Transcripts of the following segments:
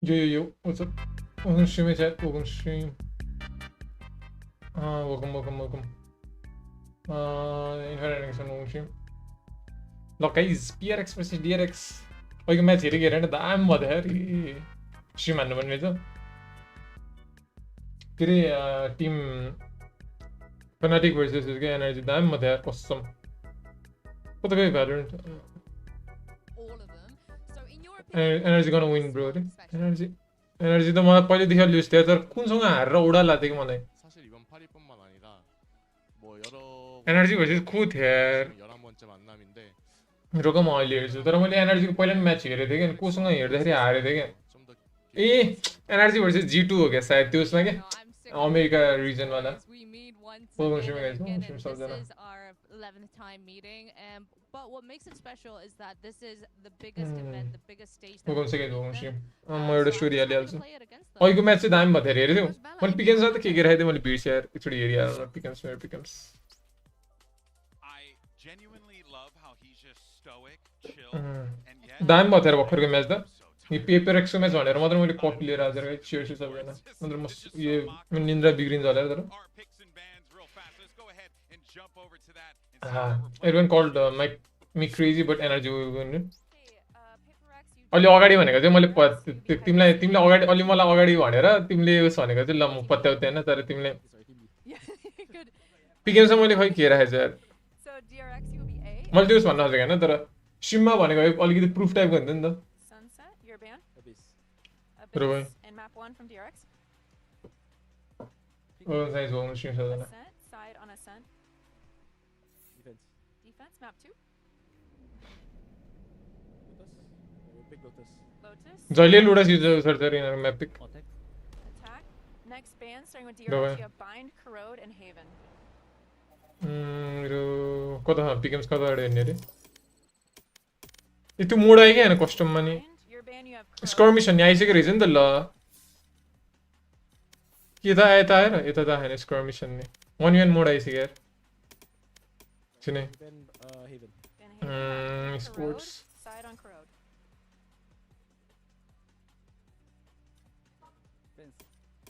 Yo, what's up? Welcome stream, chat. Welcome stream. Welcome. Infinite welcome stream. Look, guys, PRX versus DRX. Oh, you match here again. I'm mother. Stream and one with the team Fnatic versus this guy energy. I'm mother. Custom. What the guy VALORANT? All of them. So in your opinion, Energy gonna win, bro. Energy the मलाई पहिलेदेखि लुज थियो तर कुनसँग हारेर उडाला थियो कि मलाई 사실 이번 파리뿐만 아니라 뭐 여러 energy versus खु थियो यार 11번째 만남인데 रोक म अहिले हेर्छु तर मैले एनर्जीको पहिला पनि म्याच हेरेको थिएँ कि कोसँग हेर्दाखेरि हारेको थिएँ कि 좀더 ए एनर्जी भर्सेस G2 हो क्या सायद त्यसमा के I'm sick of America it. रिजनवाला We meet once Welcome again stream, guys. and again, Welcome and stream, this Sabzana. is our 11th time meeting. But what makes it special is that this is the biggest event, the biggest stage. that welcome we second meet welcome them. stream म एउटा So I'm story just happy हालिहाल्छु to play it against them. अहिलेको match चाहिँ दामी भयो धेरै हेरेको थियौ मैले पिकेन्समा त के राखेको थिएँ मैले बिर्सेँ यार एकचोटि हेरिहाल्नु पिकेन्स I genuinely love how he's just stoic, chill, Mm. and yet दामी भयो थियो भर्खरको म्याच त so यो पेपर एक्सको म्याच भनेर मात्र मैले कपी लिएर आज चियर्स सबैजना नत्र म यो मेरो निन्द्रा बिग्रिन्छ होला तर our picks and bans real fast. Let's go ahead and jump over to that and see how we're playing. everyone called me crazy but energy Hey, PRX, you अलि अगाडि भनेको चाहिँ मैले तिमीलाई अगाडि अलि मलाई अगाडि भनेर तिमीले उस भनेको चाहिँ ल म पत्याउँदैन तर तिमीले Yeah, good. पिकेन्समा मैले खै के राखेको छु यार So DRX, you will be A. मैले त्यो भन्न खोजेको होइन तर स्ट्रिममा भनेको अलिकति प्रुफ टाइपको हुन्थ्यो नि त Sunset, your ban. Abyss. Right. And map 1 from DRX. Size हो स्ट्रिम सबैजना Ascent, side on ascent. Defense. Defense, map 2. Lotus. Big Lotus. Lotus. जहिले लुडा युज गर्छ रे यिनीहरू map pick Attack. Attack. Next ban, starting with Go DRX, away. you have Bind, Corrode, and Haven. मेरो कता पिकेन्स कता हेर्ने रे ए त्यो मोड आयो क्या होइन कस्टममा नि Bind, your ban, you have Corrode. स्कर्मिसन यहाँ आइसकेको रहेछ नि त ल यता यता आएर यता त आएन स्कर्मिसन नि 1v1 मोड आइसक्यो यार छिनै Then Haven. Ban Haven, map 2, sports. Corrode, side on Corrode. Fence.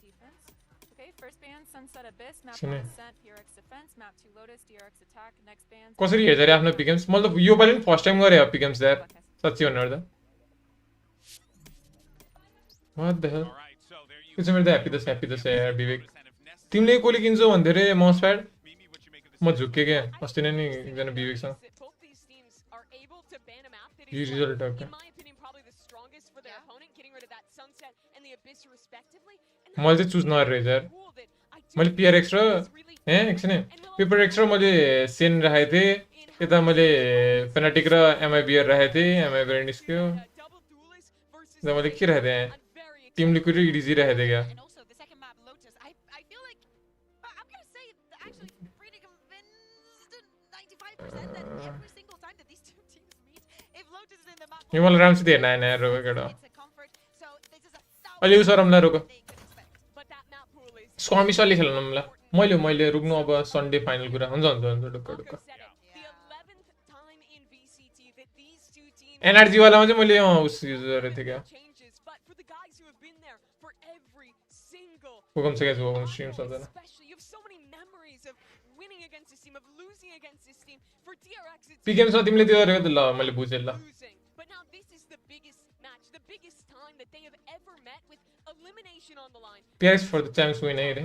Defense. Okay, first ban, Sunset Abyss, map Shine. 1 Ascent, PRX Defense, map 2 Lotus, DRX Attack, next ban. कसरी हेर्छ रे आफ्नो पिकेम्स मैले त यो पालि पनि फर्स्ट टाइम गरेँ पिकेम्स यार साँच्ची भन्नु त what the hell All right, so there you त्यो चाहिँ मेरो त ह्याप्पी दस यार विवेक 100% of Nest. तिमीले कोली किन्छौ भन्थ्यो रे mouse pad Mimi, what you make of this? म झुक्केँ क्या अस्ति नै नि एकजना विवेकसँग Both these teams are able to ban a map that yo is, result like, हो क्या in my opinion, probably the strongest for their opponent, getting rid of that Sunset and the Abyss respectively. And मैले चाहिँ choose नगरेँ रहेछ यार cool that I do मैले think PRX raw it's really ए एकछिन है paper x र मैले सेन राखेको थिएँ यता मैले फेनाटिक र एमआइबिआर राखेको थिएँ एमआइबिआर निस्क्यो double duelist versus यता मैले के राखेको थिएँ I'm very टिम लिक्विड र इडिजी राखेको थिएँ क्या And also the second map, Lotus. I feel like I'm gonna say actually pretty convinced 95% that every single time that these two teams meet, if Lotus is in the map, यो मलाई राम्रोसित हेर्न आएन यार रोको केटा it's a comfort. So this is a अहिले उस रमला रोको they could expect. but that map pool is स्कर्मिस अलि खेल्नु मलाई मैले रुक्नु अब सन्डे फाइनल कुरा हुन्छ ढुक्क ढुक्क said it. The 11th time in VCT that these two teams एनर्जीवालामा चाहिँ मैले उस युज गरेको थिएँ क्या changes, but for the guys who have been there for every single हुकुम छ गाइस हुकुम स्ट्रिम सबजना especially you have so many memories of winning against this team, of losing against this team. For DRX it's पिकेम्समा तिमीले त्यो गरेको त ल मैले बुझेँ ल losing. But now this is the biggest match, the biggest time that they have ever met with elimination on the line. PRX for the champs win है रे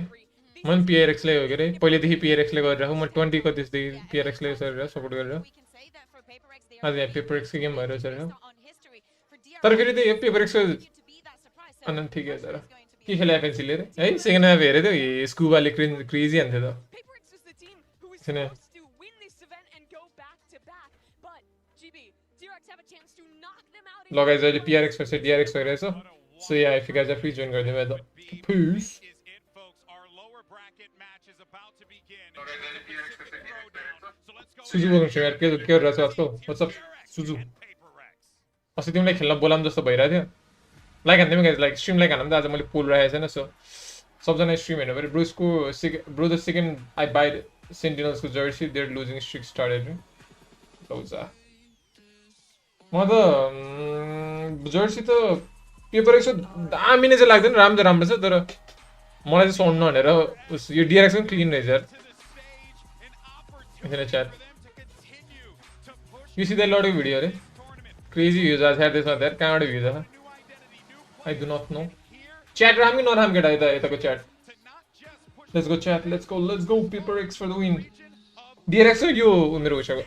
This मैले is पिआरएक्सले हो के अरे पहिलेदेखि पिआरएक्सले गरिरहेको म 20 कतिदेखि पिआरएक्सले गरेर सपोर्ट गरेर We can say that for Paper X, they आज are यहाँ पेपर एक्सको गेम भइरहेछ रे based on history. For DRX, तर फेरि त्यो paper एक्सको to be that surprise. So अनि ठिकै छ र it's going to be के खेल्यो एफएनसीले रे है सेकेन्ड हाफ हेरेको थियो स्कुबाले क्रेजी हान्थ्यो त PaperX was the team who was Sine. supposed to win this event and go back to back, but GB, DRX have a chance to knock them out. in लगाइज अहिले one. पिआरएक्स versus डिआरएक्स भइरहेछ so yeah if you guys are free join गरिदिनु भयो त Peace. Is it, folks? Our lower bracket match is about to begin. It's the Pacific Throwdown. So let's go Suju ahead बोल्नु छ यार के गरिरहेछ आजकल व्हाट्सअप सुजु and Paper X. अस्ति तिमीलाई खेल्न बोलाम जस्तो भइरहेको थियो लाइक हान्थ्यो गाइज लाइक स्ट्रिम लाइक हान्नु त आज मैले पोल राखेको छैन सो सबजना स्ट्रिम हेर्नु पऱ्यो ब्रोसको bro the second I buy सेन्टिनल्सको jersey their losing streak started लौजा म त जर्सी त पेपर एक्स दामी नै चाहिँ लाग्दैन राम्रो छ तर मलाई चाहिँ साउन्ड नभनेर यो DRX पनि क्लिन रहेछ यार यसले chat You see that lot of video, right? Crazy views are there. This one there. Can't views are. I do not know. Chat Rami not ham get either. Chat. Let's go chat. Let's go. PRX for the win. DRX you मेरो उसँग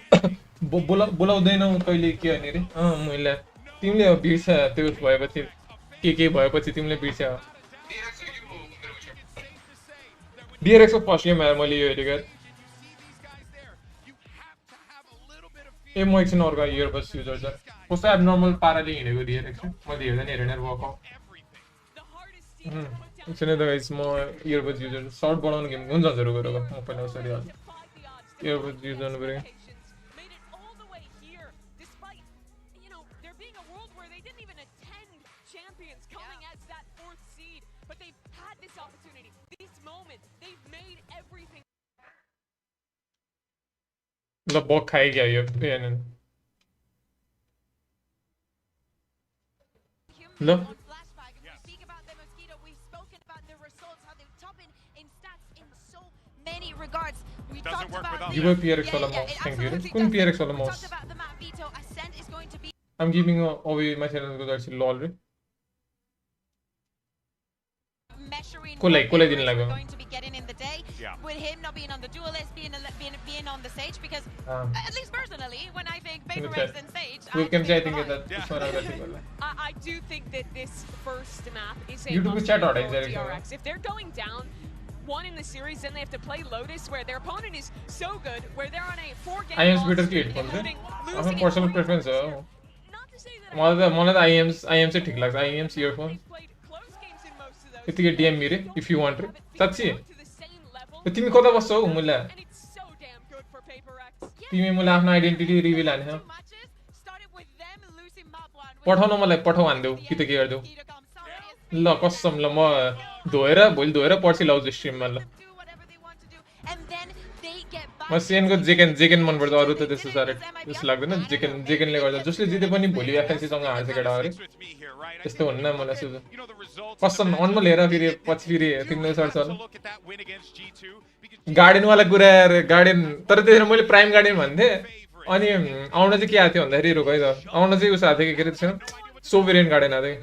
बोलाउँदैन कहिले के अनि रे मैले तिमीले बिर्छ त्यो भएपछि के भएपछि तिमीले बिर्छ DRX को फर्स्ट गेम आयो मैले यो हेरेको ए म एकछिन अर्को इयरबड्स युजर छ कस्तो एबनर्मल पाराले हिँडेको DRX मैले हेर्दैन हेरेन वर्कआउट एकछिन त गाइस म इयरबड्स युजर सर्ट बनाउनु गेम हुन्छ हजुर गएर म पहिला सरी हाल्छु इयरबड्स युज गर्नु पर्यो ल बक खाइगयो यो पेन ल Give a PRX वाला mouse, thank you. कुन PRX वाला mouse? I'm giving away my channel because I lol रे. कोलाई दिन लाग्यो. With him not being on the dual list, being on the stage, because at least personally, when I think PRX and stage, I do think that this first map is a DRX. If they're going down one in the series, then they have to play Lotus, where their opponent is so good, where they're on a 4-game IM's better kid, losing personal preference. Not to say that मलाई IM's चाहिँ ठीक लाग्छ. IM's earphone. यतिकै DM Mire if you want रे. साच्चै तिमी कता बस्छौ मुला तिमी मुला आफ्नो आइडेन्टिटी रिभिल हाने हो पठाउन मलाई पठाउ हान्देऊ कि त के गर्देऊ ल कसम ल म भोलि धोएर पर्सि लाउँछु स्ट्रिममा ल म सेनको जेकेन मन पर्छ अरु त त्यस्तो साह्रै त्यस्तो लाग्दैन जेकेनले गर्दा जसले जिते पनि भोलि एफएनसी सँग हार्छ केटा अरे त्यस्तो हुन्न मलाई सुझ कसम अनमा लिएर फेरि पछि फेरि तिमीले सर्छ होला गार्डन वाला कुरा यार गार्डन तर त्यसरी मैले प्राइम गार्डन भन्थे अनि आउन चाहिँ के आथ्यो भन्दाखेरि रुक है त आउन चाहिँ उस आथ्यो के रे छैन सोभरेन गार्डन आथ्यो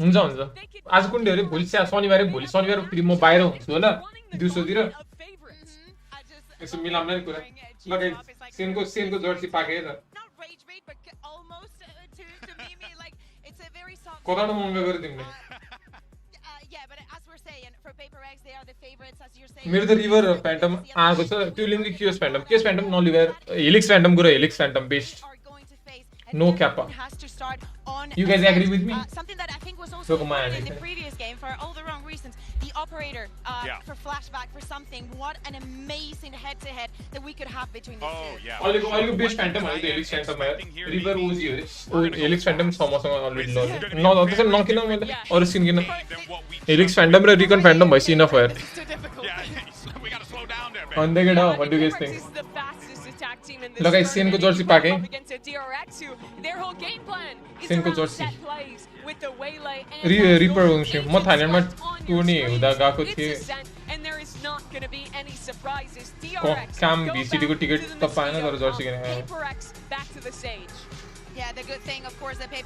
हुन्छ आज कुन डे हो रे भोलि शनिबार फेरि म बाहिर हुन्छु होला दिउँसोतिर यसो मिलाउन नि कुरा लगाइ सेनको जर्सी पाके त कताबाट मङ्गल गरे तिमीले मेरो त रिभर फ्यान्टम आएको छ त्यो लिङ्क कियोस फ्यान्टम नलिभर हेलिक्स फ्यान्टम गुरो Helix Phantom best No kappa. You guys agree with me? Something that I think was also Look, man, in the previous game for all the wrong reasons. The operator for flashback for something. What an amazing head-to-head that we could have between these two. I'll go best phantom. I'll go Helix phantom. River Uzi. Helix phantom sama already low. No, that's not kina mele. Or skin kina. Helix phantom or Recon phantom by enough fire. On the get out. What do you guys think? Look, I see को Jersey पाके सेनको Jersey ripper हुन्छ म थाइल्यान्डमा टुर्नी हुँदा गएको थिएँ काम VCT को ticket त पाएन तर जर्सी किनेको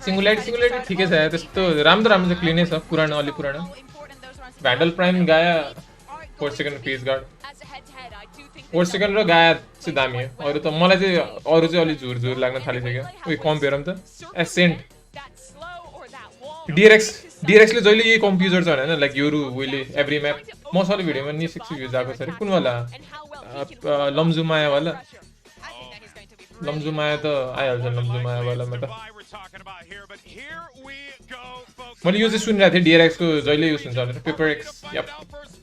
सिंगुलारिटी ठिकै छ त्यस्तो राम्रो छ क्लिनै छ पुरानो अलि पुरानो भ्यान्डल प्राइम गाया 4 सेकेन्ड फेज गार्ड 4 सेकेन्ड र गाया चाहिँ दामी हो अरु त मलाई चाहिँ अरु चाहिँ अलि झुर लाग्न थालिसक्यो उयो कम्पेयर त एसेन्ट DRX ले जहिले यही कम्प्युटर छ हैन लाइक योरु विले एभ्री म्याप म सबै भिडियोमा नि 60 भ्युज आएको छ रे कुन वाला लम्जुमाया वाला लम्जुमाया त आइहाल्छ लम्जुमाया वालामा त मैले यो चाहिँ सुनिरहेको थिएँ DRX को जहिले युज हुन्छ भनेर PRX यप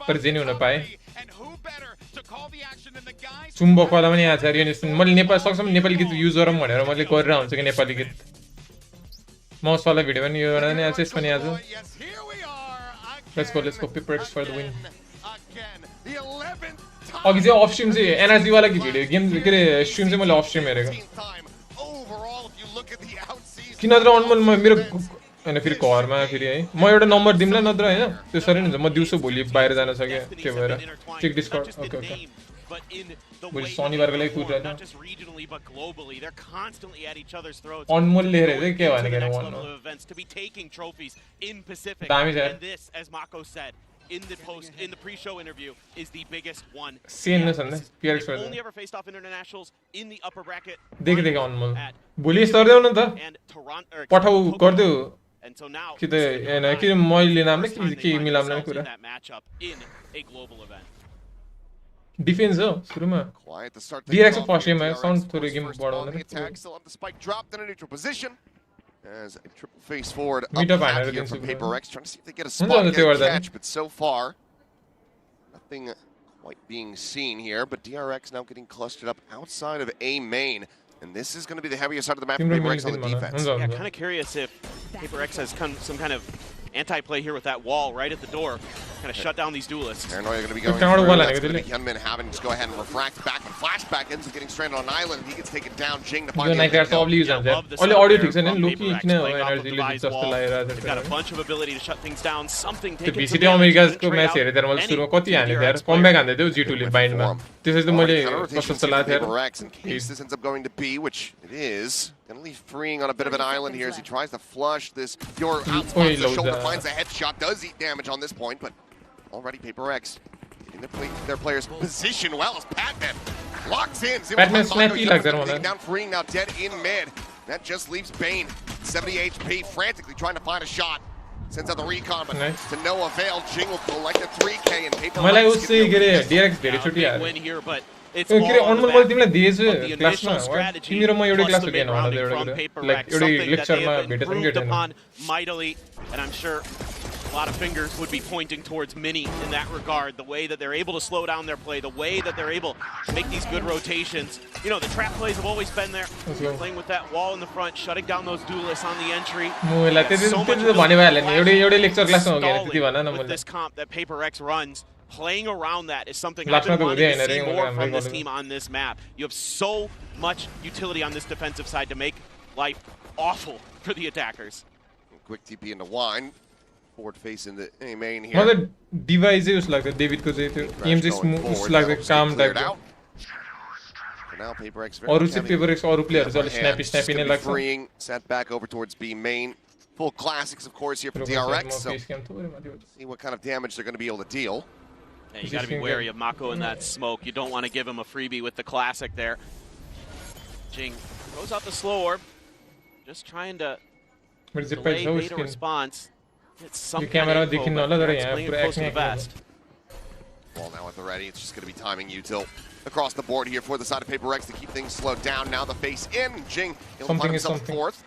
तर जेनी हुन पाए चुम्बकवाला पनि आछ रे मैले नेपाल सक्सम नेपाली गीत युज गरौँ भनेर मैले गरेर हुन्छ कि नेपाली गीत म सबै भिडियो पनि यो गरेर नि आज यस पनि आज Let's go PRX for the win अघि चाहिँ अफ स्ट्रिम चाहिँ एनर्जी वाला की भिडियो गेम के अरे स्ट्रिम चाहिँ मैले अफ स्ट्रिम हेरेको किन नत्र अनमोल म मेरो हैन फेरि घरमा फेरि है म एउटा नम्बर दिमला नत्र हैन त्यसरी हुन्छ म दिउँसो भोलि बाहिर जान सक्यो त्यो भएर चेक डिस्कर्ड ओके ओके भोलि शनिबारको लागि कुदिरहेको अनमोल लेखेर चाहिँ के भनेको दामी छ in the pre-show interview is the biggest one. Seen this one, PRX They've only ever faced off internationals in the upper bracket. देख अनमोल भोलि स्तर देऊ न त पठाउ गर्दिउ and so now कि त हैन कि मैले नामले के मिलाउन कुरा that matchup in a global event. Defence हो सुरुमा DRX फर्स्ट गेम है साउन्ड थोरै गेम बढाउन as a triple face forward up Meet up top here from PRX, trying to see if they get a spot, get a catch, but so far nothing quite being seen here. But DRX now getting clustered up outside of A main, and this is going to be the heavier side of the map for PRX on the defense. Yeah, kind of curious if PRX has some kind of anti-play here with that wall right at the door, kind of shut down these duelists. Paranoia going to be going through. That's going to be Hyunmin having to go ahead and refract back and flashback, ends up getting stranded on an island. He gets taken down. Jing to find the kill. Only audio fix and Loki किन energy ले जस्तो लागिरहेछ They've got a bunch of ability to shut things down. Something त्यो BCT अमेरिकाको match हेरे तर मैले सुरुमा कति हाने यार कमब्याक हान्दै थियो G2 ले बाइन्डमा त्यसै त मैले कस्तो जस्तो लाग्थ्यो PRX in case this ends up going to B, which it is. Gonna leave freeing on a bit of an island here as he tries to flush this. Your outspots the shoulder, finds a headshot, does eat damage on this point, but already PRX getting their players position well as Patman locks in. Patman snappy like that one. Down freeing now dead in mid. That just leaves Bane 70 HP, frantically trying to find a shot. Sends out the recon, but to no avail. Jing will collect a 3K and PRX. मलाई उससे गरे DRX धेरै चोटी यार win here, but it's के अरे अनमोल मैले तिमीलाई दिएछु the क्लासमा initial strategy तिमी र म एउटै plus क्लास the हो किन mid-rounding भन्दा from एउटा PRX, लाइक एउटै something that they लेक्चरमा have भेटेछन् improved के upon mightily, and I'm sure a lot of fingers would be pointing towards Mini in that regard. The way that they're able to slow down their play, the way that they're able to make these good rotations. You know, the trap plays have always been there. Playing with that wall in the front, shutting down those duelists on the entry. मुला त्यति भने भइहाल्यो नि एउटै lecture क्लासमा हो के त्यति भन न with मैले this comp that PRX runs, playing around that is something Last I've been night wanting to we see were more from doing this it. team on this map. You have so much utility on this defensive side to make life awful for the attackers. Quick TP into wine. Forward face in the A main here. मलाई device चाहिँ उस लाग्छ डेभिडको चाहिँ त्यो M चाहिँ उस लाग्छ काम टाइपको Now PRX अरु चाहिँ PRX अरु प्लेयरहरु चाहिँ स्न्यापी स्न्यापी नै लाग्छ freeing, set back over towards B main. Full classics, of course, here for DRX. So see what kind of damage they're going to be able to deal. Yeah, you got to be wary of Mako in that smoke. You don't want to give him a freebie with the classic there. Jing goes out the slow orb, just trying to delay beta response. It's some kind of info, but it's playing close to the vest. Ball now at the ready. It's just going to be timing util across the board here for the side of PRX to keep things slowed down. Now the face in. Jing he'll find himself fourth.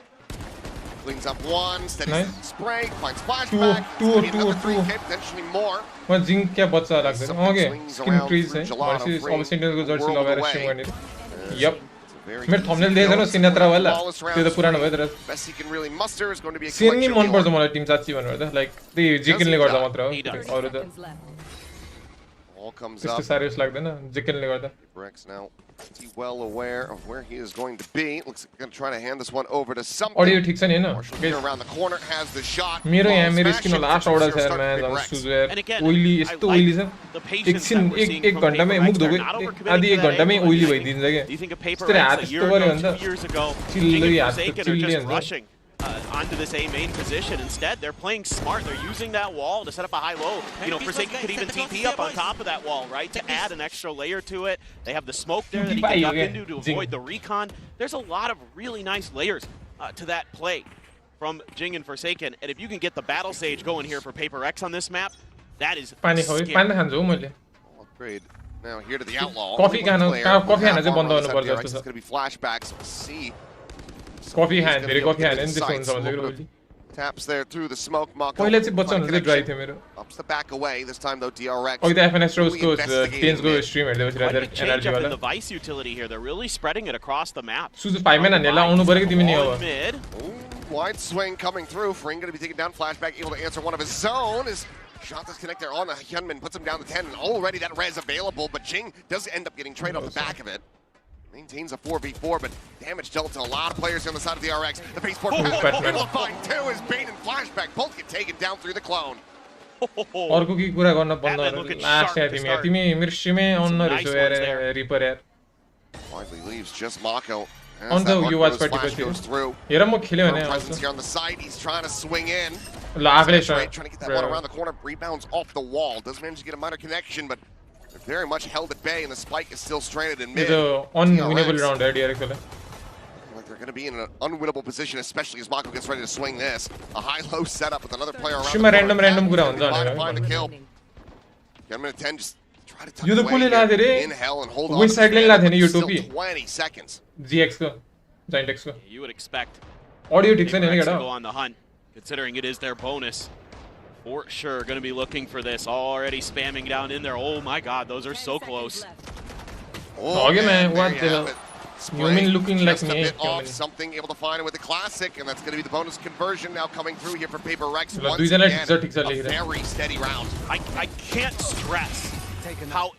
Cleans up one, steady spray, finds flashback. Another 3K, potentially more. म जिङ क्या बच्चा लाग्दैन okay skin trees है भनेपछि अब सेन्टिनलको Jersey लगाएर stream गर्ने yup मेरो थम्बनेल देखेको छैन सिनेत्रा वाला त्यो त पुरानो भयो तर सिन नि मन पर्छ मलाई टिम साच्ची भन्नु त लाइक त्यही जिकिनले गर्दा मात्र हो अरु त त्यस्तो साह्रै लाग्दैन जिकिनले गर्दा PRX now well aware of where he is going to be. Looks like he's going to try to hand this one over to something. Audio ठीक छ नि हैन around the corner has the shot. मेरो यहाँ मेरो skin last order छ यार म्यान अन सुजर ओइली यस्तो ओइली छ एकछिन एक घण्टामै मुख धोको आधी एक घण्टामै ओइली भइदिन्छ के त्यसले हात यस्तो गर्यो भने त चिल्लै हात चिल्लै हुन्छ onto this A main position. Instead, they're playing smart. They're using that wall to set up a high-low. You know, Forsaken could even TP up on top of that wall, right, to add an extra layer to it. They have the smoke there that he can duck into to avoid the recon. There's a lot of really nice layers to that play from Jing and Forsaken. And if you can get the Battle Sage going here for PRX on this map, that is scary. Upgrade now here to the Outlaw. Coffee Khan चाहिँ बन्द गर्नुपर्छ जस्तो छ It's going to be flashbacks. See. Coffee Khan धेरै coffee Khan नि त्यस्तो हुन्छ भनेको Taps there through the smoke. पहिला चाहिँ बच्चाहरु चाहिँ ड्राई थियो मेरो ups the back away this time though DRX. अघि त FNS रोजको टेन्सको स्ट्रिम हेर्दै बसिरहेको एनर्जी वाला the vice utility here. They're really spreading it across the map. सुज 5 म्यान हान्नेला आउनु पर्यो कि तिमी नि अब Wide swing coming through. Fring going to be taken down. Flashback able to answer one of his zone. His shot does connect there on the Hyunmin. Puts him down to 10. And already that res available. But Jing does end up getting traded off the back of it. Maintains a 4v4, but damage dealt to a lot of players on the side of the RX. The baseboard able to find two as Bane and Flashback both get taken down through the clone. अर्को के कुरा गर्न बन्द last या तिमी मेरो स्ट्रिमै अन नरहेछौ यार ripper यार Widely leaves just Mako. On the WATCHPARTY goes through. हेर म खेल्यो भने Presence here on the side. He's trying to swing in. ल आफैले Trying to get that one around the corner. Rebounds off the wall. Does manage to get a minor connection, but they're very much held at bay, and the spike is still stranded in mid. It's an unwinnable round, DRX. Like they're going to be in an unwinnable position, especially as Mako gets ready to swing this. A high-low setup with another player around. Random Find the kill. Get him in 10. Just try to tuck You the away pull here in hell and hold on. Which side lane latheni yo Still topi 20 seconds. GX ko Giant X ko You would expect audio dicks ne PRX to gada go on the hunt, considering it is their bonus. For sure, going to be looking for this. Already spamming down in there. Oh my god, those are so close. Oh, okay, man, what the hell? You mean looking like just me? a bit off, something able to find it with the classic, and that's going to be the bonus conversion now coming through here for PaperX. Once again, a very steady round. I can't stress how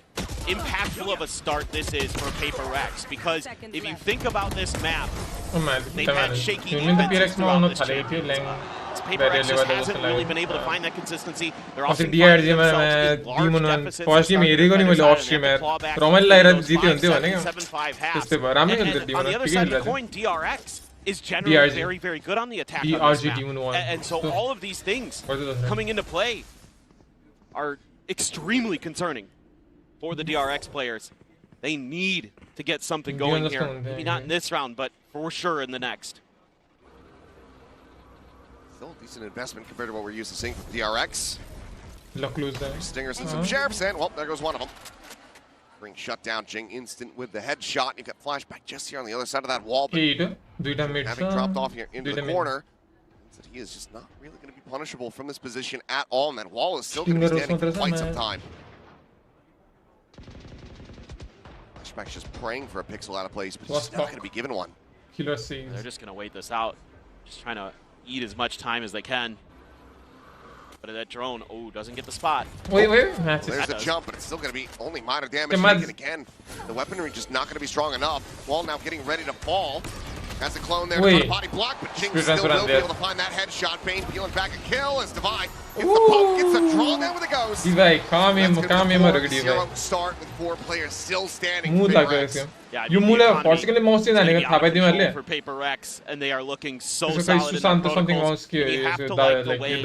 impactful of a start this is for PaperX, because if you think about this map, they've had shaky defenses throughout this championship. PaperX just hasn't really been able to find that consistency. They're often finding themselves in large deficits. First game हेरेको नि मैले off stream यार रमाइलो लागिरहेको जित्यो हुन्थ्यो भनेको 7-5 half. त्यस्तै भयो राम्रै खेल्थ्यो On Demon the other side of the coin, DRX is generally very, very good on the attack on this map. And so all of these things coming into play are extremely concerning for the DRX players. They need to get something going here. Maybe not in this round, but for sure in the next. Still a decent investment compared to what we're used to seeing from DRX. Luck lose there. Stingers and some sheriffs, and well, there goes one of them. Ring shut down. Jing instant with the headshot. You've got flashback just here on the other side of that wall. But having dropped off here into the corner, that he is just not really going to be punishable from this position at all. And that wall is still going to be standing for quite some time. Flashback's just praying for a pixel out of place, but he's not going to be given one. Killer scenes. They're just going to wait this out. Just trying to eat as much time as they can. But that drone, oh, doesn't get the spot. Wait. There's the jump, but it's still going to be only minor damage. And again, the weaponry just not going to be strong enough. Wall now getting ready to fall. Has a clone there to put a body block, but Jing still will be able to find that headshot. Bane peeling back a kill as Divide gets the pump, gets a draw down with a ghost. Divide, calm him, start with 4 players still standing. Yeah, you mula possibly most in the for PaperX, and they are looking so solid in their protocols. You have to like the way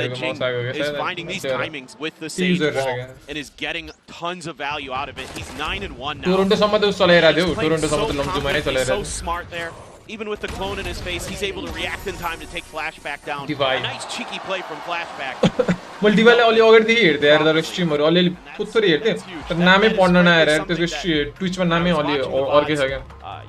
that Jing is finding these timings with the Sage wall and is getting tons of value out of it. He's 9-1 now. He's playing so confidently, so smart there. Even with the clone in his face, he's able to react in time to take Flashback down. A nice cheeky play from Flashback. Well, Divide only already here. They are the streamer. Only put through it. But name पढ़ना ना है. तो Twitch में name only और क्या है?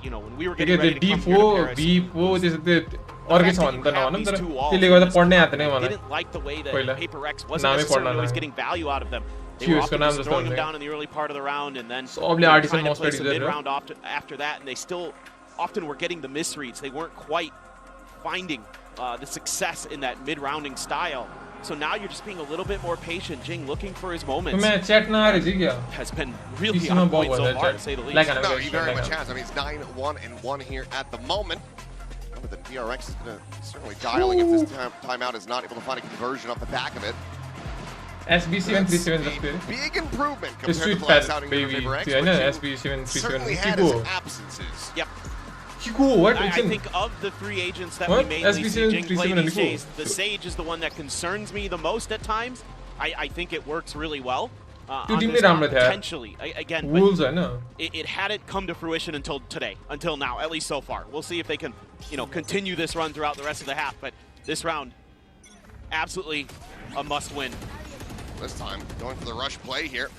You know, when we were getting ready to come here, B4 this is the और क्या है? तो ना ना तो ये लोग तो पढ़ने आते नहीं वाला. Didn't like the way that PaperX wasn't necessarily always getting value out of them. They were often just throwing them down in the early part of the round, and then trying to play some mid-round after that, and they still often were getting the misreads. They weren't quite finding the success in that mid-rounding style. So now you're just being a little bit more patient. Jing looking for his moments. Has been really on point so far, to say the least. No, he very much has. I mean, it's 9-1-1 here at the moment. Remember, the DRX is going to certainly dialing if this timeout is not able to find a conversion off the back of it. SB737 big improvement compared to the last outing of PaperX. Certainly had his absences. Yep. What? I think of the 3 agents that we mainly see Jing play these days, the Sage is the one that concerns me the most at times. I think it works really well. Potentially, again, but it hadn't come to fruition until today, until now, at least so far. We'll see if they can, continue this run throughout the rest of the half. But this round, absolutely a must-win. This time, going for the rush play here.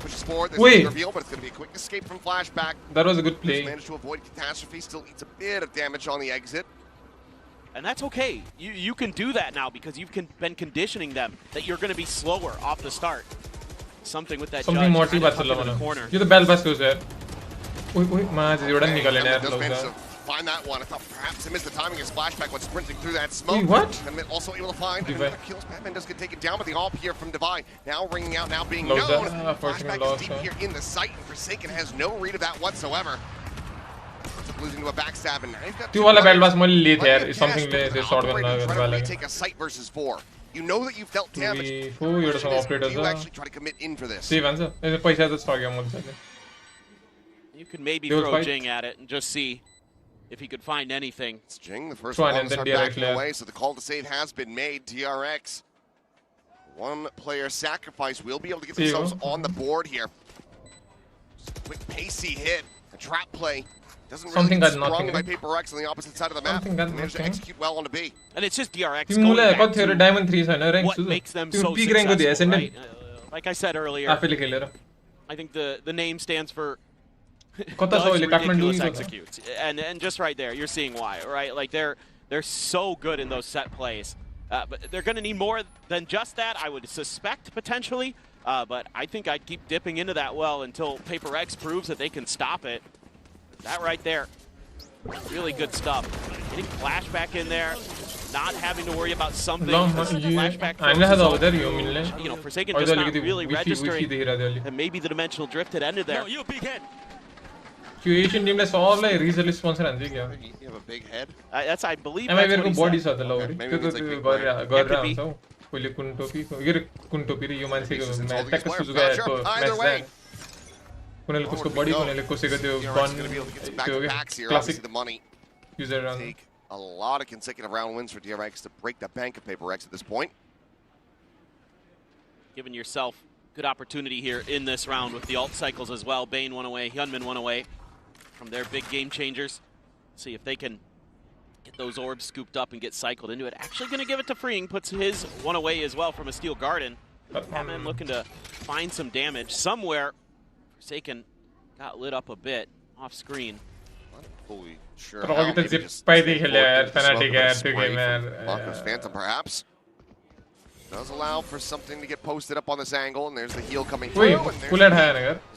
Pushes forward, there's a reveal, but it's going to be a quick escape from Flashback. That was a good play. Managed to avoid catastrophe, still eats a bit of damage on the exit. And that's okay. You can do that now because you've been conditioning them that you're going to be slower off the start. Something with that judge corner. You the bell bus goes there. Wait, find that one. I thought perhaps he missed the timing. His flashback was sprinting through that smoke. Wait, what? And also able to find another kills. Batman does get taken down, but the AWP here from Divine now ringing out, now being Lost known. that. Flashback is deep here in the site, and Forsaken has no read of that whatsoever. Ends up losing to a backstab, and now you've got two वाला battle बस मुझे लेते यार something ले दे short बंदा वाला take a site versus 4. You know that you've dealt damage. Who you're some operators? Do you actually try to commit in for this? See, Vanza. ऐसे पैसा तो स्टॉक है मुझसे. You could maybe throw Jing at it and just see if he could find anything. It's Jing, the first one to start backing away, so the call to save has been made. DRX, one player sacrifice, will be able to get themselves on the board here. Just a quick pacey hit, a trap play. Doesn't really get sprung by PRX on the opposite side of the map. Managed to execute well on the B. And it's just DRX going back to Diamond 3 what makes them so successful, right? Like I said earlier, I think the name stands for ridiculous executes. And just right there, you're seeing why, right? Like they're so good in those set plays. But they're going to need more than just that, I would suspect, potentially. But I think I'd keep dipping into that well until PRX proves that they can stop it. That right there, really good stuff. Getting flashback in there, not having to worry about something. Flashback you know, Forsaken just not really registering, and maybe the dimensional drift had ended there. you big head. Asian team ले all like reseller sponsor आंधी क्या? You have a big head. That's I believe. मैं मेरे को body साथ लगा Okay, रही. maybe it's like तो रहा हूँ. कोई ले कुंटोपी को. ये कुंटोपी रे human से मैं तक सुजुगा है तो मैच कुने ले कुछ body कुने ले कुछ से classic user run. Take a lot of consecutive round wins for DRX to break the bank of PRX at this point. Giving yourself good opportunity here in this round with the alt cycles as well. Bane one away, Hyunmin one away from their big game changers. See if they can get those orbs scooped up and get cycled into it. Actually going to give it to Freeing, puts his one away as well from a Steel Garden. Batman looking to find some damage somewhere. Forsaken got lit up a bit off screen. Not fully sure how. Maybe just Marco's Phantom perhaps. Does allow for something to get posted up on this angle, and there's the heal coming through.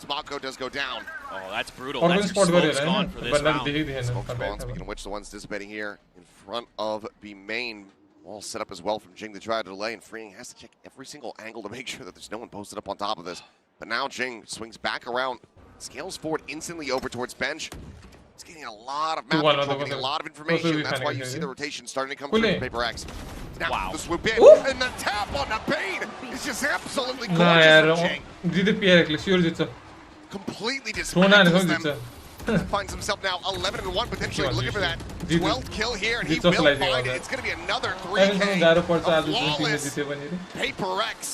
Mako does go down. Oh, that's brutal. That's smoke's gone for this round. Smoke's gone, speaking of which, the one's dissipating here in front of B main. All set up as well from Jing to try to delay, and Freeing has to check every single angle to make sure that there's no one posted up on top of this. But now Jing swings back around, scales forward instantly over towards bench. He's getting a lot of map control, getting a lot of information. That's why you see the rotation starting to come through from PRX. Now the swoop in, and the tap on the Bane is just absolutely gorgeous from Jing. Completely dismantles them. Finds himself now 11-1, potentially looking for that 12th kill here, and he will find it. It's going to be another 3K. Flawless PRX.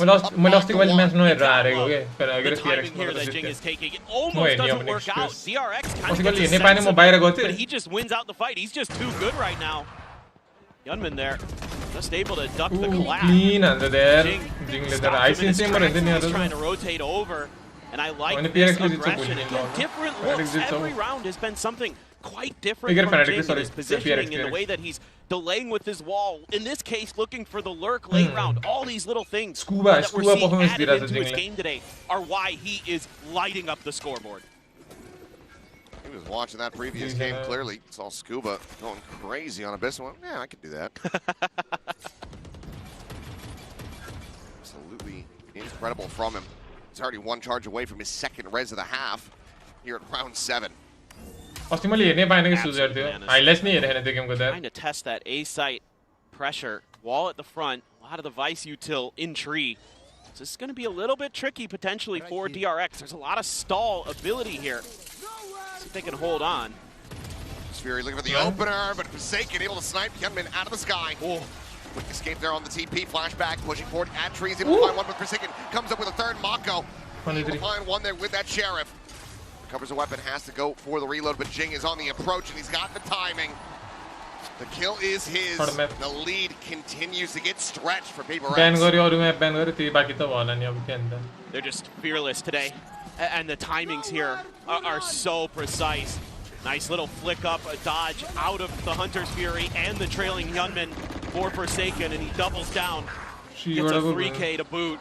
The timing here that Jing is taking, it almost doesn't work out. DRX kind of gets a sense, but he just wins out the fight. He's just too good right now. Hyunmin there, just able to duck the collapse. Jing stops him in his tracks. He's trying to rotate over. And I like this aggression. Again, different looks. Every round has been something quite different from Jing in his positioning, in the way that he's delaying with his wall. In this case, looking for the lurk late round. All these little things that we're seeing added into his game today are why he is lighting up the scoreboard. He was watching that previous game clearly. Saw Scuba going crazy on Abyss. Well, yeah, I could do that. Absolutely incredible from him. He's already one charge away from his second res of the half here at round 7. Trying to test that A-site pressure. Wall at the front, a lot of the Vice util in tree. So this is going to be a little bit tricky potentially for DRX. There's a lot of stall ability here. See if they can hold on. Fury looking for the opener, but Forsaken able to snipe Hyunmin out of the sky. Quick escape there on the TP, flashback, pushing forward at trees, able to find one with Forsaken, comes up with a third Mako. Able to find one there with that Sheriff. Recovers a weapon, has to go for the reload, but Jing is on the approach and he's got the timing. The kill is his. The lead continues to get stretched for PRX. They're just fearless today, and the timings here are so precise. Nice little flick up, a dodge out of the Hunter's Fury and the trailing Hyunmin for Forsaken, and he doubles down. Gets a 3K to boot.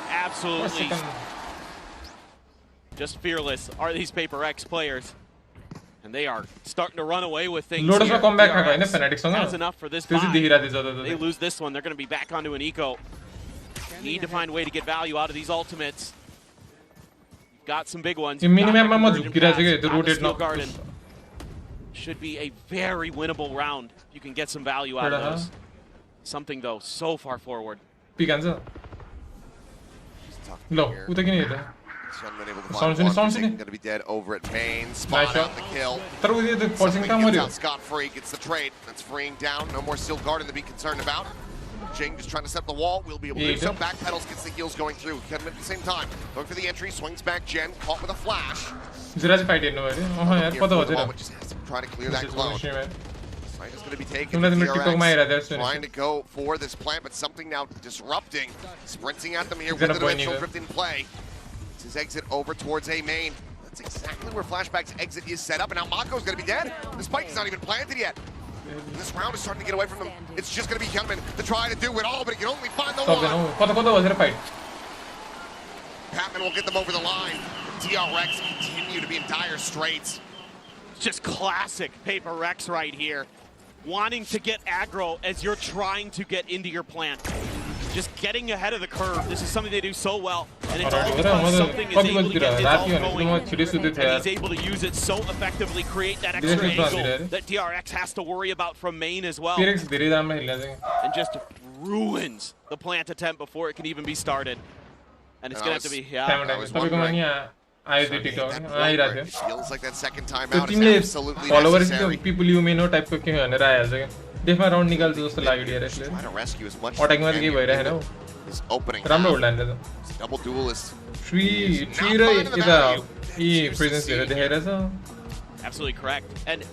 Absolutely just fearless are these PRX players. And they are starting to run away with things Lotus here. ma comeback DRX haina Fnatic सँग has enough for this त्यसै buy. देखिरा थियो जता They lose this one, they're going to be back onto an eco. Need to find a way to get value out of these ultimates. Got some big ones. Yo minimum मा म Got the झुकिरा छु के conversion त्यो pass, rotate Steel न Garden. Should be a very winnable round. You can get some value out of those. Something though, so far forward. Pick हान्छ ल उता किन हेर्दा Sounds in, sounds in. Gonna be dead over at main. Spot out the kill. तर उयो त pursuing कहाँ मर्यो Scott free gets the trade. That's freeing down. No more Steel Garden to be concerned about. Jing just trying to set up the wall. We'll be able to do so. Backpedals, gets the heals going through. Cut him at the same time. Going for the entry. Swings back. Jen caught with a flash. जरा चाहिँ fight हेर्नु भयो अह यार पता भयो Moment, just has to try to clear that clone. Sight is going to be taken. तिमीलाई त TikTok मा हेरा दिएर Trying to go for this plant, but something now disrupting. Sprinting at them here with the dimensional drift in play. It's his exit over towards A main. That's exactly where Flashback's exit is set up, and now Mako's going to be dead. The spike is not even planted yet. This round is starting to get away from them. It's just going to be Kelman to try to do it all, but he can only find the one. कता कता भयो fight Patman will get them over the line. DRX continue to be in dire straits. Just classic PRX right here. Wanting to get aggro as you're trying to get into your plant. Just getting ahead of the curve. This is something they do so well. And it's all because something is able to get his ult going. And he's able to use it so effectively, create that extra angle that DRX has to worry about from main as well. PRX धेरै राम्रो खेल्ला चाहिँ And just ruins the plant attempt before it can even be started. And it's going to have to be, तपाईकोमा नि आयो त्यो TikTok आइरा थियो Feels like that second time त्यो out is तिमीले absolutely followers necessary. त्यो पिपल यु मे नो टाइपको के भनेर आइहाल्छ क्या डेफमा राउन्ड निकाल्छ जस्तो लाग्यो डिआरएक्सले Try to rescue as much अट्याकमा त केही भइरहेन हौ his opening. राम्रो होल्ड हान्दै त Double duelist. ट्री र यता यी प्रेजेन्स हेरेर देखाइरहेछ absolutely correct. And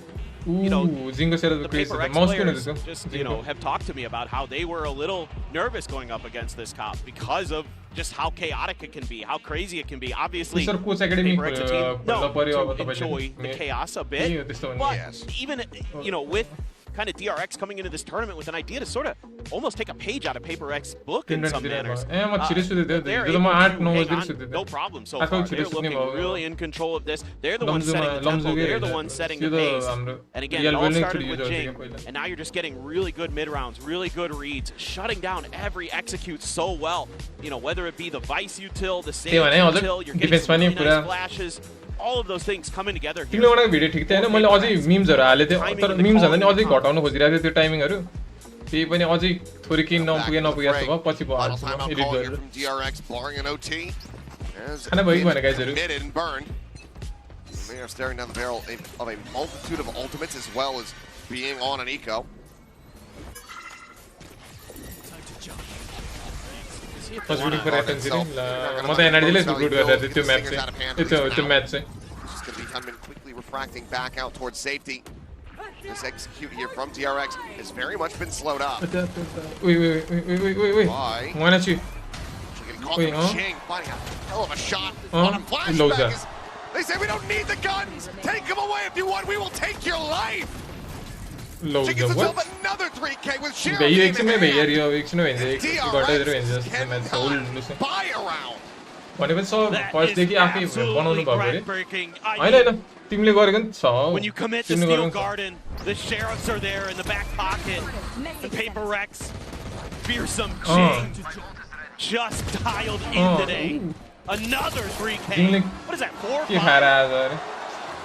ऊ जिङ्गो सेरा the क्रेज PRX माउस किन players त्यसको just, have talked to me about how they were a little nervous going up against this cop because of just how chaotic it can be, how crazy it can be. Obviously, sir coach academy PRX a team खोल्न पर्यो अब to enjoy the तपाईले chaos a bit, त्यस्तो but Yes. even, with kind of DRX coming into this tournament with an idea to sort of almost take a page out of PRX book in some manners. ए म छिटै सुते थियो They're जब म able 8 to 9 hang बजे on, सुते no थियो problem so आफै far. छिटो They're सुत्ने looking भयो really in control of this. They're the ones setting the tempo. They're the ones setting the pace. And again, it all started with Jing, and now you're just getting really good mid rounds, really good reads, shutting down every execute so well. Whether it be the Vice util, the Sage util, you're getting some really nice flashes. All of those things coming together here. तिमीले एउटा video ठिक थिएन मैले अझै मिम्सहरु हाले थिए तर memes भन्दा नि अझै घटाउन खोजिरहेको थियो त्यो टाइमिङहरु त्यही पनि अझै थोरै किन नपुगे जस्तो भयो पछि भयो Final timeout edit call here गरेर from DRX, barring an OT. As खाना भयो भने गाइजहरु committed and burned. They are staring down the barrel of a multitude of ultimates as well as being on an eco. First video for FNC म त एनर्जीले suit गरेर त्यो match चाहिँ त्यो match चाहिँ Just going to be Hunman quickly refracting back out towards safety. This execute here from DRX has very much been slowed up. Wait. Why? Why not you? Getting caught Wait, from huh? Ching, finding a hell of a shot Huh? on a Loads flashback. up. They say we don't need the guns. Take them away if you want. We will take your life. Loads She gets of herself what? another 3K with Shiro. Be एकछिन मै भइएर यो एकछिन भइन्छ घटाइदिएर भइन्छ DRX match hold lose buy around. भनेपछि सब first देखि आफै बनाउनु भएको रे Groundbreaking. हैन तिमीले गरेको नि छ When you commit to Steel Garden, the sheriffs are there in the back pocket. The PRX, fearsome Jing, just dialed in today. Another 3K. What is that, 4 के 5? खाएर आज अरे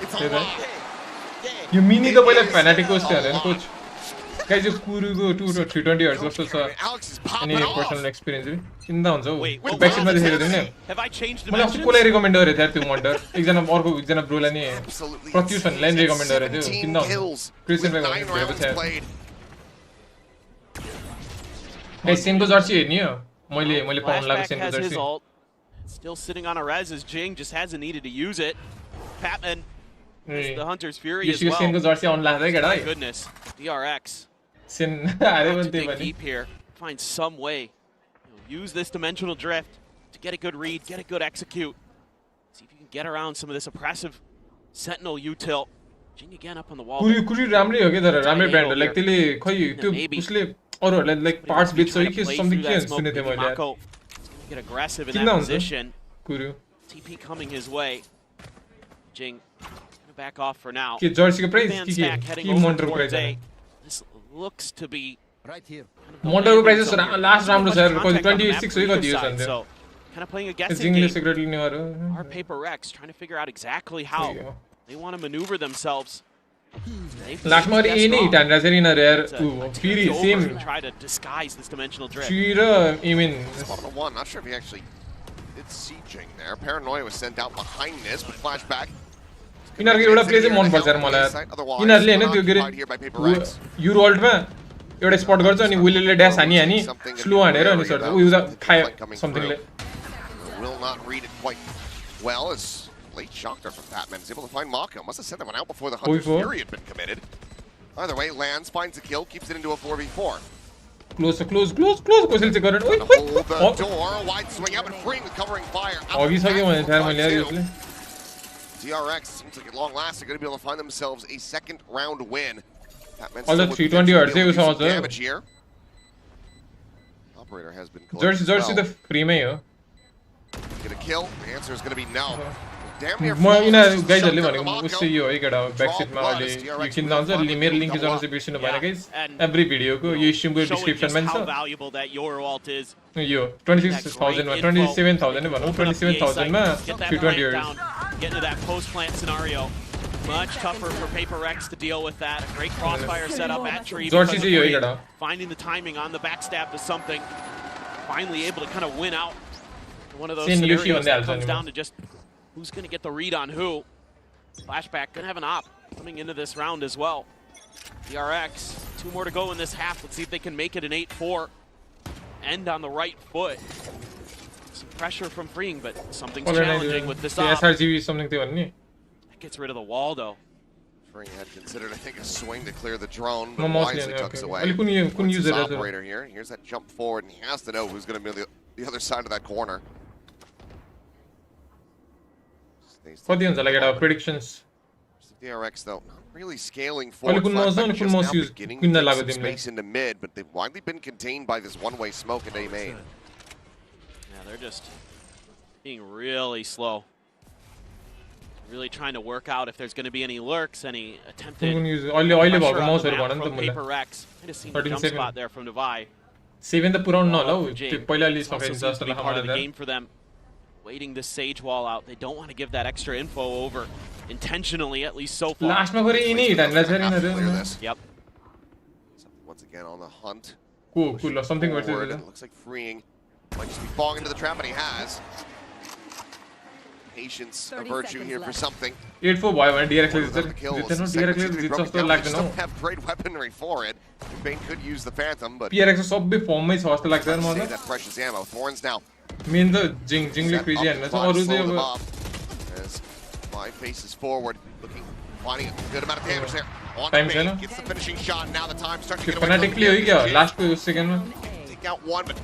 It's a lot. Yo mini त पहिला फ्यानाटिक coast थियो हैन coach guys यो कुरुको 320 हर्ज कस्तो छ Alex is अनि popping off. पर्सनल एक्सपीरियन्स चिन्ता हुन्छ Wait, हौ ब्याकसिटमा देखेको थिएँ नि Have I changed मैले अस्ति dimensions? कोलाई रिकमेन्ड गरेको थिएँ त्यो मन्टर एकजना ब्रोलाई नि Absolutely. प्रत्युष भन्नेलाई नि रिकमेन्ड गरेको थियो 17 चिन्ता kills हुन्छ क्रिस्टियन with ब्याक 9 rounds भनेपछि played. गाइस सेनको जर्सी हेर्नी हो मैले पाउन लाग्यो Flashback सेनको has his Jersey ult. Still sitting on a res as Jing just hasn't needed to use it. Patman has the Hunter's Fury as yo well. सेनको Jersey आउन लाग्दै केटा My है goodness, DRX Sen हारे have पनि to त्यही dig भने deep here, find some way, use this dimensional drift to get a good read, get a good execute. See if you can get around some of this oppressive Sentinel util. Jing again up on the wall. कुरी राम्रै हो के तर राम्रै brand हो like त्यसले खै त्यो Maybe. उसले अरूहरूलाई लाइक पार्ट्स बेच्छ Trying कि to play समथिङ through के that smoke, सुने थिएँ maybe मैले Mako is gonna get aggressive in किन that हुन्छ position. कुरो TP coming his way. Jing gonna back off for now. कि जर्सी को प्राइस Van stack heading की over मोन्टर को towards price A. This looks to be मोन्टर को प्राइस लास्ट राम्रो छ यार 26 हो गयो सन्देश so kind of playing a guessing जिङले game. सिक्रेट लिने वारो Our PRX trying to figure out exactly how they want to maneuver themselves. Last मा ए नै हिटान राजरी न यार फेरि same Try to disguise this dimensional drift. She I mean Spot on the one. Not sure if he actually did see Jing there. Paranoia was sent out behind this, but flashback. यिनीहरुको एउटा play चाहिँ मन पर्छ यार मलाई यिनीहरुले हैन त्यो गरे euro अल्टमा एउटा spot गर्छ अनि विलले ड्याश हानी स्लो हानेर अनि सर्छ उ युज खायो समथिङले Will not read it quite well as late shocked her from Batman is able to find Mako. Must have sent that one out before the Hunter's Fury had been committed. Either way, lands, finds the kill, keeps it into a 4v4. Close कोसिल चाहिँ गर्न ओइ Hold the door, wide swing up and freeing with covering fire. अघि सक्यो भने थाहा मैले यार यसले DRX seems like at long last they're going to be able to find themselves a second round win. All the 320 हर्ज चाहिँ उस आउँछ damage here. Operator has been collected. Jersey त फ्रीमै हो Get a kill? The answer is going to be no. Damn near म यिनीहरु full गाइजहरुले shot भनेको to उस्तै यो है केटा ब्याकसिटमा अहिले यो किन आउँछ मेरो लिंक जनाउन चाहिँ बिर्सिनु भएन गाइज एभ्री भिडियोको यो स्ट्रिमको डिस्क्रिप्सनमा How छ valuable that YoshiGG is. यो 26000 मा 27000 नै भनौं 27000 मा 320 हर्ज Get into that post plant scenario. Much tougher for PRX to deal with that. A great crossfire setup at tree. Jersey चाहिँ यो है केटा Finding the timing on the backstab is something. Finally able to kind of win out. One of those Sin Yoshi scenarios on the that comes outside. down to just who's going to get the read on who. Flashback gonna have an op coming into this round as well. DRX, 2 more to go in this half. Let's see if they can make it an 8-4. End on the right foot. Some pressure from freeing, but something's challenging with this op. SRGB something त्यो भन्ने That gets rid of the wall though. Freeing had considered, I think, a swing to clear the drone, No, but mostly, wisely tucks okay. away. Ali kun What's user his as well. operator here? Here's that jump forward, and he has to know who's going to be the other side of that corner. कति हुन्छ होला केटा predictions DRX though, not really scaling Ali forward. kun mouse Flashback kun just mouse now use beginning kun to na take लाग्यो some तिमीले space into mid, but they've widely been contained by this one-way smoke in A main. Yeah, they're just being really slow. Really trying to work out if there's going to be any lurks, any attempted kun use अहिले भएको pressure mouse on the हरु map भन नि from त मलाई PRX. I just seen the jump 13-7. spot there from Devi. 7 त पुराउनु न होला हौ Jing. त्यो पहिला अलि This also सकिन्छ seems जस्तो to be लाग्छ part of the मलाई game for them. Waiting this Sage wall out. They don't want to give that extra info over intentionally, at least so far. लास्टमा गरे यिनै हिटान रहेछ नि Have to clear यिनीहरु this. Yep. Once again on the hunt. cool something Forward. versus It looks like freeing might just be falling into the trap, but he has. Patience a 30 virtue seconds here for left. something. 8-4 भयो भने DRX ले Another kill was जित्दैन the second DRX ले seems to be जित्छ broken जस्तो down. They लाग्दैन just how don't have great weaponry for it. Bane could use the Phantom, but PRX सबै फर्ममै छ जस्तो लाग्छ यार save मलाई that precious ammo. Thorns now. Main त जिङले क्रेजी हान्न छ अरु चाहिँ अब As Five faces forward, looking, finding a good amount of damage there. On Time Bane, छैन gets the finishing shot. Now the time starts to त्यो get away. फनाटिकली हो क्या लास्टको सेकेन्डमा Take out one, but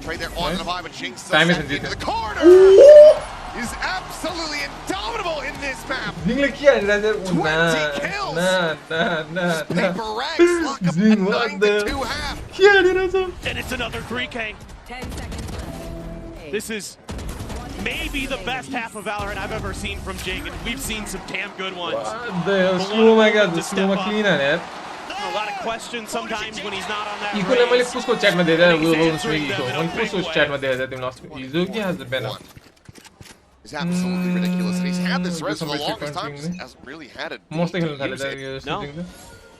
trade there on the vibe, but Jing still Time sent isn't into it? the corner. Is absolutely indomitable in this map. जिङले के हानिरहेछ यार 20 kills. ना PRX lock up a Zing, what 9-2 half. के हानिरहेछ And it's another 3K. 10 seconds left. This is maybe the best half of Valorant I've ever seen from Jing, and we've seen some damn good ones. स्लोमा क्या स्लोमा clean हाने यार A lot of questions sometimes when he's not on that École मैले race. पुसको च्याटमा दिएर स्विगीको मैले पुसको च्याटमा दिएर तिमीले अस्ति हिजो के आज बेला It's absolutely ridiculous. And he's had this Mm, rest for the some longest time. country, Hasn't really had it. मस्त खेल्न थाले use त it. Yo No. सुटिङ त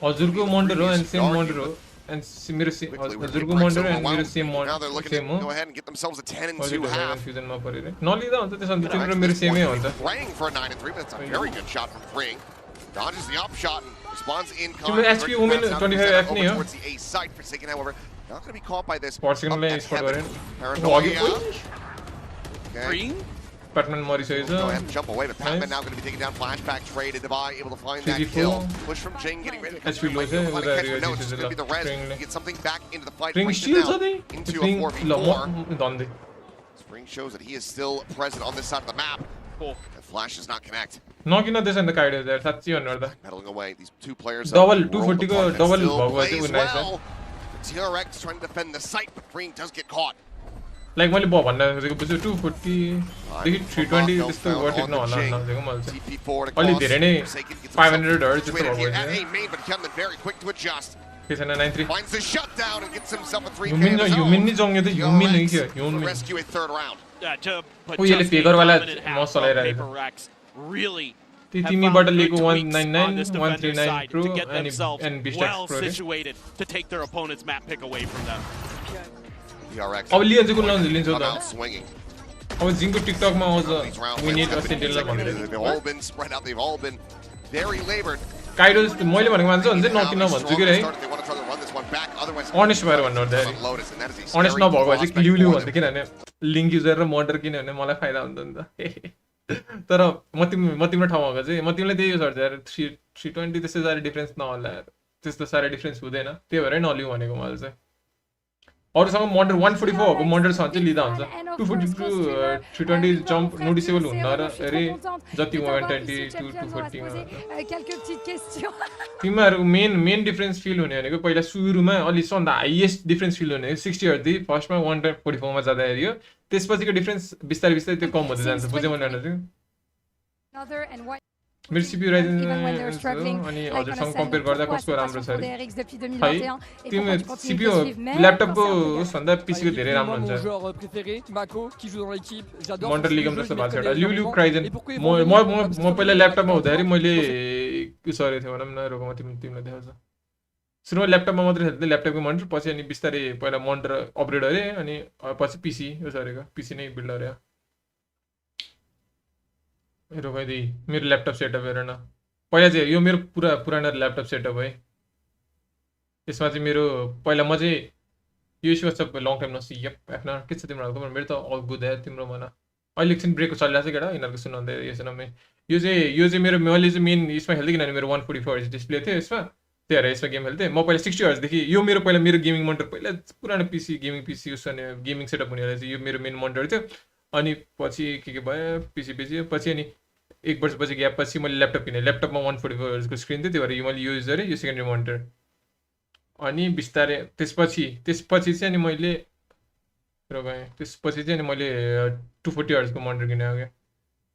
हजुरको मोन्डर हो एन्ड सेम मोन्डर हो एन्ड मेरो Quickly, we're हजुरको gonna break मोन्डर some एन्ड मेरो overwhelmed. Same Now they're मोन्डर looking to same हो go ahead and get themselves a 10-2 हजुर half. कन्फ्युजनमा परेर नलिँदा हुन्छ त्यसो भने तिम्रो PRX मेरो this point सेमै is हुन्छ Praying for a 9-3, but it's a very good shot from Freeing. Dodges the up shot and responds in Tiम्रो kind. HP women 25 F नै हो Towards the A site. Forsaken, however, not going to be caught by this. पर्सिकनले Up at spot heaven. गरे Paranoia. Okay. Green? Batman मरिसकेको Go छ ahead and jump away, but Batman Nice. now going to be taking down flashback trade. And Devi able to find that 3v4. kill. Push from Jing, getting ready to come HP through. Might low be able to है, find a catch, उनीहरू but no, it's just going to be the res. Spring ले। Get something back into the fight. Spring Brings it shield now छ नि into a Spring 4v4. ल धन्दै Spring shows that he is still present on this side of the map. Cool. And Flash does not connect. नकिन त्यसो भने त काइड यार साच्चै भन्नु Pedaling away. These two players. Double, up, roll 240 the को puck and double still भएको चाहिँ plays उन्नाइस है। well. TRX trying to defend the site, but Green does get caught. Like मैले भन्न खोजेको बुझ्छु 240 देखि 320 त्यस्तो वर्थ इट नहोला भनेको मैले चाहिँ अलि धेरै नै 500 हर्ज जस्तो भएको छ के छैन 93 युमिन नि जङ्गे त युमिन हो के युमिन ओ यसले पेगर वाला म चलाइरहेको तिमीबाट लिएको 199 139 Pro and Beastx Pro to take their opponent's map pick away from them. अब लिन्छ कुन लिन्छ त अब जिङको टिकटकमा आउँछ we need a sentinel भन्दै काइडो जस्तो मैले भनेको मान्छ भने चाहिँ नकिन भन्छु कि है अनेस्ट भएर भन्नु पर्दैन अनेस्ट नभएको भए चाहिँ लिउ भन्दै किनभने लिङ्क युजर र मोडर किनभने मलाई फाइदा हुन्छ नि त तर म तिम्रो ठाउँमा गएको चाहिँ म तिमीलाई त्यही सर्च यार 320 त्यस्तो साह्रै डिफ्रेन्स नहोला यार त्यस्तो साह्रै डिफ्रेन्स हुँदैन त्यही भएर नलिउ भनेको मैले चाहिँ अरूसँग मोडर 144 भएको मोडर छ भने चाहिँ लिँदा हुन्छ 242 320 जम्प नोटिसेबल हुन्न र अरे जति 120 240 मा तिमीहरूको मेन डिफरेन्स फिल हुने भनेको पहिला सुरुमा अलि सबभन्दा हाइएस्ट डिफरेन्स फिल हुने 60 हर्ज देखि फर्स्टमा 144 मा जाँदाखेरि हो त्यसपछिको डिफरेन्स बिस्तारै बिस्तारै त्यो कम हुँदै जान्छ बुझ्यौ मैले भनेको मेरो CPU Ryzen अनि हजुरसँग कम्पेयर गर्दा कसको राम्रो छ है तिम्रो CPU ल्यापटपको भन्दा PC को धेरै राम्रो हुन्छ मोन्टर लिगम जस्तो भएको छ एउटा लिउ क्राइजन म पहिला ल्यापटपमा हुँदाखेरि मैले सरेको थियो भनौँ न रोगमा तिमीलाई देखाउँछ सुरुमा ल्यापटपमा मात्रै खेल्थेँ ल्यापटपको मोनिटर पछि अनि बिस्तारै पहिला मोनिटर अपग्रेड गरेँ अनि पछि PC यो सरेको PC नै बिल्ड गरे मेरो भाइ मेरो ल्यापटप सेटअप हेर न पहिला चाहिँ यो मेरो पुरानो ल्यापटप सेटअप है यसमा चाहिँ मेरो पहिला म चाहिँ यो इस्यु सब लङ टाइम नसी यप आफ्ना के छ तिम्रो मेरो त अल गुड है तिम्रो मन अहिले एकछिन ब्रेकको चलिरहेको छ केटा यिनीहरूको सुनाउँदै यसमा यो चाहिँ मेरो मैले चाहिँ मेन यसमा खेल्थेँ किनभने मेरो 144 हर्ज डिस्प्ले थियो यसमा त्यही भएर यसमा गेम खेल्थेँ म पहिला 60 हर्जदेखि यो पहिला मेरो गेमिङ मोनिटर पहिला पुरानो गेमिङ पिसी युज गर्ने गेमिङ सेटअप हुनेलाई चाहिँ यो मेरो मेन मोनिटर थियो अनि पछि के भयो पिसी पछि अनि एक वर्षपछि ग्याप पछि मैले ल्यापटप किनेँ ल्यापटपमा 144 हर्जको स्क्रिन थियो त्यही भएर मैले युज गरेँ यो सेकेन्डरी मोनिटर अनि बिस्तारै त्यसपछि चाहिँ अनि मैले त्यसपछि चाहिँ अनि मैले 240 हर्जको मोनिटर किनेँ क्या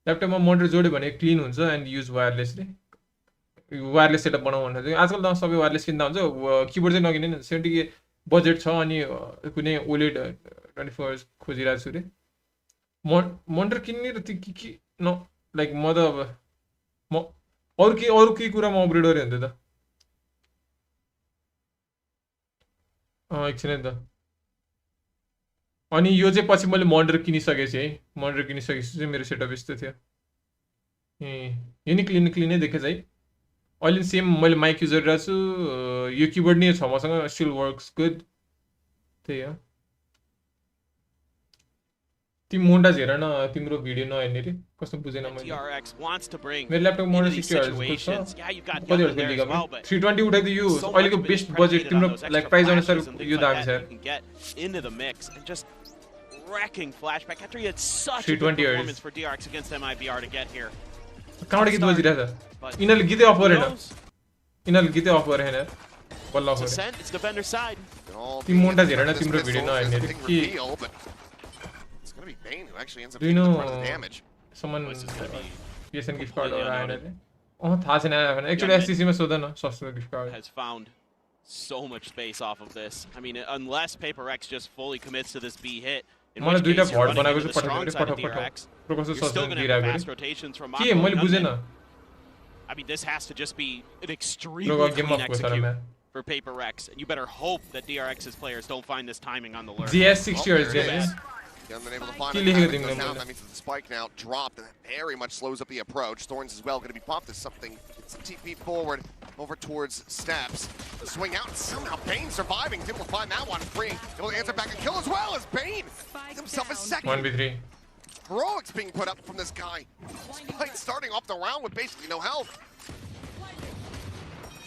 ल्यापटपमा मोनिटर जोड्यो भने क्लिन हुन्छ एन्ड युज वायरलेस सेटअप बनाउँ भनेर चाहिँ आजकल त सबै वायरलेस किन्दा हुन्छ किबोर्ड चाहिँ नकिने 70K बजेट छ अनि कुनै ओलेड 24 हर्ज खोजिरहेको छु रे मोनिटर किन्ने र त्यो के न लाइक म त अब म अरू केही कुरामा अपग्रेड गरेँ भने त एकछिन त अनि यो चाहिँ पछि मैले मोनिटर किनिसकेपछि है मोनिटर किनिसकेपछि चाहिँ मेरो सेटअप यस्तो थियो यो नि क्लिनै देखेछ है अहिले सेम मैले माइक युज गरिरहेको छु यो किबोर्ड नै छ मसँग स्टिल वर्क्स गुड त्यही हो तिमी मोन्टाज हेर न तिम्रो भिडियो नहेर्ने रे कस्तो बुझेन मैले मेरो ल्यापटप मोनिटर 60 हर्ज कति हर्जको लिग 320 उठाइदियो यो अहिलेको बेस्ट बजेट तिम्रो लाइक प्राइस अनुसार यो दामी छ wrecking flashback after he had such 320 a good performance for DRX against MIBR to get here. कहाँबाट गीत बजिरहेछ यिनीहरूले गीतै अफ गरेन यिनीहरूले गीतै अफ गरेन बल्ल अफ गरे तिमी मोन्टाज हेर न तिम्रो भिडियो नहेर्ने रे के Do you know someone PSN gift card or आएन रे थाहा छैन एक्चुअली SCC मा सोध न सस्तो gift card has found so much space off of this. I mean, unless PRX just fully commits to this B hit, in which case you're running into the strong side of DRX, you're still going to have fast rotations from Mobo. I mean, this has to just be an extremely clean execute for PRX, and you better hope that DRX's players don't find this timing on the lurk. GS60 or GS. Haven't been able to find that means the spike now dropped, and that very much slows up the approach. Thorns as well going to be popped as something. It's a TP forward over towards Steps. The swing out, and somehow Bane surviving. Able to find that one free. Able to answer back and kill as well as Bane gets himself a second. 1v3. Heroics being put up from this guy. Spike starting off the round with basically no health.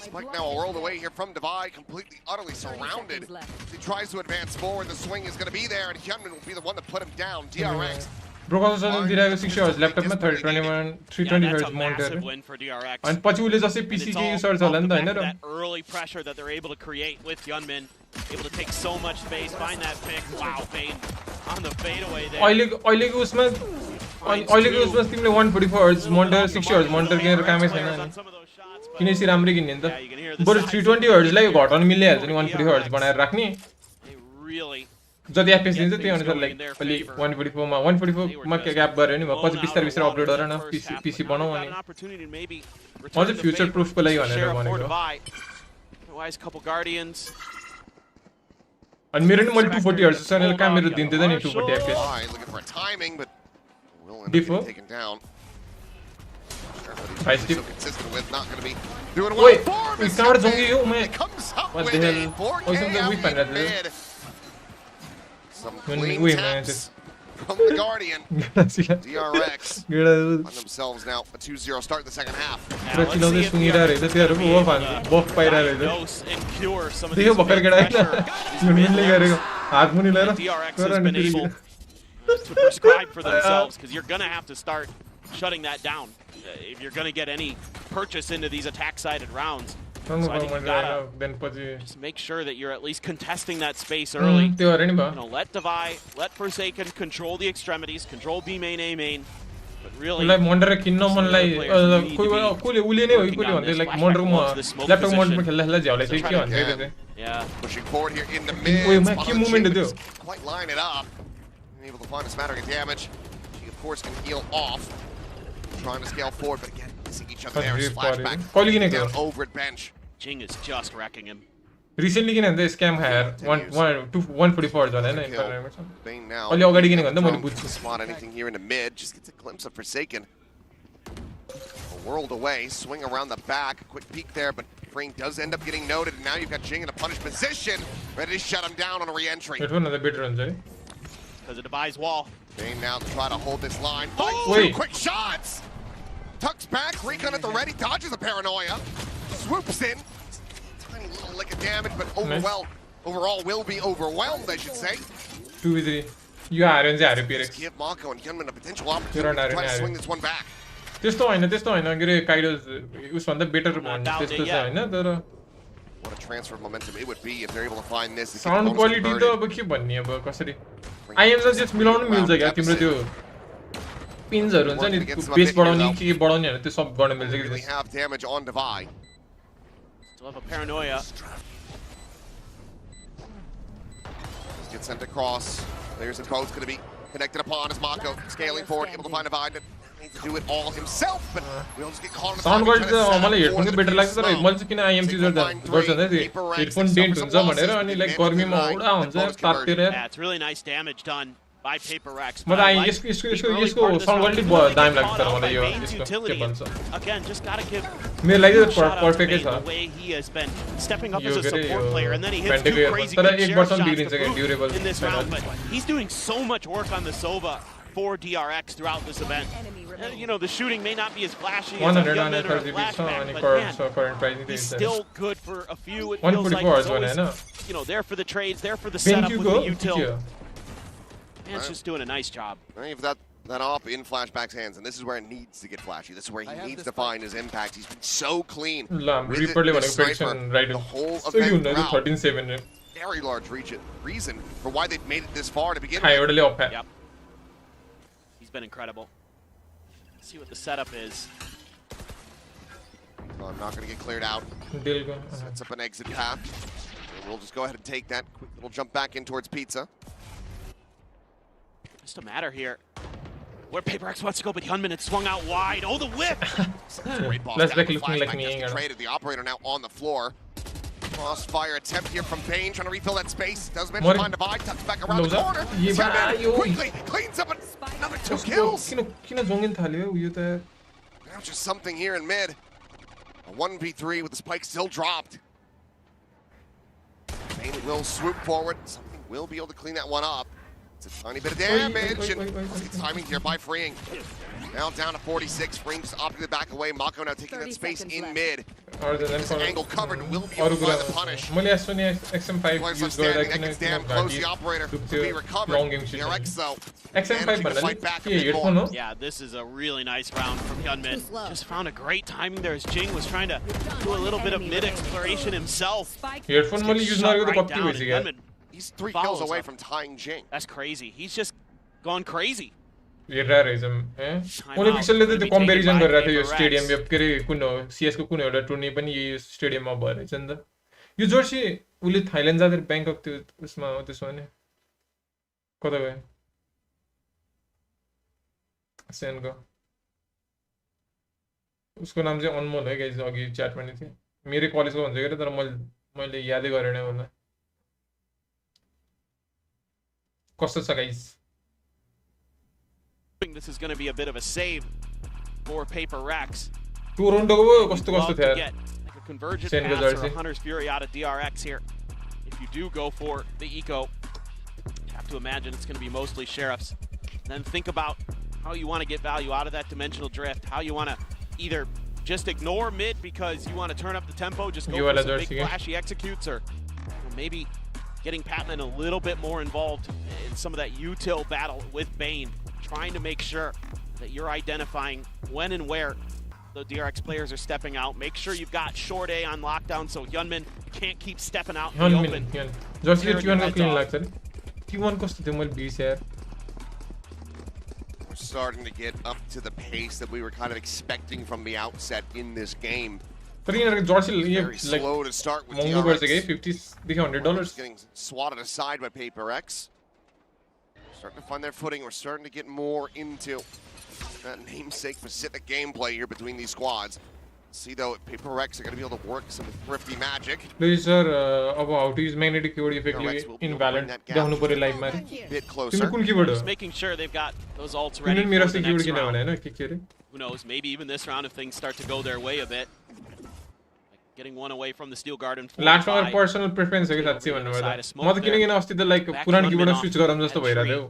Spike now whirled away here from Divide, completely, utterly surrounded. He tries to advance forward. The swing is going to be there, and Hyunmin will be the one to put him down. DRX. Broken दिइरहेको 60 हर्ज ल्यापटपमा 320 हर्ज monitor अनि पछि उले जस्तै PC के user छ होला नि त हैन र early pressure that they're able to create with Hyunmin, able to take so much space, find that pick. Wow, Bane on the fadeaway there. अहिले को उसमा तिमीले 144 हर्ट्ज मोनिटर 60 हर्ट्ज मोनिटर किनेर कामै छैन नि किनेसी राम्रै किन्ने नि त बरु 320 हर्ट्जलाई घटाउन मिलिहाल्छ नि 144 हर्ट्ज बनाएर राख्ने जति एफपीएस दिन्छ त्यही अनुसार लाइक अलि 144 मा 144 मा ग्याप गरे नि पछि बिस्तारै बिस्तारै अपडेट गरेर न पीसी बनाऊ अनि अझै फ्युचर प्रुफको लागि भनेर भनेको अनि मेरो नि मैले 240 हर्ट्ज छ नि काम मेरो दिन्थे त नि 240 FPS Before. I still consistent with not going to be doing well. Wait, we can't zongi you, man. What the hell? Oh, something we find that. Some clean taps from the Guardian. DRX on themselves now. A 2-0 start in the second half. Let's see this swing here. This here, वो fan, buff पायरा है इधर. देखो बकर के diet ना. Union ले करेगा. हाथ मुनी ले रहा. DRX has been able to prescribe for themselves because you're gonna have to start shutting that down if you're gonna get any purchase into these attack-sided rounds. So I think you gotta just make sure that you're at least contesting that space early. Let Divide, let Forsaken control the extremities, control B main, A main. But really, like Monster kinno man like कोई उले नहीं हुई कोई बनते like Monster में laptop Monster में खेलने जाओ like क्या बनते yeah, pushing forward here in the mid. क्या movement they quite line it up. Able to find a smattering of damage. She of course can heal off. Trying to scale forward, but again, missing each other there. Flashback down over at bench. Jing is just wrecking him. Recently किन अन्त scam hair 144 जाने ना Bane now. अलि अगाडि किन भन्दा मैले बुझ्छु spot anything here in the mid. Just gets a glimpse of Forsaken. A world away, swing around the back. Quick peek there, but Frame does end up getting noted. And now you've got Jing in a punished position, ready to shut him down on a re-entry. It was another bit run, because of Devi's wall. Bane now to try to hold this line. Finds two quick shots! Tucks back, Recon at the ready, dodges a paranoia. Swoops in. Tiny little lick of damage, but overall will be overwhelmed, I should say. 2v3. You are in the PRX. Give Mako and Gunman a potential opportunity to try to swing this one back. This time, Kaido's was one of the better one. What a transfer of momentum it would be if they're able to find this. Sound quality the अब के भन्ने अब कसरी I am just मिलाउनु मिल्छ क्या तिम्रो त्यो पिन्सहरु हुन्छ नि बेस बढाउने के बढाउने हैन त्यो सब गर्न मिल्छ कि we have damage on Divide. Still have a paranoia. Gets sent across. There's a boat's going to be connected upon as Mako scaling forward, able to find Divide. Needs to do it all himself, but we'll just get caught on the sound quality मलाई headphone को better लाग्छ तर मैले चाहिँ किन आइएमसी गर्दा गर्छ नि हेडफोन डेन्ट हुन्छ भनेर अनि लाइक गर्मीमा उडा हुन्छ तातेर Yeah, it's really nice damage done by PRX. मलाई यसको साउन्ड क्वालिटी दामी लाग्छ तर मलाई यो यसको के भन्छ Again, just got to give मेरो लागि पर्फेक्टै छ the way he has been stepping up as a support player and then he hits two crazy good share shots in this round, but he's doing so much work on the Sova for DRX throughout this event. And, you know, the shooting may not be as flashy as a Gunman or a Flashback, but man, he's still good for a few. It feels like he's always, you know, there for the trades, there for the setup with the util. Man's just doing a nice job. You've got that op in Flashback's hands, and this is where it needs to get flashy. This is where he needs to find his impact. He's been so clean with the sniper the whole event throughout. Very large reason for why they've made it this far to begin with. Yep. He's been incredible. Let's see what the setup is. Well, I'm not going to get cleared out. Sets up an exit path. And we'll just go ahead and take that. Quick little jump back in towards Pizza. Just a matter here. Where PRX wants to go, but Hyunmin had swung out wide. Oh, the whip! Let's looking like me. The operator now on the floor. Crossfire attempt here from Bane, trying to refill that space. Does manage to find Divide, tucks back around the corner. Quickly cleans up another 2 kills. Now just something here in mid. A 1v3 with the spike still dropped. Bane will swoop forward. Something will be able to clean that one up. It's a tiny bit of damage, and it's timing here by Freeing. Now down to 46. Freeing just opting to back away. Mako now taking that space in mid. This angle covered and will be able to find the punish. XM5 used close the operator to be recovered. DRX though. XM5 yeah, this is a really nice round from Hyunmin. Just found a great timing there as Jing was trying to do a little bit of mid exploration himself. Earphone use He's 3 kills away from tying Jing. That's crazy. He's just gone crazy. ये realism हैं उन्हें pixel लेते थे comparison कर रहा था ये stadium में अब करे कुनो CS को कुनो एउटा टुर्नी पनि ये stadium में भएर छ नि त यो जर्सी उले थाइल्यान्ड जाँदा बैंकक त्यो उसमा हो त्यसो भने कता गयो सेनको उसको नाम चाहिँ अनमोल है गाइस अघि च्याटमा नि थियो मेरो कलेजको भन्छ के तर मैले यादै गरेन होला कस्तो छ guys This is going to be a bit of a save for PRX. Toronto कस्तो थियो Get like a convergent pass or a Hunter's Fury out of DRX here. If you do go for the eco, you have to imagine it's going to be mostly sheriffs. Then think about how you want to get value out of that dimensional drift. How you want to either just ignore mid because you want to turn up the tempo, just go for some big flashy executes, or maybe getting Patman a little bit more involved in some of that util battle with Bane. Trying to make sure that you're identifying when and where the DRX players are stepping out. Make sure you've got short A on lockdown so Hyunmin can't keep stepping out in the open. Just let T1 को clean लाग्छ T1 कस्तो थियो मैले बिर्से यार We're starting to get up to the pace that we were kind of expecting from the outset in this game. तर यिनीहरुको Jersey Very slow to start with महँगो गर्छ के DRX. $50 देखि $100 Getting swatted aside by PRX. Starting to find their footing. We're starting to get more into that namesake specific gameplay here between these squads. See though, PRX are going to be able to work some thrifty magic. Please sir, अब how to use magnetic keyboard effectively in VALORANT. देखाउनु पर्यो live मा Bit closer. कुन keyboard हो Just making sure they've got those ults ready मेरो for the keyboard next किन भने round. हैन के रे Who knows, maybe even this round if things start to go their way a bit. Like getting one away from the Steel Garden. Last मा personal preference हो कि साच्चै भन्नु पर्दा म त किन अस्ति त लाइक पुरानो कीबोर्ड स्विच गरम जस्तो भइराथ्यो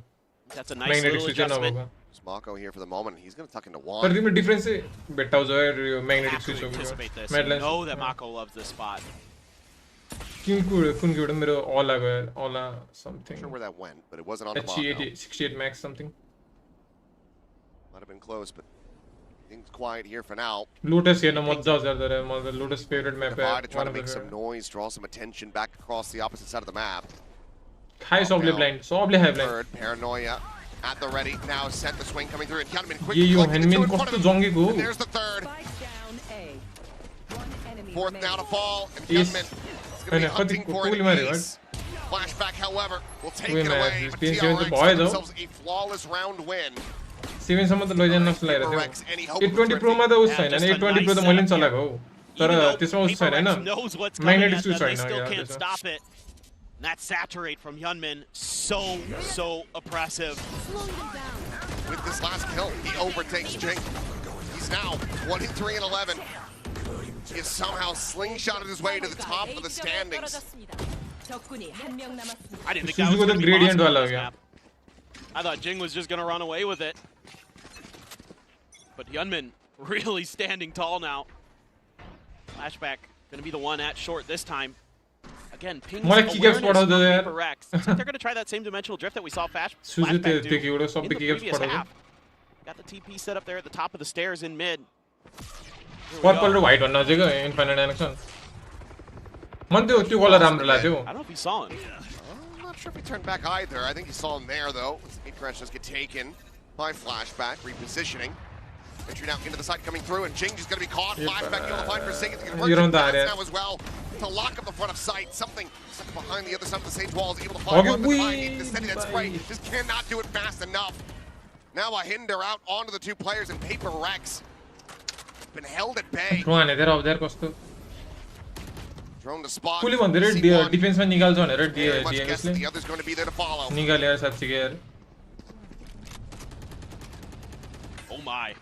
That's a nice little adjustment. Mako here for the moment. He's going to tuck into one. तर तिम्रो डिफरेन्स चाहिँ भेट्टाउँछ यो म्याग्नेटिक स्विच हो Anticipate this. Madlands Know that Mako loves this spot. कुन keyboard मेरो अला गयो अला something Not sure where that went, but it wasn't on the block. 68 max something. Might have been close, but things quiet here for now. Lotus हेर्न मज्जा आउँछ तर म त Lotus favorite map Divide to try to make some noise, draw some attention back across the opposite side of the map. High सबले blind, सबले high blind. Third, Paranoia at the ready. Now sent the swing coming through, and Hyunmin quickly. यो हेनमिन कस्तो जङ्गेको हो. There's the third. Fourth now to fall, and Hyunmin is going to be hunting for an ace. Flashback, however, will take it away. But DRX got themselves a flawless round win. 7 सम्म त लैजान नस लागिरहेको थियो 820 pro मा त उस छैन नि 820 प्रो त मैले पनि चलाएको हो तर त्यसमा उस छैन हैन म्याग्नेटिक स्विच छैन That saturate from Hyunmin, so oppressive. With this last kill, he overtakes Jing. He's now 23 and 11. He has somehow slingshotted his way to the top of the standings. I didn't think that was going to be gradient possible this map. I thought Jing was just going to run away with it. But Hyunmin really standing tall now. Flashback going to be the one at short this time. Again, pings awareness from PRX. Looks like they're going to try that same dimensional drift that we saw Flashback do in the previous half. Got the TP set up there at the top of the stairs in mid. Purple to white one नजिक infinite connection. मन त्यो colour राम्रो लाग्यो. I don't know if he saw him. I'm not sure if he turned back either. I think he saw him there though. PRX just get taken by Flashback, repositioning. Entry now into the side coming through, and Jing is going to be caught. Flashback able to find Forsaken. You don't die now as well to lock up the front of sight. Something stuck behind the other side of the sage wall is able to find one behind. To steady that spray, just cannot do it fast enough. Now a hinder out onto the two players, and PRX been held at bay. Drone to spot. Fully one there. Defense में निकाल जाने रे DRX The other's going to be there to follow. निकाल यार सब चीज़ यार. Oh my.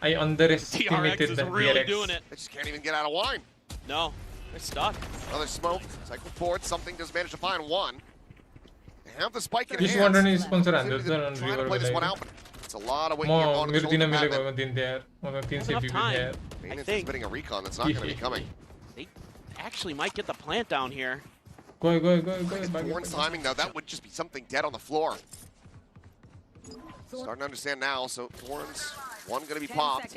I underestimated the really doing it. They just can't even get out of line. No, they're stuck. Another smoke, cycle forward, something does manage to find one. They have the spike in Just hands. wondering if sponsor and Trying to play this one out, but it's a lot of weight here on the shoulder pad. Maintenance is bidding a recon that's not going to be coming. They actually might get the plant down here. Go. Warren's timing though, that would just be something dead on the floor. Starting to understand now, so Warren's one going to be popped.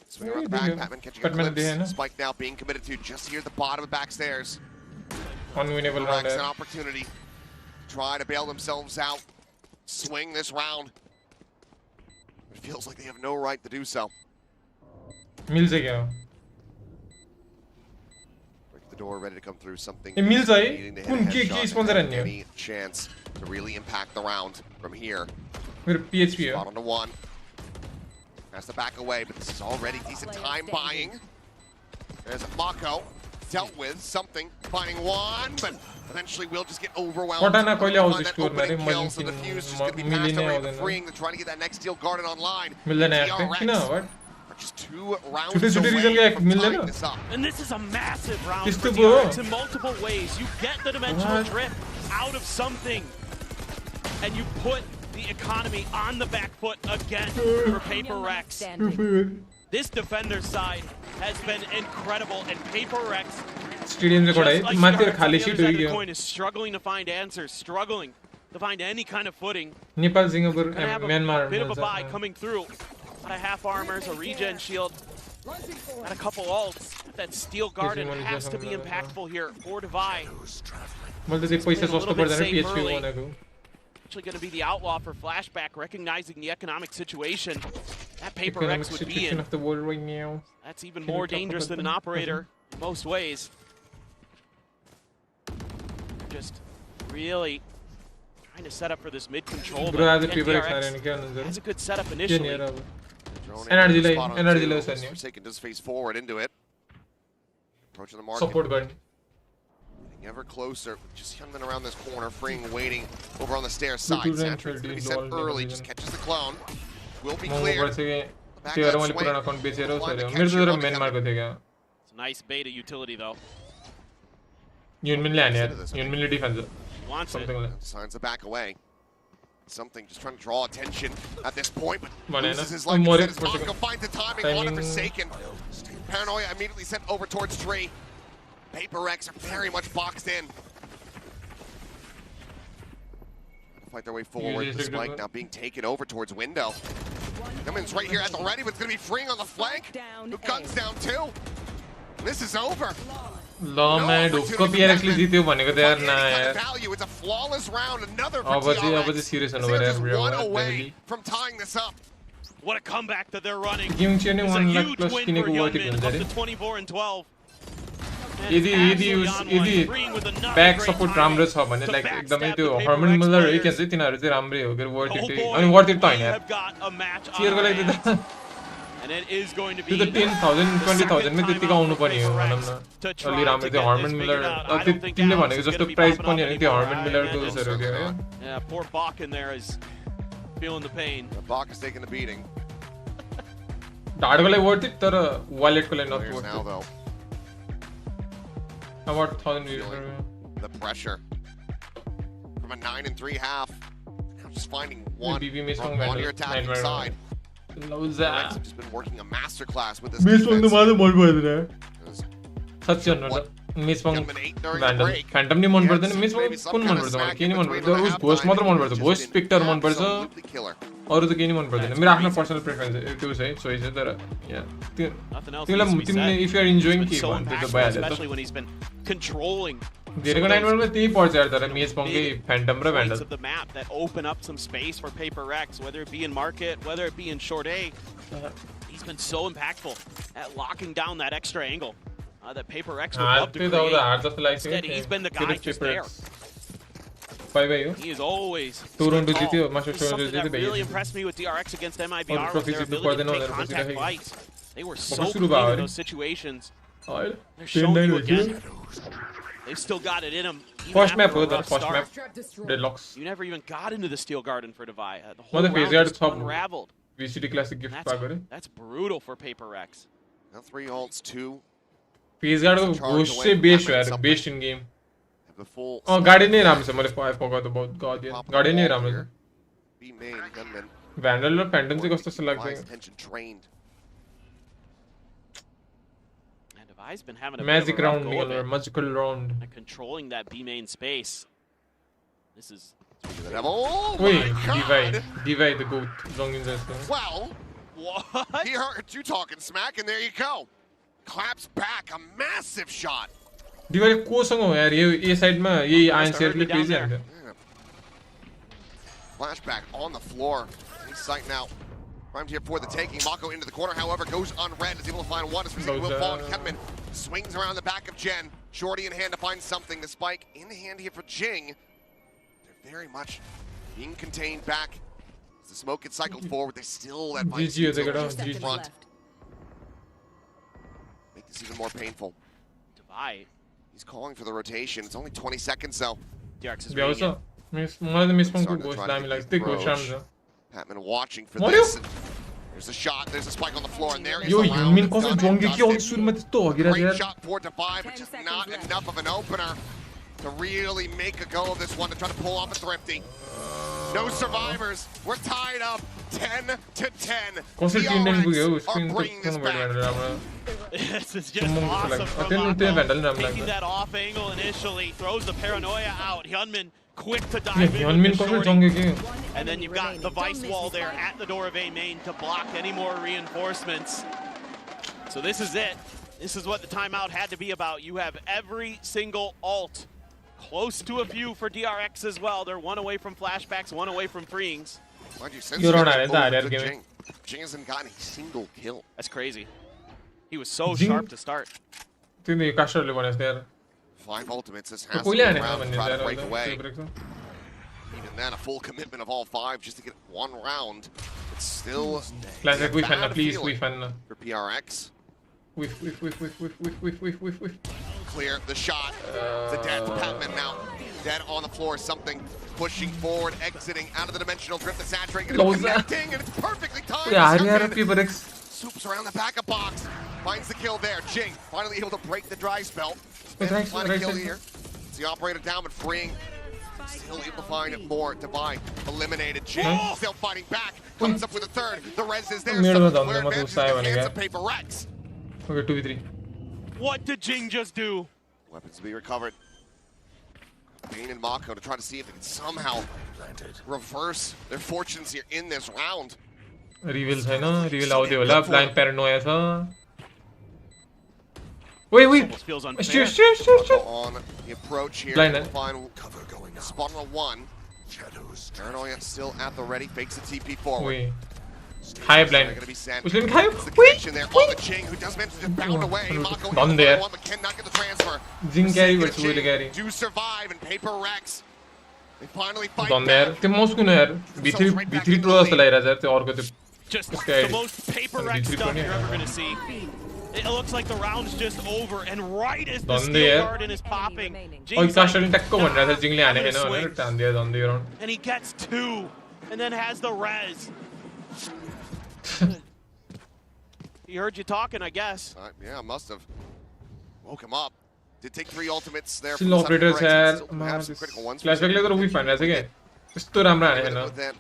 Swing around the back, Patman catching a glimpse. Spike now being committed to just here at the bottom of the back stairs. Unwinnable round PRX an है. opportunity. Try to bail themselves out. Swing this round. It feels like they have no right to do so. मिल से क्या? Break the door, ready to come through. Something. ये मिल जाए? Needing to hit a कौन की headshot sponsor and है नहीं? any chance to really impact the round from here. मेरे PHP है. Spot on to one. Has to back away, but this is already decent time buying. There's Mako. Dealt with something, finding one, but eventually we'll just get overwhelmed. Cortana कोई ले आओ Find इस that store में opening रे kill, so the multi fuse is just gonna be मिली passed नहीं away, होगा but ना. freeing. They're trying to get that next steel garden online. मिल लेना है DRX कि ना what? are just 2 rounds छोटे-छोटे away reason का एक from मिल tying लेना. this up. And this is a massive round Kiss for to go. DRX in multiple ways. You get the dimensional What? drift out of something, and you put the economy on the back foot again for PRX. This defender's side has been incredible, and PRX, Stadium से कोड़ा है. just like मात्र DRX, खाली the sheet other side हुई of the है. coin is struggling to find answers, struggling to find any kind of footing. Nepal Singapore Gonna have a Myanmar bit of a buy mill coming through. Got a half armors, a regen shield, got a couple ults. That steel garden has to be impactful here for Devi. मतलब तो पैसे सस्ता पड़ जाने Safe PHP early. होने को. Actually going to be the outlaw for Flashback, recognizing the economic situation that Economic PRX would be situation in. of the world right now. That's even Can you more talk dangerous about than an them? operator in most ways. Just really trying to set up for this mid control. Bro, आज but paper again, एक सारे DRX निकल नजर. has a good setup क्या नहीं initially. रहा वो. Drone Energy able to lay, spot on energy two. lay sir नहीं. Forsaken does face forward into it. Approaching the market. Support gun. Getting ever closer. Just coming around this corner. Freeing waiting over on the stairs Two side. range Saturate's going to be lol, sent early. lol, Just lol. catches the clone. Will be momo clear. पर से के Back तेरे that वाले swing. पुराना account बेचे रहे हो One to सारे. catch मेरे तो your जरा money मेन मार coming. को थे क्या. It's a nice beta utility though. यूनमिन ले आने यार. यूनमिन ले defence. Wants it. Something like that. Signs to back away. Something just trying to draw attention at this point, but One loses in. his life. More Instead, for Mako second. finds the timing on a Timing. Forsaken. Paranoia immediately sent over towards Tree. PRX are very much boxed in. Fight their way forward. Usually The it's spike good. now being taken over towards window. Cummins right here at the ready, but it's going to be freeing on the flank. Who guns down too. This is over. लो मैं डुक्को PRX ले जीते हो बने को तो यार ना Any kind यार. of value. It's a flawless round. Another for अब DRX. बजे serious They're होने वाला just है one bro. away from tying this up. What a comeback that they're running. Game चाहिए It's a 1 lakh huge plus win किने for को worth Yunmin, it up है. to 24 and 12. And यदि absolutely on one, यदि freeing with another back great support timing राम्रो छ भने to like backstab एकदमै the त्यो PRX हर्मन मिलर है players. के चाहिँ तिनीहरु चाहिँ राम्रै हो के वर्थ Oh इट boy, अनि वर्थ इट त we हैन यार. have got a match on cheer को our लागि hands. त And it is going to त्यो be त 10,000 20,000 मै त्यतिको आउनु पर्ने हो भनौं न. to try अलि राम्रो to त्यो get Herman this Miller figured out. I त्यो don't think तिमीले Alex भनेको is जस्तो gonna be प्राइस popping पनि up हैन त्यो anymore. हर्मन I मिलरको imagine. उसहरु के हो. Yeah, poor Bach in there is feeling the pain. Bach is taking the beating. ढाडको लागि वर्थ इट तर वालेटको लागि नट Players now worth though, it. About 1000 views. the pressure from a 9 and 3 half. Now just finding one BB miss from from on your Vandal. attacking Nine side. लौजा. PRX have just been working a masterclass with this miss पंग defense. मात्र मन पर्दैन. Because साच्चै भन्नु miss पंग Gentlemen 8 during the भ्यान्डम break. Phantom नि मन He had पर्दैन. Miss maybe पंग some कुन kind मन of पर्छ मलाई snack के in नि मन between पर्दैन. the उस half घोस्ट time, मात्र मन and पर्छ. just घोस्ट been स्पेक्टर मन पर्छ. absolutely killer. अरु त केही नि मन पर्दैन. मेरो आफ्नो पर्सनल प्रेफरेन्स त्यो छ है चोइस है तर या Nothing else तिमीलाई needs to be तिमीले said. If you are enjoying He's के been so भन्छ त्यो त impactful, भइहाल्यो especially त. when he's been controlling धेरैको नाइटमा त्यही पर्छ यार तर मिस पंगकै फ्यान्टम र points Vandal. of the map that open up some space for PRX, whether it be in market, whether it be in short A. He's been so impactful at locking down that extra angle that PRX would love to त्यो त हो create. त हार जस्तो लाग्छ. Instead, he's been the guy just there. Bye bye हो. He is always Two round stood जित्यो, tall. Master This is Two round something that जित्यो, really भइहाल्यो. impressed me with DRX against और MIBR was trophy their जित्नु ability to पर्दैन take भनेर contact बसिरहेको. fights. They were so सुरु clean भयो in अरे. those situations. अहिले They're showing 10-9 you हो थियो. again. They've still got it in them. First map हो तर फर्स्ट म्याप डेडलक्स. You never even got into the Steel Garden for Devi. The म whole त round फेज गार्ड just छ unraveled. VCD classic gift पाएको रे. That's brutal for PRX. Now 3 ults, 2 phase गार्डको ghost चाहिँ best हो यार, best in game. have the full. गाडी नै राम्रो छ. मैले I forgot about God यार. top of गाडी the नै wall राम्रो here. छ. B main, gunman. भ्यान्डल र फ्यान्टम चाहिँ कस्तो जस्तो लाग्छ. Wise attention trained. And Devi's been having a Magic bit of a rough round go of निकल it, magical round. controlling that B main space. This is Speaking of the devil, oh Wait, my god! Divide the goat. Long in this. Well, what? he heard you talking smack, and there you go. Claps back, a massive shot. Diwali कोसँग हो यार यो साइडमा यही ion शेयरले crazy हान्छ Flashback on the floor. He's sight now. Primed here for the taking. Mako into the corner, however, goes unread. Is able to find one. As will fall. And Kevin swings around the back of Jen. Shorty in hand to find something. The spike in hand here for Jing. They're very much being contained back. As the smoke gets cycled forward, there's still that fight just in front. Make this even more painful. Divide. He's calling for the rotation. It's only 20 seconds though. DRX is reading it. Patman watching for this. There's a shot. There's a spike on the floor, and there is a round. Great shot for Divide, but just not enough of an opener to really make a go of this one to try to pull off a thrifty. No survivors. We're tied up 10-10. DRX are bringing this back. This is just awesome from Mako. Taking that off angle initially, throws the paranoia out. Hyunmin quick to dive in with the shorty. And then you've got the Vice wall there at the door of A main to block any more reinforcements. So this is it. This is what the timeout had to be about. You have every single ult. Close to a few for DRX as well. They're one away from flashbacks, one away from freeings. Jing hasn't gotten a single kill. That's crazy. He was so sharp to start. 5 ultimates. This has to be around to try to break away. Even then, a full commitment of all 5 just to get 1 round. It's still Classic a bad please feeling for PRX. Whiff. Clear the shot. The dead Patman now. Dead on the floor. Something pushing forward, exiting out of the dimensional drift. The saturating and connecting, and it's perfectly timed. Swoops around the backup box. Finds the kill there. Jing finally able to break the dry spell. Find a kill here. It's the operator down, but freeing. Still able to find more. Divide eliminated. Jing still fighting back. Comes up with a third. The res is there. Clear advantage in the hands of PRX. Okay, 2v3. What did Jing just do? Weapons to be recovered. Bane and Mako to try to see if they can somehow reverse their fortunes here in this round. Reveal छैन reveal आउँदै होला blind प्यारानोया छ wait feels unfair. On the approach here. Final cover going up. Spawn on 1. Paranoia still at the ready. Fakes the TP forward. High blind. Muslim high. There on the Jing, who does manage to bound away. Mako Done there. but cannot get the transfer. Jing carry versus Will carry. Do survive and PRX. They finally fight Done there. त्यो most कुन यार B3 pro जस्तो लागिरहेछ यार त्यो अर्को त्यो Just the most PRX stuff you're ever going to see. It looks like the round's just over, and right as the steel garden is popping, Jing's like, and he gets 2, and then has the res. He heard you talking, I guess. Yeah, must have. Woke him up. Did take 3 ultimates there. Still operators have some critical ones. Flashback later we find as again.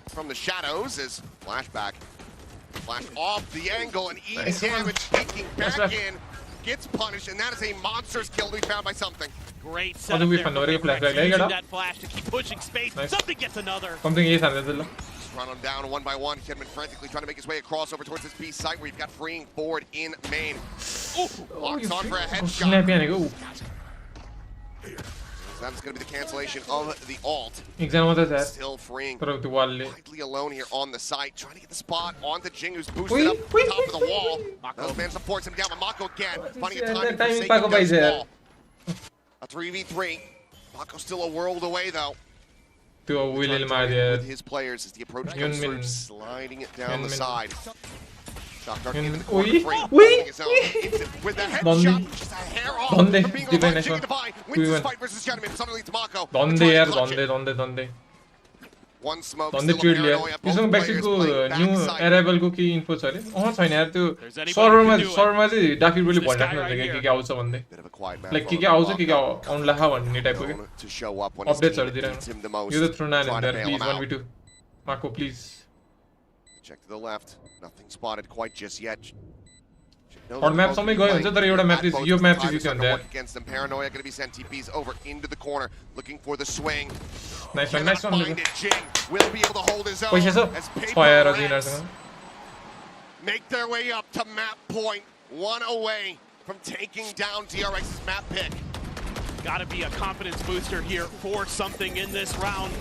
From the shadows is flashback. Flash off the angle and easy damage taking back in. Gets punished, and that is a monster's kill to be found by something. Great setup there for PRX, using that flash to keep pushing space. Something gets another. Something is Run him down 1 by 1. Kidman frantically trying to make his way across over towards this B site where you've got freeing forward in main. Locks on for a headshot. That's going to be the cancellation of the ult. Still freeing. Widely alone here on the site. Trying to get the spot onto Jing, who's boosted up top of the wall. Those man supports him down, but Mako again. Finding a timing for sake of this wall. A 3v3. Mako's still a world away, though. With his players as the approach comes through, sliding it down the side. Shot dark into the corner, with the headshot, just a hair off from being able to find Jing and Divide. Wins this fight versus Gentleman, suddenly to Mako. One smoke, still a paranoia. Both players playing backside. arrival को के info छ अरे छैन यार त्यो सर्भरमा चाहिँ DeFi रोले भनिराख्नु हुन्छ के आउँछ भन्दै लाइक के आउँछ के आउनला भन्ने टाइपको के अपडेट्सहरु दिइराख्नु यो त थ्रो नाइन यार please 1v2 Mako please. Check to the left. Nothing spotted quite just yet. Or map समय गयो हुन्छ तर एउटा म्याप यो म्याप चाहिँ जित्यो हुन्छ यार. Against them, Paranoia going to be sent TPs over into the corner, looking for the swing. Nice one. Jing will be able to hold his own पैसा छ as spire PRX दिनहरुसँग make their way up to map point, 1 away from taking down DRX's map pick. Gotta be a confidence booster here for something in this round.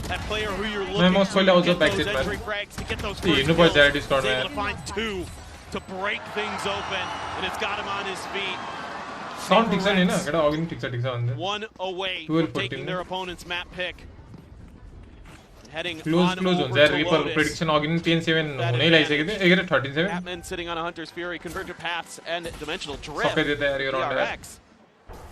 That player who you're looking most to also get those backseat, entry man. frags, to get those See, first Inno3d kills. RTX, He's able man. to find 2 to break things open, and it's got him on his feet. Sound fixer नहीं ना केटा ऑगिन fixer अंदर 1 away 12 from taking 14 their opponent's map pick. Heading close on close over on यार to Reaper Lotus. prediction ऑगिन 10-7 होने ही like second एगर 13-7 Batman sitting on a Hunter's Fury, Convergent Paths, and Dimensional Drift. सफेद देता है यार ये round है DRX.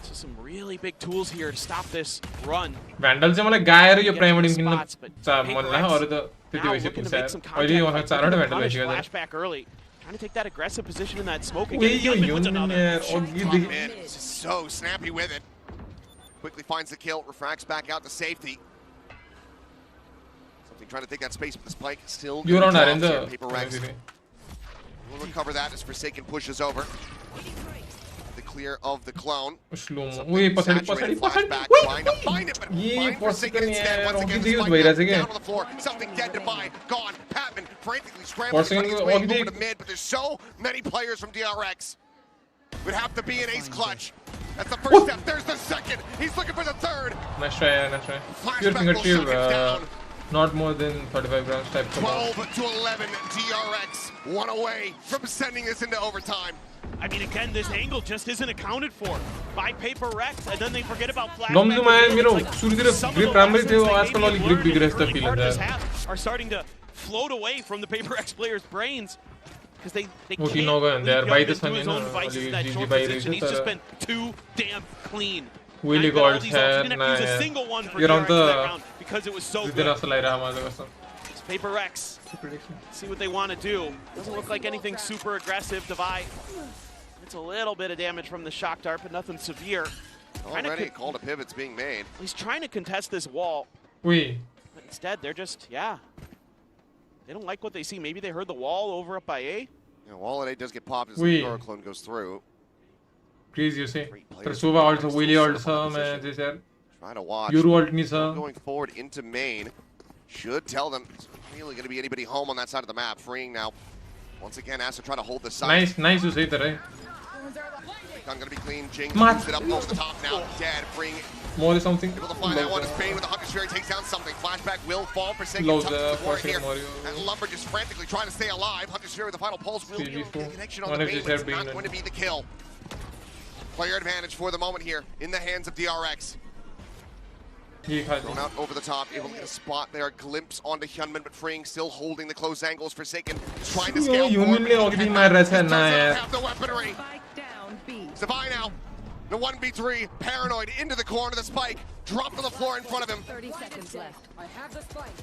So some really big tools here to stop this run. Vandal से मतलब गायर ये प्राइम Get वोडिंग to the किन spots, but मन ना और तो तिथे Now वैसे looking to Pusa make some और ये वहाँ contact, चारों but Vandal punish वैसे कर flashback early. Trying to take that aggressive position in that smoke वही again. यो Yunmin with यून another. यार और ये Top mid, so snappy with it. Quickly finds the kill, refracts back out to safety. Something trying to take that space, but the spike still. you around drops Arenda here. PRX will recover that as Forsaken pushes over. The clear of the clone. slow mo वही पसड़ी Saturated पसड़ी flashback, पसड़ी trying to find it, but ये find Forsaken Forsaken instead. यार Once Oggy again, the दी उस spike भाई now रह down on the floor. Something dead to buy. Gone. Patman frantically scrambling, Forsaken trying his way Oggy the over to mid, but there's so many players from DRX. Would have to be an ace clutch. That's the first step. There's the second. He's looking for the third. nice try pure Flashback finger will tube shut him down. not more than 35 rounds type 12 to 11. DRX one away from sending this into overtime. I mean, again, this angle just isn't accounted for by PRX, and then they forget about flashback. Dom जो मैं मेरा It's like सूर्य की some of grip the primary थे वो lessons आजकल they वाली maybe grip have बिगड़ learned रहा in feel early part of this है half are starting to float away from the PRX players' brains. Because they वो can't तीन हो गए leave यार भाई तो Youngman to सनी his ना own devices in that वाली short भाई position. रही He's just थी been too damn clean. Willy Not even all Gold these है ults, he didn't ना use a यार single one for ये DRX round in तो that round because it was so जितना good. सा लग रहा हमारे पास It's PRX. See what they want to do. Doesn't look like anything super aggressive. Divide. It's a little bit of damage from the shock dart, but nothing severe. Already a call to pivot's being made. He's trying to contest this wall. oui But instead, they're just, they don't like what they see. Maybe they heard the wall over up by A. Yeah, wall at 8 does get popped as Oui. the Euro clone goes through. please you say Great players तर सुबह from also DRX Willy still also set up मैं position. जैसे यार Trying to watch. Euro alt नहीं Still था going forward into main. Should tell them it's really going to be anybody home on that side of the map. Freeing now. Once again, has to try to hold the side. nice you say तरह Gun going to be clean. Jing Mat. moves it up over the top now. Dead. Freeing. more something Able to find that one. As Bane with the Hunter's Fury takes down something. Flashback will fall for Forsaken. Loads Tough of support Forsaken here. Mario. And Lumber just frantically trying to stay alive. Hunter's Fury with the final pulse will be able to get a connection on One the of Bane, these but it's are being not going to be the kill. Player advantage for the moment here in the hands of DRX. ये खा Thrown out over the top, able to get a spot there, a glimpse onto Hyunmin, but freeing, still holding the close angles. Forsaken, trying to scale Hyunmin forward. ने Oggy मार रहा था Does ना not यार have the weaponry. Savai now, the 1v3, paranoid into the corner, the spike, dropped to the floor in front of him. 30 seconds left. I have the spike.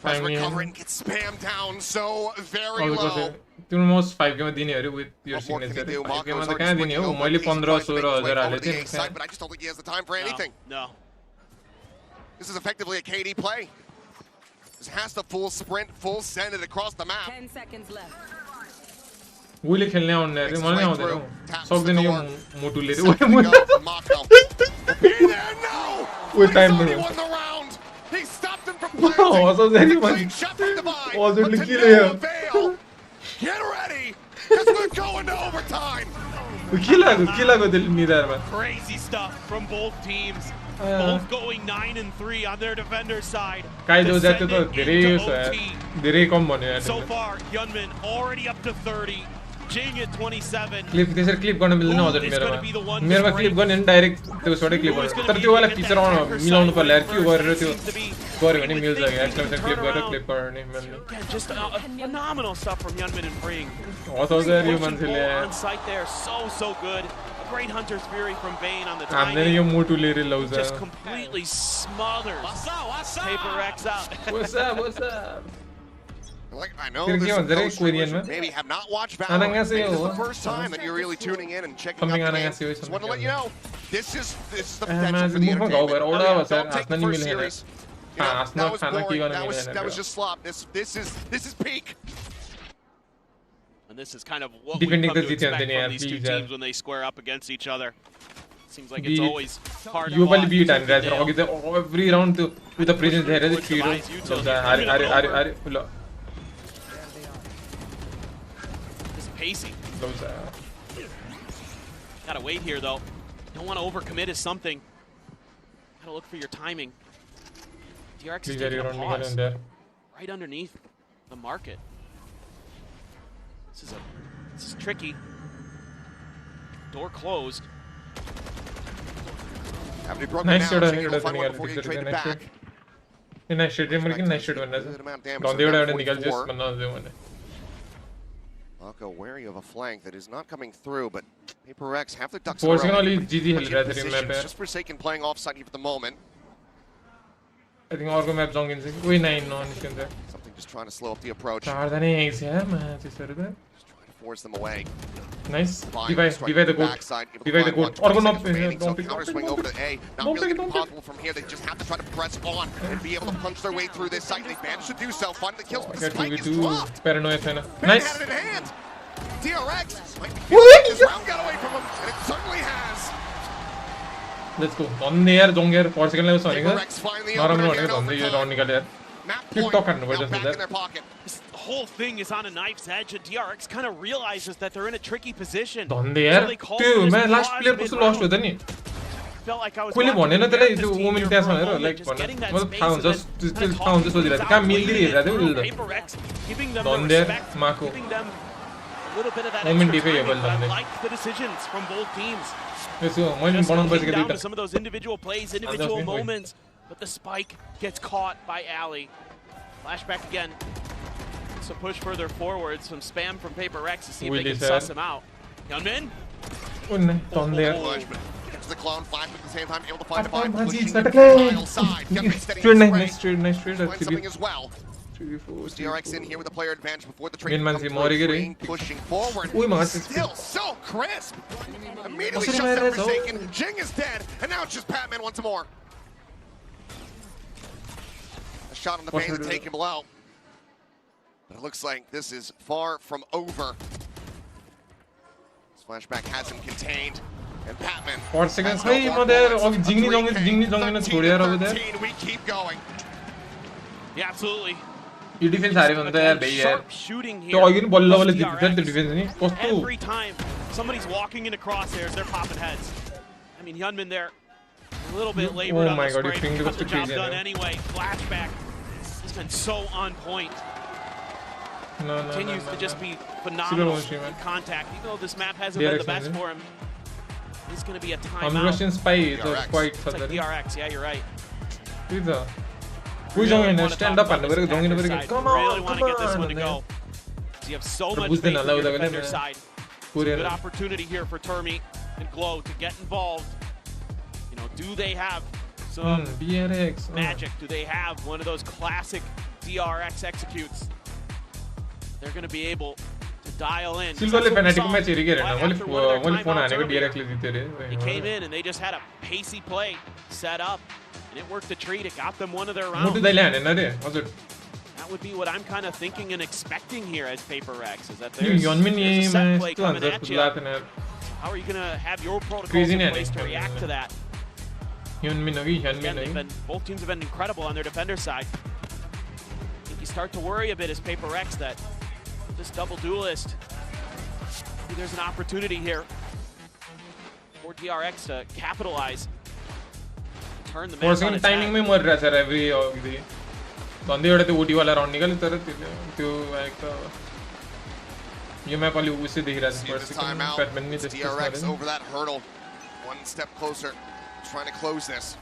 Tries to I mean- recover and gets spammed down so very और low. कैसे तुम most 5 के में दिन है with your What more can he signature do? 5 Marco के में is तो already क्या दिन है switching वो over. Molly He's trying to 1500 make his way हजार आ over to the लेते A side, हैं but I just don't think he has the time for anything. No. This is effectively a KD play. This has the full sprint, full send it across the map. 10 seconds left. Willy खेलने out नहीं Makes रहे his मरने way out through, रहे taps सब the दिन ये door. मोटू ले Second to रहे go for Mako. Be there, no! With He's time already to- won the round. He stopped him from Wow, planting. so very The much. clean shot from Divide, Oh, so but to lucky no there. avail. Get ready, because we're going to overtime. किला को दिल नहीं दर बस Crazy stuff from both teams. Both going 9 and 3 on their defender's side. काई to जो जाते send तो it धेरै into उस है OT. धेरै कम बन्यो यार So far, Hyunmin already up to 30. Jing at 27. Clip त्यसरी क्लिप गर्न मिल्दैन Who हजुर is मेरोमा gonna be the one to मेरोमा break? क्लिप गर्ने नि डाइरेक्ट त्यो छोडै क्लिप Who is गर्नु gonna तर be त्यो वाला able to get feature that आउनु hacker मिलाउनु side पर्ला यार where के गरेर त्यो seems to be गर्यो what भने you would मिल्छ think यार he can क्लिप turn गरेर around. क्लिप गर्ने मिल्ने Again, just phenomenal stuff from Hyunmin and Freeing. हताउँछ yo Motion मान्छेले pull on site there, so good. A great Hunter's Fury from Bane on the हामीले timing. यो मोटु लिएर लाउँछ Just completely smothers PRX out. what's up Like, I know फिर there's क्या some भन्छ रे those Korean streamers में who maybe have not watched आनाङ्गा Valorant. से Maybe this is हो the first time that you're really tuning in and checking Something out the आनाङ्गा game. से हो Just want to let you know, this is the मैं potential for the मुखमा गाउँ entertainment. भएर Oh, Voda yeah, भन्छ don't take हाँस्न the नि first मिल्दैन series. You know, हाँस्न that was खाना के boring. गर्न That was मिल्दैन just slop. This is peak. And this is kind of what Defending we come the to expect Zitian, from these two please, teams when they square up against each other. Seems like it's Beat. always hard to yo Pali watch. Bit हानेर आएर अघि त every round त्यो with the presence हेरेर चाहिँ छिटो चल्छ हारे हारे हारे हारे ल Just pacing. लाउँछ Gotta wait here though. Don't want to overcommit is something. Gotta look for your timing. DRX is taking a pause right underneath the market. This is tricky. Door closed. Nice shot before you trade it back. Nice shot. Nice shot. Marco wary of a flank that is not coming through, but PRX have the ducks Forcing around. only GG Just Forsaken playing offside here for the moment. I think Orgo map zong in. Wait, 9 no. Something just trying to slow up the approach. Just trying to force them away. Nice. Divide the goat. Divide the goat. Orgo So counter swing over to A. Not really possible from here. They just have to try to press on and be able to punch their way through this site. They managed to do so. Find the kills, but the spike is dropped. Paranoia. Nice. Had it in hand. DRX might be killing. This round got away from him, and it certainly has. Let's go. On the air, don't get 4 seconds left. PRX finally on the round. Keep talking about it. This whole thing is on a knife's edge, and DRX kind of realizes that they're in a tricky position. On the air? Dude, man, last player was lost with it. Felt like I was Like, one just getting that space and PRX giving them the respect, giving them a little bit of that extra timing. I like the decisions from both teams. Just looking down to some of those individual plays, individual moments, but the spike gets caught by Ali. Flashback again. So push further forward, some spam from PRX to see if they can suss him out. Hyunmin? On there. Gets the clone, flash at the same time, able to find a find. Nice trade. Something as well. DRX in here with a player advantage before the trade. Pushing forward. Still so crisp. Immediately shuts down Forsaken. Jing is dead, and now it's just Batman once more. A shot on the bane to take him low. But it looks like this is far from over. This flashback has him contained. And Batman. 4 seconds. Hey, mother. Jingni over there. We keep going. Yeah, absolutely. You defense are even there, sharp shooting here. Every time somebody's walking into crosshairs, they're popping heads. I mean, Hyunmin there, a little bit labored on the spray, got the job done anyway. Flashback has been so on point. Continues to just be phenomenal in contact. Even though this map hasn't been the best for him, it's going to be a timeout. Russian spy is quite it's like DRX, yeah, you're right. Stand up and come on, really want to get this one to go. So you have so much faith in your defender side. Good opportunity here for Termi and Glow to get involved. You know, do they have some DRX magic? Do they have one of those classic DRX executes? They're going to be able to dial in. He came in and they just had a pacey play set up. And it worked the treat. It got them one of their rounds. That would be what I'm kind of thinking and expecting here as PRX, is that there's a set play coming at you. How are you going to have your protocols in place to react to that? Again, both teams have been incredible on their defender side. I think you start to worry a bit as PRX that this double duelist, maybe there's an opportunity here for DRX to capitalize. Turn the map on its timing में मर रहा sir every बंदे उड़े तो ऊटी वाला round निकल तर तो एक ये मैं पहले उसे देख रहा था first Batman ने just DRX over that hurdle, one step closer, trying to close this.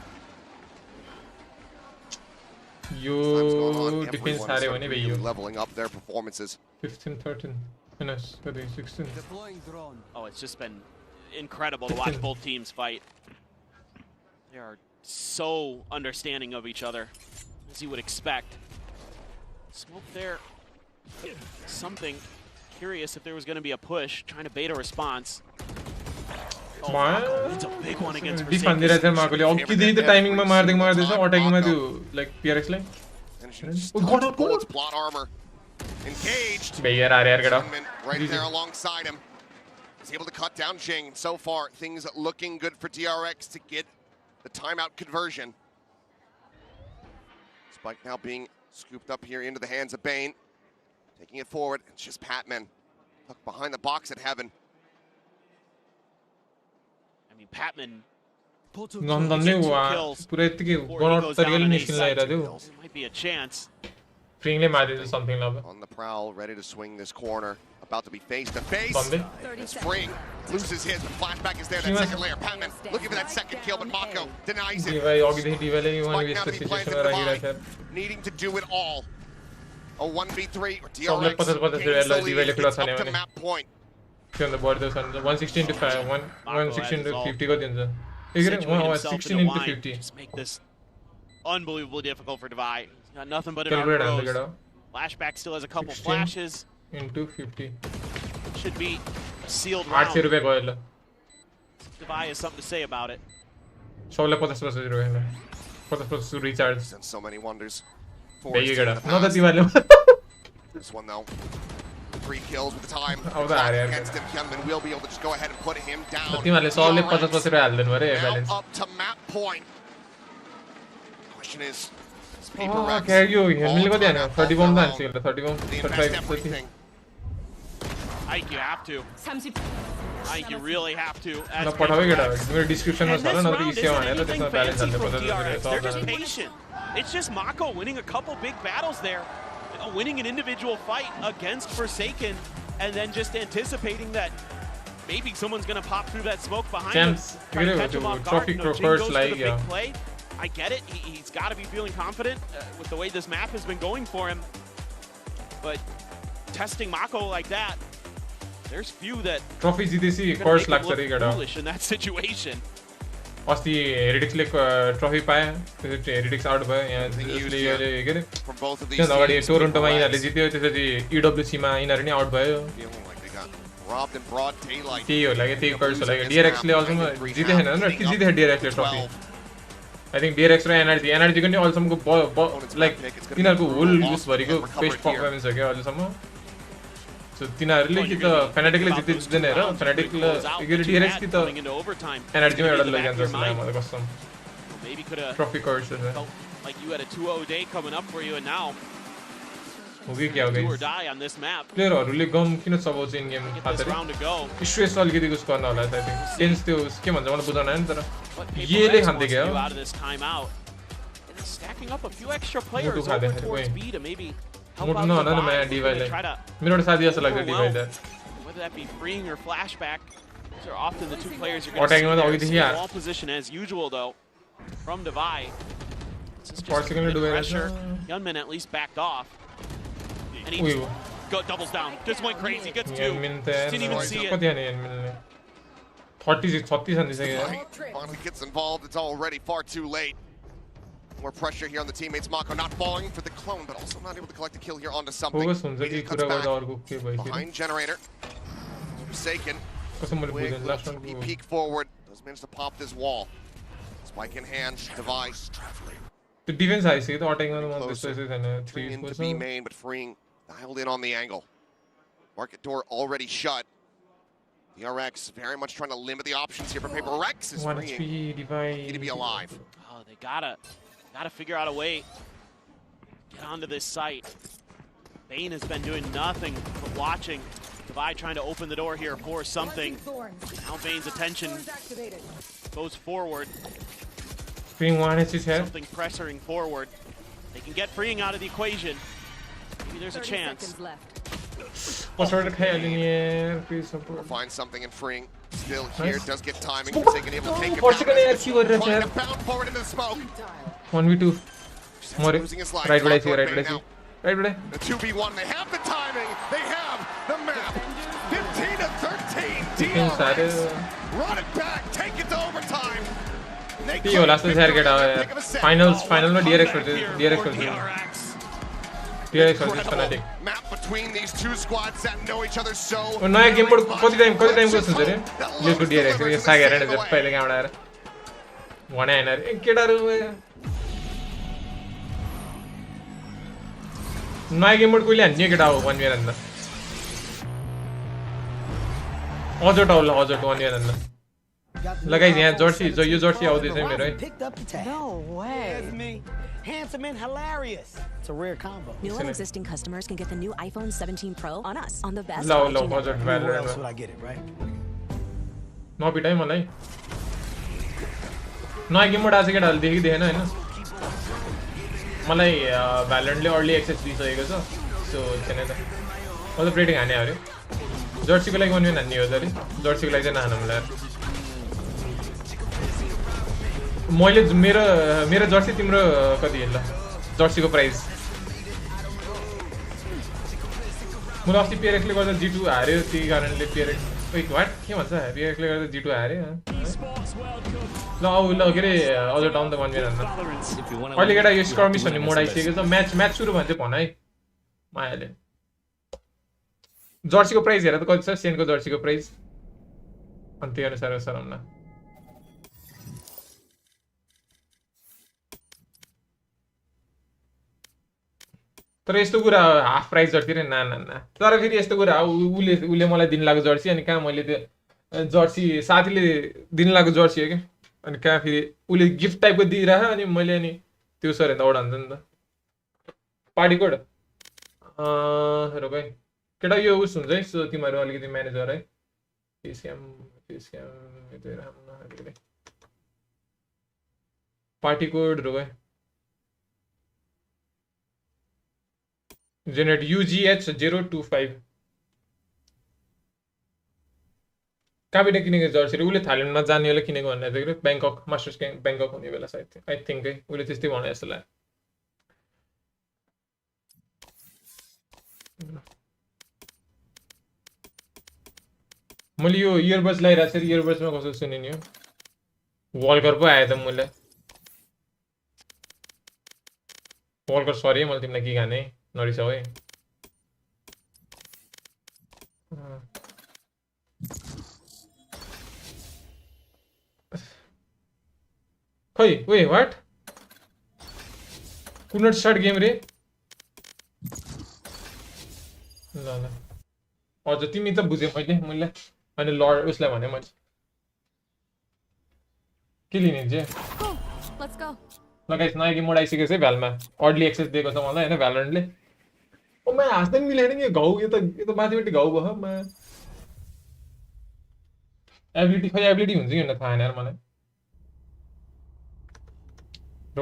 Yo defense हारे होने भाई यो leveling up their performances. 15, 13, minus 16. Oh, it's just been incredible to watch both teams fight. They are so understanding of each other, as you would expect. Smoke there. Something curious if there was going to be a push, trying to bait a response. Oh, Marco, it's a big one against Forsaken. The timing में मार देगा और attacking में तो like PRX line. Bullets, plot armor, engaged. Right there alongside him. He's able to cut down Jing. So far, things looking good for DRX to get the timeout conversion. Spike now being scooped up here into the hands of Bane. Taking it forward, it's just Patman. Tucked behind the box at Heaven. I mean, Patman नन्दनले पुरै यतिकै गनौट तरिकाले निस्किन लागिरहेको थियो Might be a chance. फ्रिङले मारिदिन्छ something ल On the prowl, ready to swing this corner. About to be face to face. बन्दै It's Fring loses his, but flashback is there. That second layer. Patman looking for that second kill, but Mako denies it. Divine अघिदेखि डिभाइले one Spike west now to be played सिचुएसनमा for राखिरहेको Divine, छ needing to do it all. A 1v3 or सबले DRX. 50-50 gaining the lead. डिभाइले खुला It's छैन up to भने map point. त्यो भन्दा बढ्दो छ 116 to 5 116 to 50 कति हुन्छ Situate himself 16 into into line. 50 Just make this unbelievably difficult for Divine. He's got nothing but an Calculate arm हाल्दै throws. केटा Flashback still has a couple 16 flashes. into 50 Should be a sealed 800 round. रुपैयाँ गयो ल Divine has something to say about it. सबले 50-50 रुपैयाँ 50-50 recharge Sent so many wonders. Begi Forrest in केटा the न त past. तिमीहरूले This one though, 3 kills with the time. अब त हारे Against him, Hyunmin will be able to just go ahead and put him down. तिमीहरूले सबले DRX 50-50 रुपैयाँ हाल्दिनु पऱ्यो now balance up to map point. Question is PRX क्या यो हेर्नेले all कति time हान्यो out 30 all बम त around. हान्छ 30 बम They 35 invest everything. I think you have to. I think you really have to. ल As पठाबै केटा PRX. मेरो डिस्क्रिप्सनमा And छ ल this नत्र round इसेवा isn't भनेर anything त्यसमा ब्यालेन्स fancy हाल्नु from DRX. They're just पर्छ patient. It's just Mako winning a couple big battles there, winning an individual fight against Forsaken, and then just anticipating that maybe someone's going to pop through that smoke behind him, Champs, try to you catch him know, off guard. trophy You know, Jin croakers goes for like, the big yeah. play. I get it. He's got to be feeling confident with the way this map has been going for him. But testing Mako like that, there's few that trophy जितेपछि are curse going to लाग्छ make रे him केटा look foolish in that situation. अस्ति हेरिडिक्सले trophy पाए त्यसपछि हेरिडिक्स out भयो यहाँ जसले के अरे From both of these त्योभन्दा अगाडि teams, टोरन्टोमा PRX यिनीहरूले जित्यो त्यसपछि इडब्ल्युसीमा यिनीहरू नि आउट भयो feeling like they got robbed in broad daylight. त्यही होला कि त्यही कर्स होला कि डिआरएक्सले अहिलेसम्म जिते छैन र के जिते डिआरएक्सले ट्रफी आई थिङ्क डिआरएक्स र एनर्जीको नि अहिलेसम्मको लाइक तिनीहरूको होल उसभरिको बेस्ट पर्फर्मेन्स हो क्या अहिलेसम्म सो तिनीहरूले कि त फेनाटिकले जिते जित्दैन हेर फेनाटिकले डिआरएक्स कि त Coming into overtime. एनर्जीमा एउटा Maybe in the लैजान्छ back of your जस्तो लाग्यो mind, मलाई कस्तो maybe could have trophy curse felt like you had a 2-0 day coming up for you, and now हो कि क्या हो do or कि die on this map. प्लेयरहरूले गम किन चबाउँछ इन गेम Get this खातिर round to go. स्ट्रेस अलिकति उस गर्न होला सायद टेन्स त्यो के भन्छ मलाई बुझाउन आएन तर What येले PRX खान्थे wants to क्या do out of this timeout. And it's stacking up a few extra players खा over देखेको towards है। B to maybe help मुटु out नहुन न Divine. Maya They're gonna डिभाइलाई try to मेरो एउटा साथी जस्तो लाग्छ overwhelm, डिभाइलाई whether that be freeing or flashback. Those are often the two players you're going to Attacking see with there. all It's the- a yeah. wall position as usual, though, from Divine. This is For just second good to do it, pressure. uh, Gunman at least backed off. And he उयो just doubles down. Just went crazy. Gets two. Admin त Didn't even see it. कति हाने एडमिनले 36 हानिसक्यो Finally gets involved. It's already far too late. More pressure here on the teammates. Mako not falling for the clone, but also not able to collect a kill here onto something. Focus हुन्छ कि Immediately कुरा comes गर्दा back अर्को के भइसक्यो behind generator. Forsaken. कसम मैले Quick बुझेन last he वानको peek forward. Does manage to pop this wall. Spike in hand. Device. त्यो डिफेन्स आइसक्यो त अट्याकिङमा त म त्यस्तो Closer. यसै छैन 3 Three into उसको B main, but freeing dialed in on the angle. Market door already shut. DRX very much trying to limit the options here, but PRX is 1 freeing. HP डिभाइ Need to be alive. Oh, they gotta figure out a way. Get onto this site. Bane has been doing nothing but watching. Divide trying to open the door here for something. Now Bane's attention goes forward. फ्रिङ 1 HP छ Something pressuring forward. They can get freeing out of the equation. Maybe there's a 30 chance. seconds left. पछाडि खाइहाल्यो नि यार please We'll support find something in freeing. Still here, Nice. does get timing. Forsaken able to take it Forsaken down. यार के गरिरहेछ Trying यार to bound forward into the smoke. 1v2 मरे Losing his life. Right बडा Toward right Bane बडा now. Right बडा The 2v1, they have the timing. They have the map. 15 to 13. Defence हारे DRX. Run it back. Take it to overtime. They त्यही होला जस्तो छ यार केटा pick of a set. फाइनलमा डिआरएक्स Comeback गर्छ here डिआरएक्स for गर्छ DRX. डिआरएक्स गर्छ Incredible fanatic map between these two squads that know each other so. नयाँ गेम बोर्ड कति टाइम Let's गर्छ just अरे hope that let's go Lotus डिआरएक्स delivers yo and साग they हेरेन save the way. पहिले कहाँबाट आएर भने हैन अरे केटाहरु नयाँ गेम बोर्ड कहिले हान्ने केटा हो 1 मिनट भन्दा अजट आउला अजट 1 मिनट भन्दा लगाइ यहाँ जर्सी जो यो जर्सी आउँदैछ मेरो है No way. Handsome and hilarious. It's a rare combo. New and existing customers can get the new iPhone 17 Pro on us on the best ल 5G ल network. Ajay Where else भ्यालुरेन्ट would I get it, right? नपिटाइ मलाई नयाँ game mode आज केटाहरूले देखिदिएन होइन मलाई भ्यालोरेन्टले early access दिइसकेको छ सो छैन त मतलब रेटिङ हाने अरे जर्सीको लागि 1 हान्ने हो त अरे जर्सीको लागि चाहिँ नहानौँ होला मैले मेरो जर्सी तिम्रो कति ल जर्सीको प्राइस मैले अस्ति PRX ले गर्दा G2 हार्यो त्यही कारणले PRX वेट व्हाट के भन्छ PRX ले गर्दा G2 हार्यो ल औ ल के रे अझ डाउन त 1 हान्न अहिले केटा यो स्कर्मिस भन्ने मोड आइसकेको छ म्याच सुरु भन्छ भन है मायाले जर्सीको प्राइस हेर त कति छ सेनको जर्सीको प्राइस अनि त्यही अनुसार सराउन तर यस्तो कुरा हाफ प्राइस जर्सी रे ना तर फेरि यस्तो कुरा उले मलाई दिन लाग्यो जर्सी अनि कहाँ मैले त्यो जर्सी साथीले दिन लाग्यो जर्सी हो के अनि कहाँ फेरि उले गिफ्ट टाइपको दिइराख अनि मैले अनि त्यो सर हेर्दा ओडान्छ नि त पार्टी कोड रोक है केटा यो उस हुन्छ है सो तिमीहरू अलिकति म्यानेजर है पार्टी कोड रोक है जेनेरेट UGH025 कहाँबाट किनेको जर्सी उसले थाइल्यान्डमा जाने बेला किनेको भन्ने थियो ब्याङ्कक मास्टर्स ब्याङ्कक हुने बेला सायद आई थिङ्क है उसले त्यस्तै भने जस्तो लाग्यो मैले यो इयरबड्स लगाइरहेको छु इयरबड्समा कस्तो सुनिने हो वल्कर पो आयो त मैले वल्कर सरी मैले तिमीलाई के खाने नरिसाउ है खै ओए व्हाट कुनट स्टार्ट गेम रे ल अझ तिमी त बुझे मैले अनि लर्ड उसलाई भने मैले के लिने चाहिँ ल गाइस नयाँ गेम मोड आइसकेको छ है भ्यालमा अर्ली एक्सेस दिएको छ मलाई हैन भ्यालोरेन्टले ओ म हाँस्दै मिलेन नि यो घाउ यो त माथिबाट घाउ भयो म एबिलिटी हुन्छ कि थाहा छैन यार मलाई र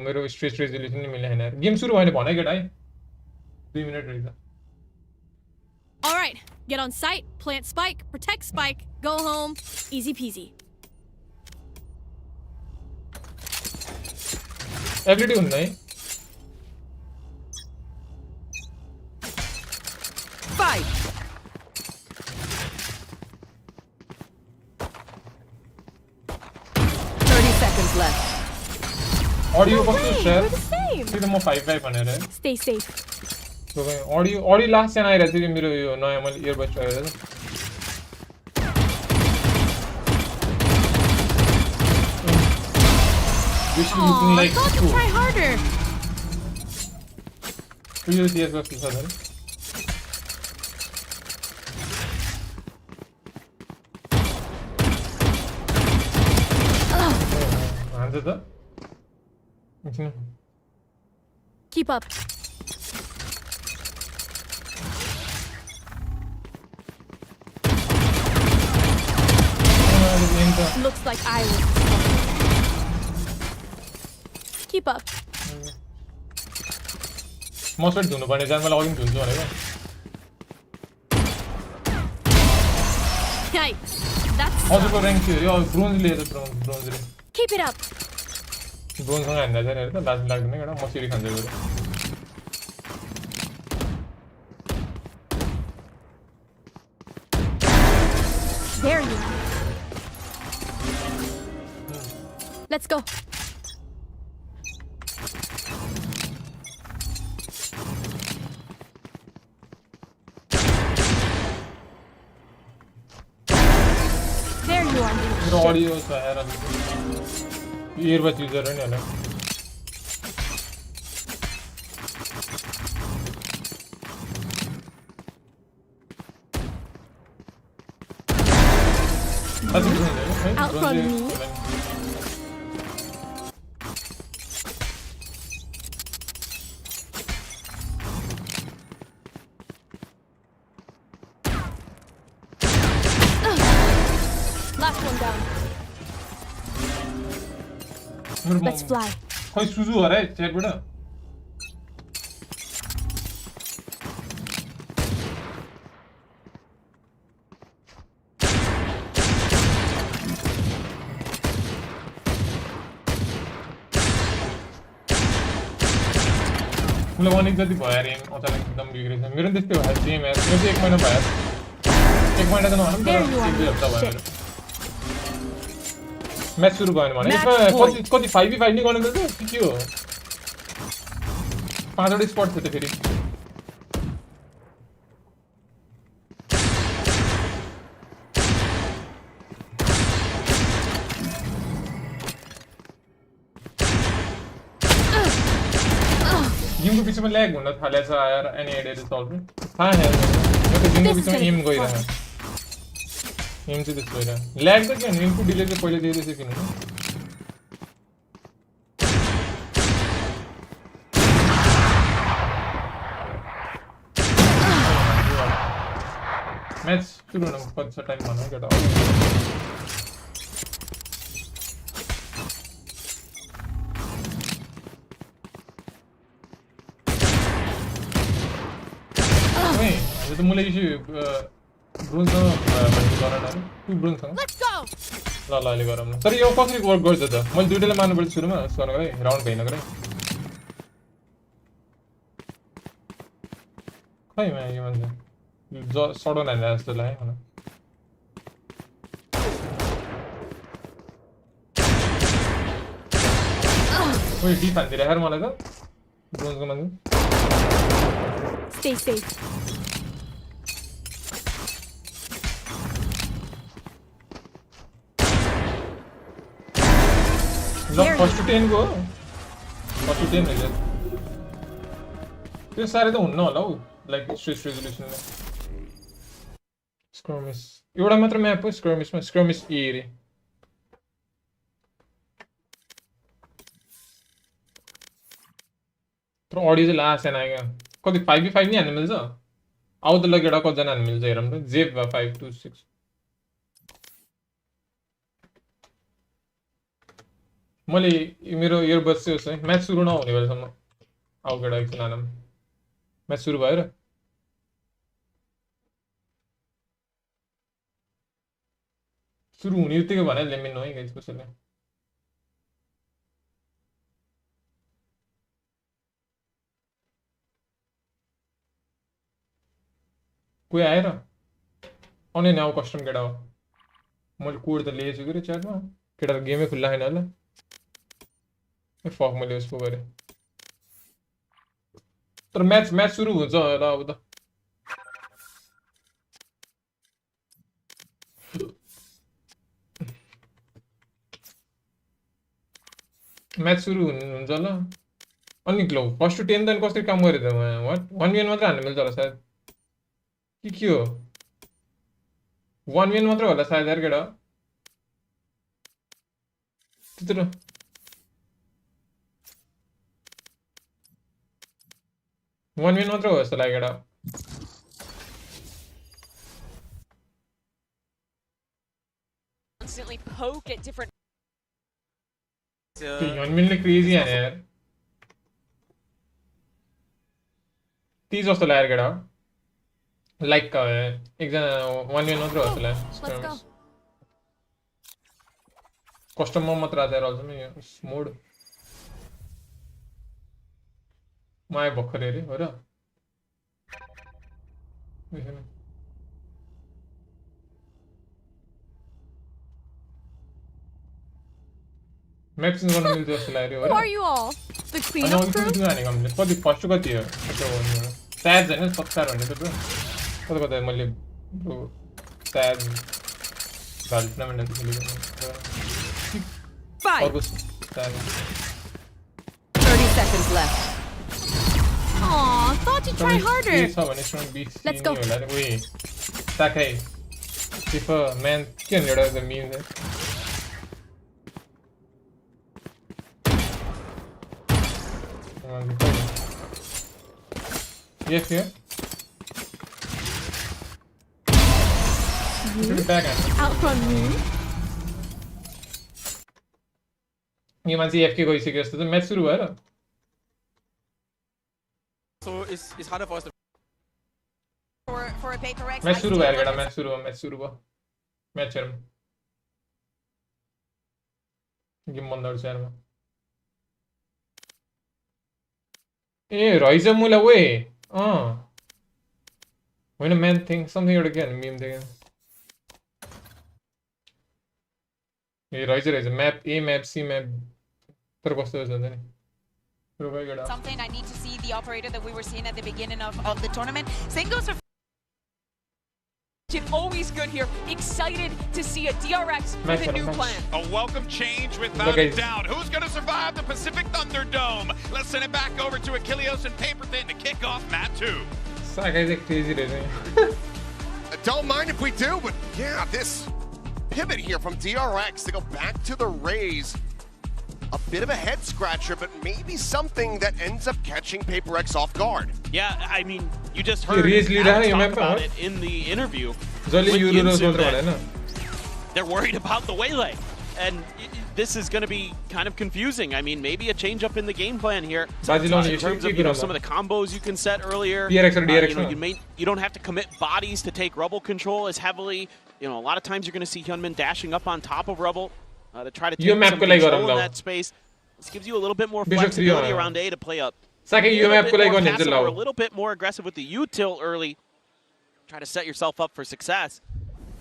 मेरो स्ट्रेच रेजोल्युसन नि मिलेन यार गेम सुरु भएन भने केटा है 2 मिनेट रहेछ All right, get on site, plant spike, protect spike, go home, easy peasy. Ability हुन्छ है 5 30 seconds left. Audio कस्तो छ त्यो त म 5 भनेर Stay safe. audio लास्ट चाहिँ आइरहेको थियो मेरो यो नयाँ मैले इयरबड्स लगाएर This is looking like to try harder. Yes, sir. Keep up. Looks like I was. Keep up. Must धुनु पर्ने जान मलाई अघि धुन्छु भनेको Yikes. That's हजुरको र्याङ्क थियो यो ब्रोन्ज लिएर ब्रोन्जले Keep it up. ब्रोन्जसँग हान्दा चाहिँ हेर त लाज लाग्दैन केटा मसिरी खान्छ बरु There you are. Let's go. There you are. मेरो audio छ हेर इयरबड्स युजर हो नि होला Outrun me. Last one down. Let's fly. खोइ सुजु हो रे च्याटबाट मलाई वान जति भयो यार एम अचानक एकदम बिग्रेछ मेरो पनि त्यस्तै भयो सेम यार मेरो चाहिँ 1 महिना भयो 1 महिना त नभनौँ तर 1-2 हप्ता भयो मेरो म्याच सुरु भयो भने यसमा कति 5v5 नि गर्नु पर्छ के हो 5 वटा स्पट थियो त फेरि गेमको बिचमा ल्याग हुन थालेछ यार एनी एडिट सल्भ थाहा छैन यो त गेमको बिचमा एम गइरहेछ एम चाहिँ त्यस्तो होइन ल्याग त के इनपुट डिले चाहिँ पहिले दिएछ किन म्याच सुरु हुन कति छ टाइम भनौँ केटा यो त मलाई इस्यु ब्रोन्जसँग गराउन टु ब्रोन्जसँग ल अहिले गरौँ न तर यो कसरी वर्क गर्छ त मैले दुईटालाई मार्नुपर्छ सुरुमा गर्नको लागि राउन्ड भइनको लागि खै यो मान्छे सडन हानेर जस्तो लाग्यो मलाई ओइ डिप हान्दिएर हेर मलाई त ब्रोन्जको मान्छे Stay safe. फर्स्ट टु 10 को फर्स्ट टु 10 हैन त्यो सारे त हुन्न होला हौ लाइक स्ट्रेस रेजोल्युसनमा स्क्रमिस एउटा मात्र म्याप हो स्क्रमिसमा स्क्रमिस ए रे तर अडियो चाहिँ लास्ट छैन आयो कति 5v5 नि हान्नु मिल्छ आउ त ल केटा कतिजना हान्नु मिल्छ हेरौँ त जेब 526 मैले मेरो इयरबड्स चाहिँ होस् है म्याच सुरु नहुने बेलासम्म आउ केटा एकछिन हानौँ म्याच सुरु भयो र सुरु हुने बित्तिकै भने लेमिन हो है गाइस कसैले कोही आएर आउने नि आऊ कस्टम केटा हो मैले कोड त लिएछु कि च्याटमा केटा त गेमै खुल्ला छैन होला फक मैले उसको गरेँ तर म्याच सुरु हुन्छ होला अब त म्याच सुरु हुन्छ होला अनि ग्लो फर्स्ट टु 10 त कसरी काम गरेँ त वाट 1v1 मात्र हान्नु मिल्छ होला सायद के हो 1v1 मात्र होला सायद यार केटा त्यत्रो 1v1 मात्र हो जस्तो लाग्यो केटा Constantly poke at different 1 मिनटले crazy हाने यार 30 जस्तो लाग्यो केटा लाइक एकजना 1v1 मात्र हो जस्तो लाग्यो कस्टममा मात्र आएर आउँछ नि मोड माया भर्खर अरे हो र म्याक्सिङ गर्न मिल्छ जस्तो लाग्यो Who are you all? The cleanup crew? कति फर्स्ट कति हो सायद होइन 70 भन्ने त ब्रो कता कता मैले सायद भ्यालु टुर्नामेन्ट खेलेको 30 seconds left. Aw, thought you'd try harder. Let's go. Wait, Sakai. Prefer man. Can you the meme there? Yes, here. Outrun me. यो मान्छे एफके गइसक्यो जस्तो त म्याच सुरु भयो र So it's harder for us to. For a PRX. Match सुरु भयो केटा match सुरु भयो म्याच हेरौँ गेम बन्द गर्छु यार म ए रहेछ मुला वे होइन म्यान थिङ समथिङ एउटा के मिम देखेँ ए रहेछ म्याप ए म्याप सी म्याप तर कस्तो हुन्छ नि Something I need to see the operator that we were seeing at the beginning of the tournament. Same goes for always good here. Excited to see a DRX with a new plan. A welcome change without a doubt. Who's going to survive the Pacific Thunderdome? Let's send it back over to Achilles and Paperthin to kick off Mat 2. That guy's like crazy, Don't mind if we do, but yeah, this pivot here from DRX to go back to the Rays. A bit of a head scratcher, but maybe something that ends up catching PRX off guard. Yeah, I mean, you just heard Alex talk about it in the interview. They're worried about the waylay, and this is going to be kind of confusing. I mean, maybe a change up in the game plan here in terms of some of the combos you can set earlier. You don't have to commit bodies to take rubble control as heavily. A lot of times you're going to see Hyunmin dashing up on top of rubble. To try to take some control in that space. This gives you a little bit more flexibility around A to play up. A little bit more aggressive with the util early. Try to set yourself up for success.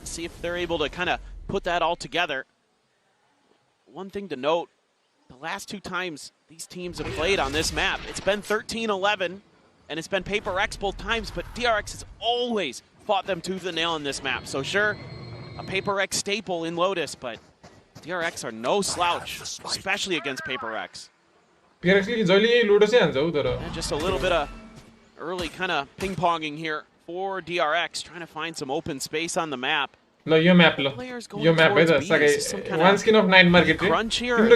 See if they're able to kind of put that all together. One thing to note, the last 2 times these teams have played on this map, it's been 13-11, and it's been PRX both times, but DRX has always fought them tooth and nail on this map. So sure, a PRX staple in Lotus, but DRX are no slouch, especially against PRX. And just a little bit of early kind of ping-ponging here for DRX, trying to find some open space on the map. Yo map one skin of 9 market. Crunch here.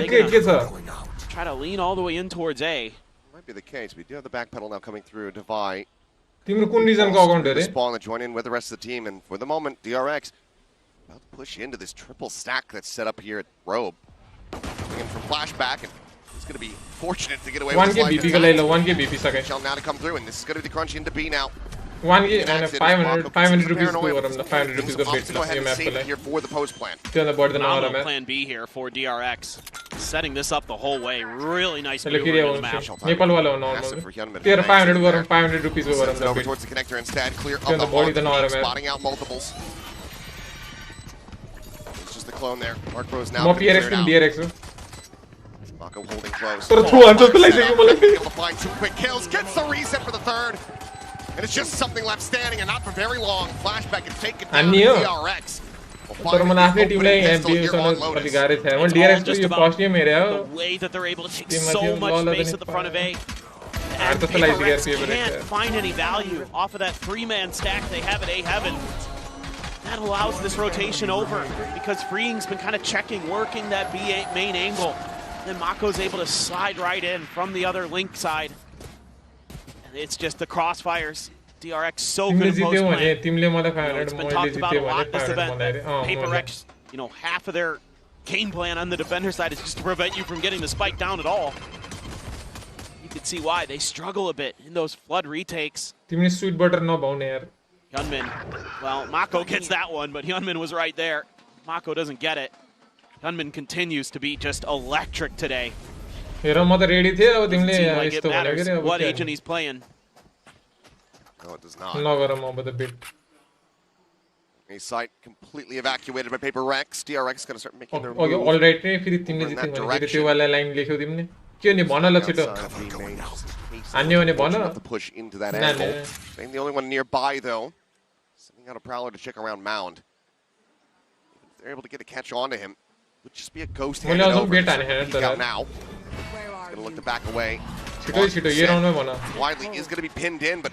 Try to lean all the way in towards A. Might be the case. We do have the backpedal now coming through Divide. Spawn to join in with the rest of the team, and for the moment, DRX about to push into this triple stack that's set up here at Robe. Coming in from flashback, and it's going to be fortunate to get away with 1k BP shall now to come through, and this is going to be the crunch into B now. 1k and 500 rupees the 500 rupees of bit here for the post plan. Plan B here for DRX. Setting this up the whole way. Really nice maneuver in the map. NEPAL wala normal. Tier 500 rupees over over towards the connector instead. Clear up the body, spotting out multiples. It's just the clone there. Mark Bros now. More PRX than DRX. Mako holding close. Able to find 2 quick kills. Gets the reset for the 3rd. And it's just something left standing, and not for very long. Flashback is taken down DRX. तर मन आफ्नै टिमलाई एमपीसँग अलि गाह्रै थियो म DRX को यो first game हेरे हो the way that they're able to take so much space at the front of A. And PRX can't find any value off of that 3-man stack they have at A Heaven. That allows this rotation over because Freeing's been kind of checking, working that B main angle. Then Mako's able to slide right in from the other link side. And it's just the crossfires. DRX so good at post-plan. It's been talked about a lot this event. PRX, half of their game plan on the defender side is just to prevent you from getting the spike down at all. You can see why they struggle a bit in those flood retakes. Sweet butter no bone yaar. Hyunmin, well, Mako gets that one, but Hyunmin was right there. Mako doesn't get it. Hyunmin continues to be just electric today. What agent he's playing. No, it does not. The bit. A site completely evacuated by PRX. DRX going to start making their move. All right, in that direction. To push into that angle. Being the only one nearby, though. Sending out a Prowler to check around Mound. If they're able to get a catch onto him, would just be a ghost handed over. Peek out now. He's going to look to back away. Widely is going to be pinned in, but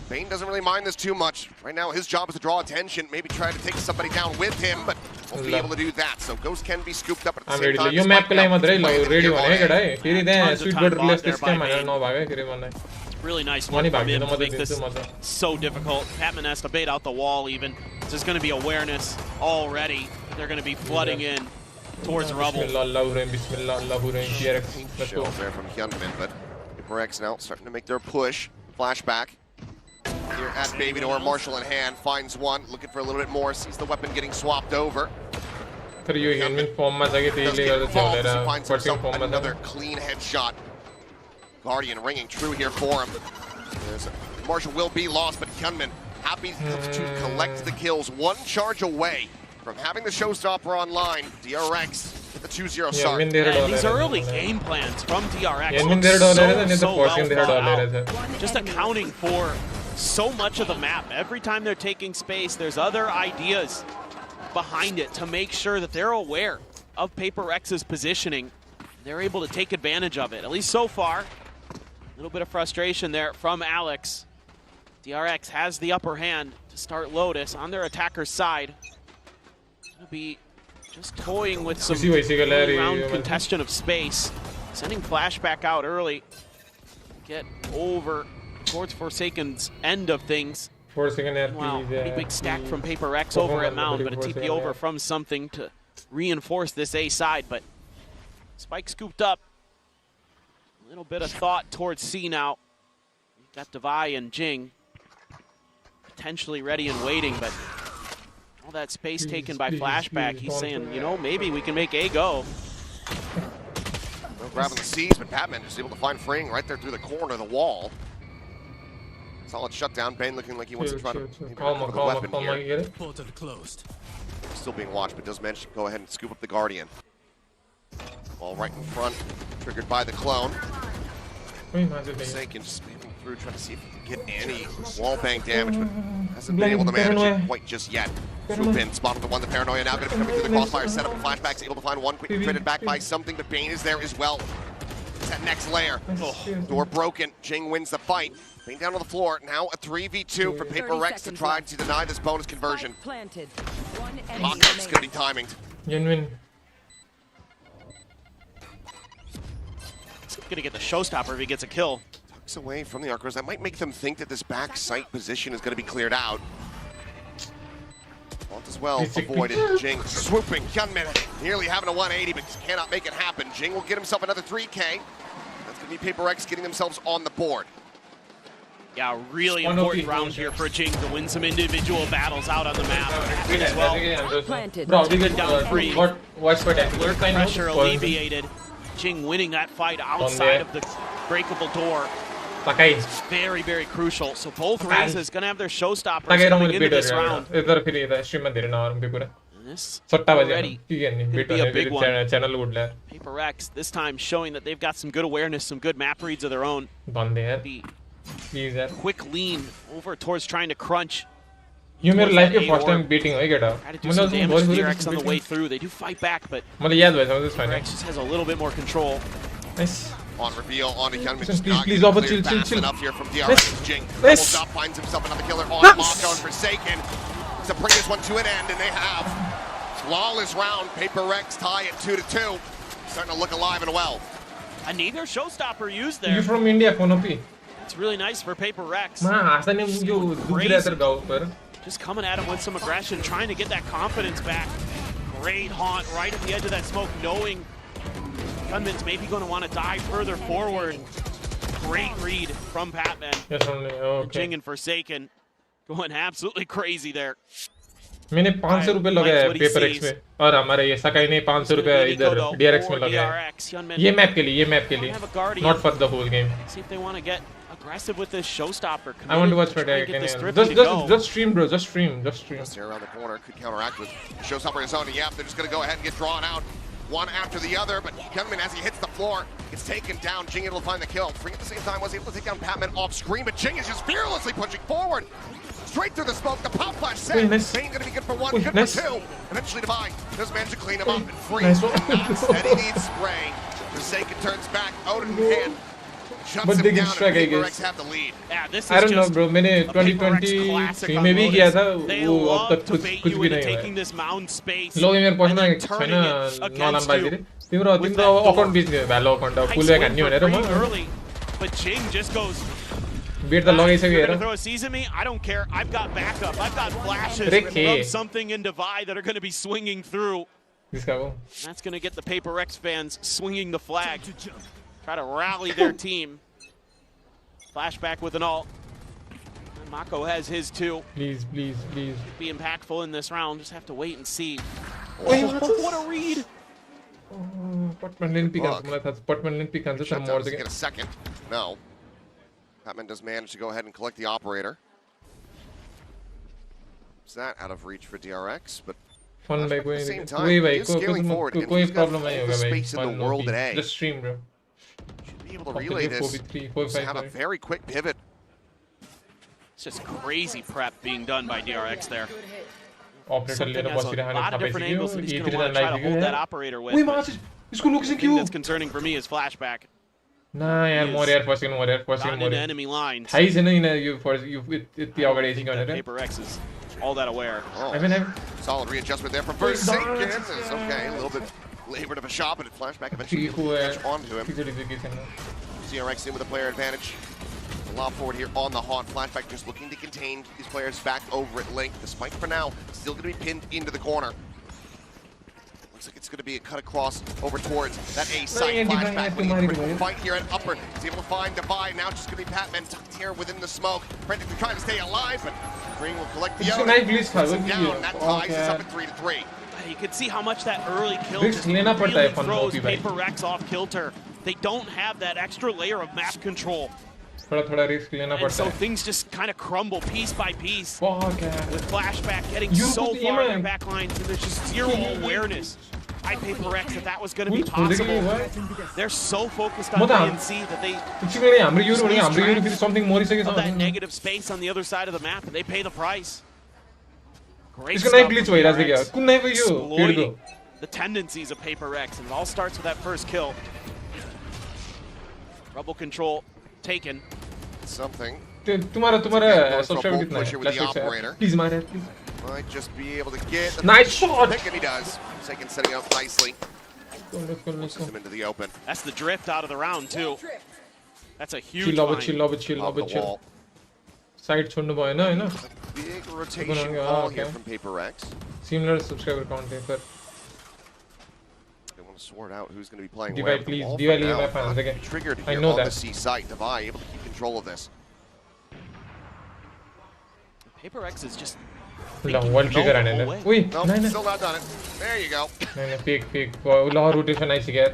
Bane doesn't really mind this too much. Right now, his job is to draw attention, maybe try to take somebody down with him, but won't be able to do that. So Ghost can be scooped up at the same time. You map really nice work from him to make this so difficult. Patman has to bait out the wall even. There's going to be awareness already. They're going to be flooding in. towards rubble. Bismillah, PRX. Let's go. There from Hyunmin, but PRX now starting to make their push. Flashback. Here at Baby Door, Marshall in hand, finds one, looking for a little bit more, sees the weapon getting swapped over. Finds himself another clean headshot. Guardian ringing true here for him. Marshall will be lost, but Hyunmin happy to collect the kills. One charge away from having the showstopper online. DRX with the 2-0 start. And these early game plans from DRX look so well thought out. Just accounting for so much of the map. Every time they're taking space, there's other ideas behind it to make sure that they're aware of PRX's positioning. They're able to take advantage of it, at least so far. A little bit of frustration there from Alex. DRX has the upper hand to start Lotus on their attacker's side. Gonna be just toying with some round congestion of space. Sending flashback out early. Get over towards Forsaken's end of things. Wow, pretty big stack from PRX over at Mound, but a TP over from something to reinforce this A side. But Spike scooped up. A little bit of thought towards C now. We've got Devi and Jing potentially ready and waiting, but all that space taken by flashback, he's saying, you know, maybe we can make A go. Well, grabbing the C's, but Batman is able to find Freeing right there through the corner of the wall. Solid shutdown. Bane looking like he wants to try to recover the weapon here. Portal closed. Still being watched, but does manage to go ahead and scoop up the Guardian. Ball right in front, triggered by the clone. Forsaken just spamming through, trying to see if he can get any wallbang damage, but hasn't been able to manage it quite just yet. Swoop in, spotted the one, the Paranoia now going to be coming through the crossfire setup, and Flashback's able to find one, quickly traded back by something, but Bane is there as well. It's that next layer. Door broken, Jing wins the fight. Bane down on the floor, now a 3v2 for PRX to try to deny this bonus conversion. Mockup's going to be timing. Gonna get the showstopper if he gets a kill. Tucks away from the Archers. That might make them think that this back sight position is going to be cleared out. Want as well avoided. Jing swooping. Hyunmin nearly having a 180, but cannot make it happen. Jing will get himself another 3K. That's going to be PRX getting themselves on the board. Yeah, really important round here for Jing to win some individual battles out on the map as well. Good down free. Alert pressure alleviated. Jing winning that fight outside of the breakable door. It's very, very crucial. So both Ryzens gonna have their showstoppers coming into this round. This already could be a big one. PRX this time showing that they've got some good awareness, some good map reads of their own. The quick lean over towards trying to crunch. You made like your first time beating, I get out. Try to do some damage to DRX on the way through. They do fight back, but DRX just has a little bit more control. Nice. On reveal, on to Hyunmin. Please, chill. Enough here from DRX. Jing doubles up, finds himself another killer on Mako and Forsaken to bring this one to an end, and they have. Flawless round. PRX tie at 2-2. Starting to look alive and well. Neither showstopper used there. You from India, Konopi? It's really nice for PRX. Just coming at him with some aggression, trying to get that confidence back. Great haunt right at the edge of that smoke, knowing Hyunmin's maybe going to want to dive further forward. Great read from Patman. Jing and Forsaken going absolutely crazy there. मैंने 500 रुपए लगाया PRX में और हमारे ये सकाई ने 500 रुपए इधर DRX में लगाया ये मैप के लिए not for the whole game. See if they want to get aggressive with this showstopper. I want to watch Friday again. Just stream, bro. Just stream. Just around the corner could counteract with showstopper his own. Yeah, they're just going to go ahead and get drawn out one after the other. But Hyunmin, as he hits the floor, gets taken down. Jing able to find the kill. Free at the same time was able to take down Patman off screen, but Jing is just fearlessly pushing forward. Straight through the smoke, the pop flash set. Bane gonna be good for one, good for two. Eventually Divine does manage to clean him up and free. Eddie needs spray. Forsaken turns back, out in hand. Shuts him down, and PRX have the lead. Yeah, this is I don't know, bro. मैंने 2020 में भी किया था वो अब तक कुछ भी नहीं हुआ है. लोग मेरे पास ना छैन नलाम बाजिरे. तिम्रो अकाउन्ट बिच गयो भ्यालो अकाउन्ट फुल ब्याक हान्ने भनेर म. But Jing just goes. Beat the लगाइसक्यो hair. Throw a seize at me. I don't care. I've got backup. I've got flashes from something in Divide that are going to be swinging through. That's going to get the PRX fans swinging the flag. Try to rally their team. Flashback with an ult. And Mako has his too. Please. Be impactful in this round. Just have to wait and see. Wait, what a read! Potman didn't pick up. Potman didn't pick up. Does get a second. No. Patman does manage to go ahead and collect the operator. Is that out of reach for DRX? But at the same time, he is scaling forward, and he's got all the space in the world today. Just stream, bro. Should be able to relay this. Have a very quick pivot. It's just crazy prep being done by DRX there. Operator Something has a lot of different angles that he's going to want to try to hold that operator with. The thing that's concerning for me is flashback. Nah, yaar, more first second, into enemy lines. Thais hai na you with the organizing on it. PRX is all that aware. Solid readjustment there from first second. It's okay, a little bit labored of a shot, but it flashback eventually catch onto him. DRX in with a player advantage. A lot forward here on the haunt. Flashback just looking to contain these players back over at length. The spike for now still going to be pinned into the corner. Looks like it's going to be a cut across over towards that A site. Flashback winning a critical fight here at upper. He's able to find Divide. Now just going to be Patman tucked here within the smoke. Frantically trying to stay alive, but Green will collect the down. That ties us up at 3-3. You can see how much that early kill just really throws PRX off kilter. They don't have that extra layer of map control. And so things just kind of crumble piece by piece. With Flashback getting so far in their back lines, and there's just zero awareness by PRX that was going to be possible. They're so focused on ANC that they lose track of that negative space on the other side of the map, and they pay the price. Great stuff from PRX, exploiting the tendencies of PRX, and it all starts with that first kill. Trouble control taken. Something. Tomorrow, subscribe please, might just be able to get the nice shot. pick, and he does. Second setting up nicely. Pushes him into the open. That's the drift out of the round too. That's a huge chill. Side chhodnu bhayena haina. Big rotation call here from PRX. Similar subscriber count here. Sort out who's going to be playing Divide, please. Divide my fans again. Triggered I here know on that. the C site. Divide able to keep control of this. PRX is just one trigger and nope, still not done it. There you go. Fake. Rotation nice again.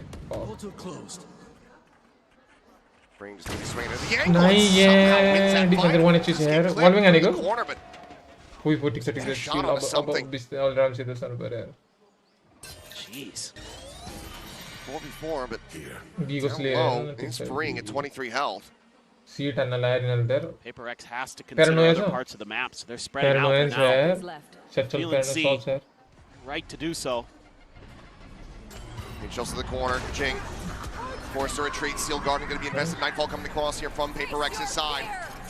Spring just needs to swing into the angle. Nice, yeah. Defender one is here. Volving and go. Corner, but we put it this shot on something. All around see the sun. Jeez. 4v4, but low in Spring at 23 health. Seat and a line in there. PRX has to consider other parts of the map, so they're spreading out for now. Feeling C, right to do so. He shows to the corner. Jing forced to retreat. Steel Garden going to be invested. Nightfall coming across here from PRX's side.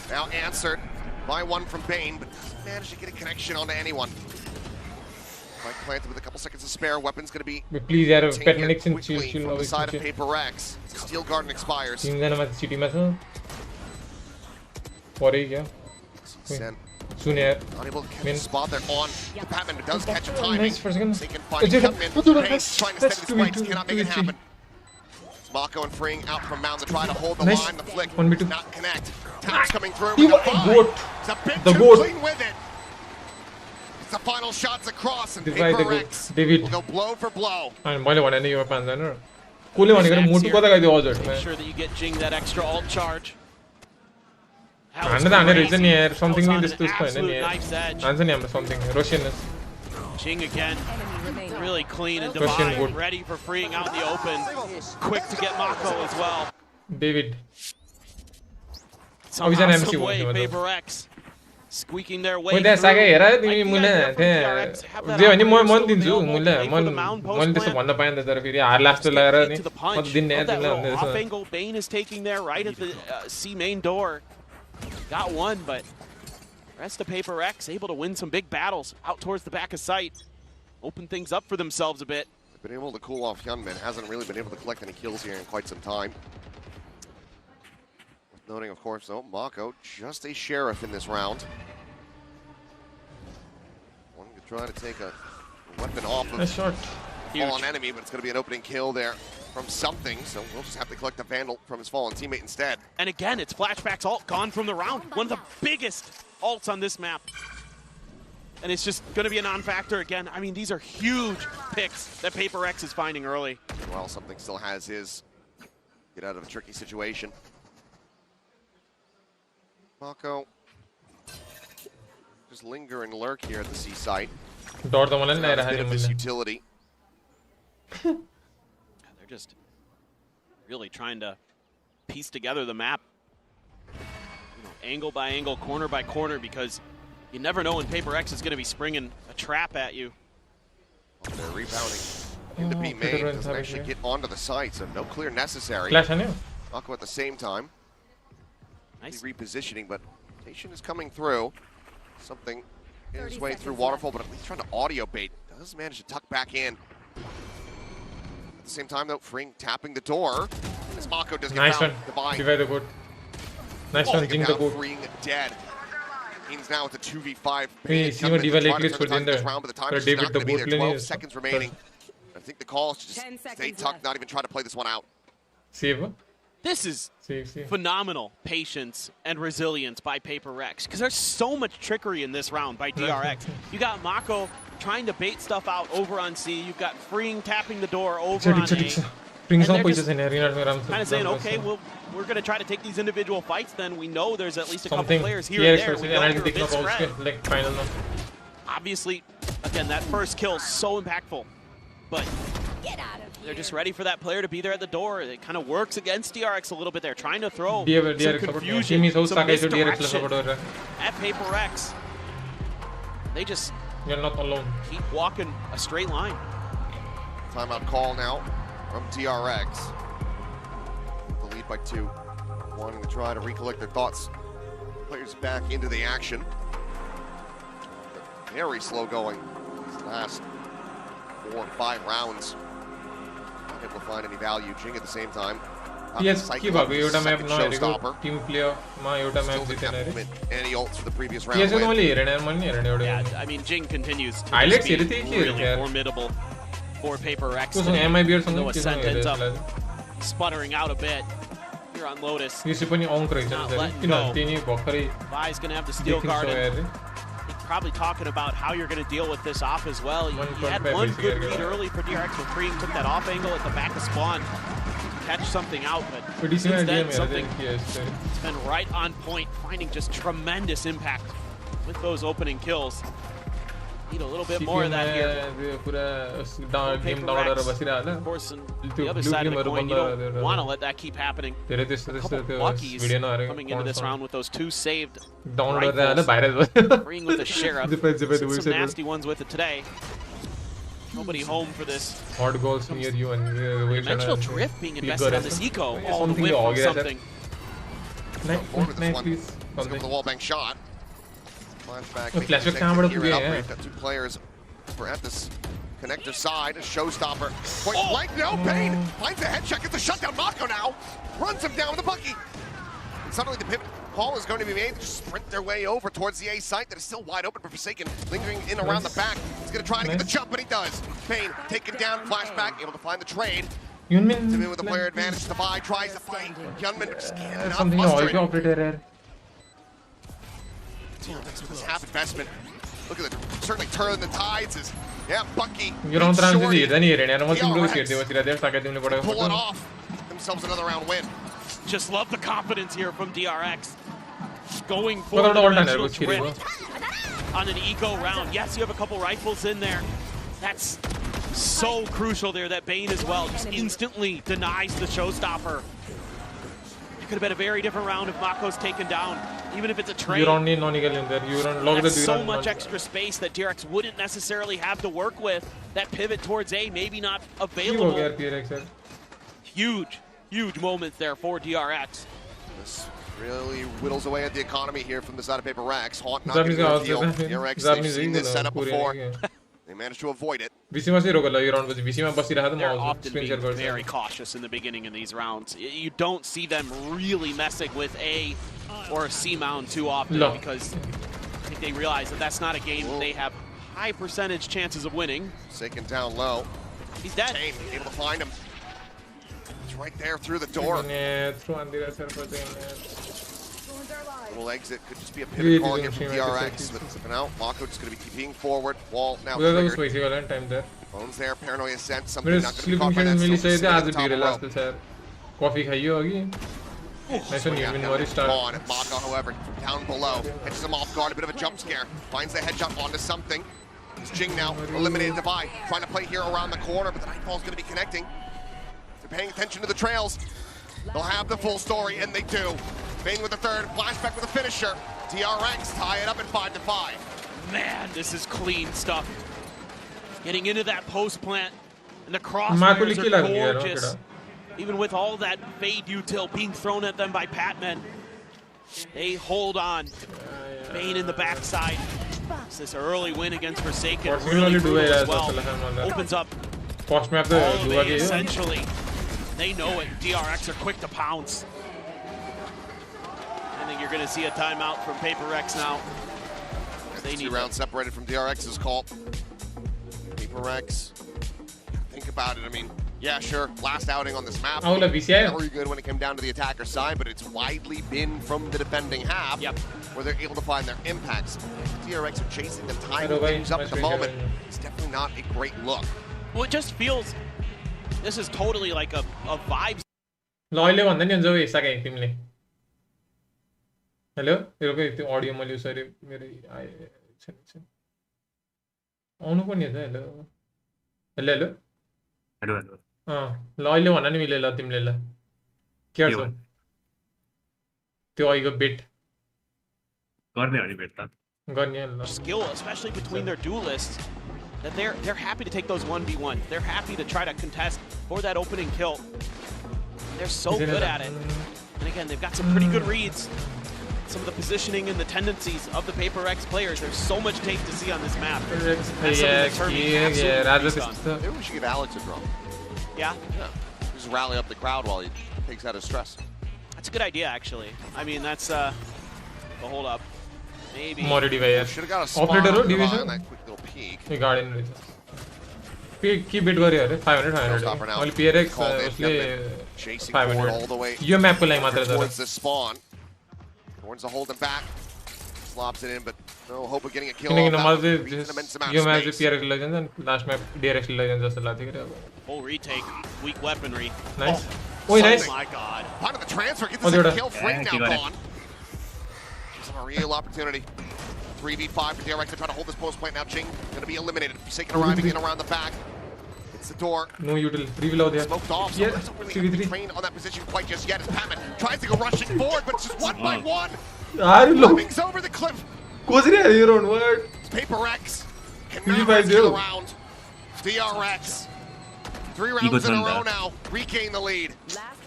Now answered by one from Bane, but doesn't manage to get a connection onto anyone. Mike planted with a couple seconds to spare. Weapon's going to be please yaar pet mechanics in chill from the side of PRX. Steel Garden expires. Team jana mat city mein sa pore kya soon yaar unable to catch a spot there on the Batman, but does catch a timing. Nice for a second. They can find Cutman pace, trying to steady the spikes, cannot make it happen. Mako and Freeing out from Mound to try to hold the line. The flick does not connect. Taps coming through. It's a bit too clean with it. The final shots across, and PRX will go blow for blow. And मैले भने नि यो पाँदैन कोले भनेको मुटु कता गइदियो अझ Make sure that you get Jing that extra ult charge. हान्ने त हान्ने रहेछ नि यार something नि त्यस्तो हैन नि यार हान्छ नि हाम्रो something Russianness. Jing again, really clean and Divine, ready for freeing out in the open. Quick to get Mako as well. David. Somehow, some way, PRX. Squeaking their way through. तिमी मुले त्यहाँ जे भने म मन दिन्छु मुले मैले त्यस्तो भन्न पाएन तर फेरि हार लास्ट लगाएर नि म दिन्ने यार तिमीलाई off angle Bane is taking there right at the C main door. Got one, but rest of PRX able to win some big battles out towards the back of sight. Open things up for themselves a bit. Been able to cool off Hyunmin, hasn't really been able to collect any kills here in quite some time. Noting, of course, though, Mako, just a sheriff in this round. One could try to take a weapon off of fallen enemy, but it's going to be an opening kill there from something, so we'll just have to collect the Vandal from his fallen teammate instead. And again, it's Flashback's ult gone from the round. One of the biggest ults on this map. And it's just going to be a non-factor again. I mean, these are huge picks that PRX is finding early. Well, something still has his get out of a tricky situation. Mako just linger and lurk here at the C site. Door a bit of this utility. They're just really trying to piece together the map, angle by angle, corner by corner, because you never know when PRX is going to be springing a trap at you. They're rebounding into B main. Doesn't actually get onto the site, so no clear necessary. Mako at the same time. Nice repositioning, but Nation is coming through. Something in his way through Waterfall, but at least trying to audio bait. Does manage to tuck back in. At the same time, though, Fring tapping the door. As Mako does get found. Divide good. Nice one, Jing the good. Fring dead. Means now it's a 2v5. David 12 seconds remaining. I think the call is to just stay tucked, not even try to play this one out. Save. This is phenomenal patience and resilience by PRX, because there's so much trickery in this round by DRX. You got Mako trying to bait stuff out over on C. You've got Fring tapping the door over on A. And they're just kind of saying, okay, well, we're going to try to take these individual fights then. We know there's at least a couple players here and there. We know they're a bit spread. Obviously, again, that first kill is so impactful. But they're just ready for that player to be there at the door. It kind of works against DRX a little bit. They're trying to throw some confusion, some misdirection at PRX. They just keep walking a straight line. Timeout call now from DRX. The lead by 2. Wanting to try to recollect their thoughts. Players back into the action. Very slow going these last 4 or 5 rounds. Not able to find any value. Jing at the same time. Yes, keep up. You map no team player. Ma you map jitene. Any ults for the previous round. Yes, only yeah, I mean Jing continues to be really formidable for PRX. Though Ascent ends up sputtering out a bit here on Lotus. Not letting go. Vi's gonna have the steel guard. Probably talking about how you're going to deal with this off as well. You had one good read early for DRX when Fring took that off angle at the back of spawn to catch something out, but since then it's been right on point, finding just tremendous impact with those opening kills. Need a little bit more of that here. Of course, on the other side of the coin, you don't want to let that keep happening. A couple Luckies coming into this round with those 2 saved rifles. Fring with the Sheriff. Some nasty ones with it today. Nobody home for this. Dimensional drift being invested on this eco. Oh, the whip from something. Let's go for the wallbang shot. Flashback got 2 players were at this connector side. A showstopper. Point blank, no pain. Finds the head check. It's a shutdown. Mako now runs him down with the Bucky. And suddenly the pivot call is going to be made. Just sprint their way over towards the A site that is still wide open for Forsaken. Lingering in around the back. He's going to try to get the jump, but he does. Payne taken down. Flashback, able to find the trade. Yunmin with the player advantage. The buy tries to fight. Yunmin just can't enough. This half investment. Look at it. Certainly turning the tides. Is Bucky. Pull it off. Themselves another round win. Just love the confidence here from DRX. Going for the dimensional drift on an eco round. Yes, you have a couple rifles in there. That's so crucial there. That Bane as well just instantly denies the showstopper. It could have been a very different round if Mako's taken down. Even if it's a trade. You don't need non-eagle in there. You don't log the so much extra space that DRX wouldn't necessarily have to work with. That pivot towards A maybe not available. Huge moments there for DRX. This really whittles away at the economy here from the side of PRX. Haunt not getting the deal. DRX, they've seen this setup before. They managed to avoid it. They're often being very cautious in the beginning in these rounds. You don't see them really messing with A or a C mound too often because I think they realize that that's not a game they have high percentage chances of winning. Forsaken down low. He's dead. Tame, able to find him. He's right there through the door. Little exit could just be a pivot call here from DRX. But now Mako just going to be TPing forward. Wall now triggered. Bones there, paranoia sent. Something not going to be caught by that. Coffee खाइयो होगी. Nice one, you've been very on Mako, however, from down below, catches him off guard, a bit of a jump scare, finds the headshot onto something. It's Jing now, eliminated Divide, trying to play here around the corner, but the Nightfall's going to be connecting. They're paying attention to the trails. They'll have the full story, and they do. Bane with the third, flashback with a finisher. DRX tie it up at 5-5. Man, this is clean stuff. Getting into that post plant, and the crossfires are gorgeous. Even with all that fade util being thrown at them by Patman, they hold on. Bane in the backside. It's this early win against Forsaken really brutal as well. Opens up all day essentially. They know it. DRX are quick to pounce. I think you're going to see a timeout from PRX now. They need 2 rounds separated from DRX's call. PRX, think about it. I mean, yeah, sure, last outing on this map, very good when it came down to the attacker side, but it's widely been from the defending half where they're able to find their impacts. DRX are chasing them, tying things up at the moment. It's definitely not a great look. Well, it just feels, this is totally like a vibe. Hello? Hello? Audio mal use are hello. Hello? Hello. Loyal one and Milella Timlela. Care so. Bit. Skill, especially between their duelists, that they're happy to take those 1v1. They're happy to try to contest for that opening kill. They're so good at it. And again, they've got some pretty good reads. Some of the positioning and the tendencies of the PRX players. There's so much tape to see on this map. Maybe we should give Alex a drone. Yeah? Just rally up the crowd while he takes out his stress. That's a good idea, actually. I mean, that's but hold up. Maybe. Should have got a spawn on that quick little peek. We got in. Keep it worry, 500. Only PRX chasing forward all the way you map towards the spawn. Warns to hold him back. Slops it in, but no hope of getting a kill. You match PRX Legends and last map DRX Legends. Full retake, weak weaponry. Nice. Oh nice. my god. Part of the transfer, get this kill free now, Vaughn. Gives him a real opportunity. 3v5 for DRX to try to hold this post plant now. Jing gonna be eliminated. Forsaken arriving in around the back. It's the door. No util. Reveal out there. Smoked off, so doesn't really have to train on that position quite just yet as Patman tries to go rushing forward, but it's just one by one. Lemmings over the cliff. What's it your own word? PRX cannot rescue the round. DRX. 3 rounds in a row now. Regain the lead.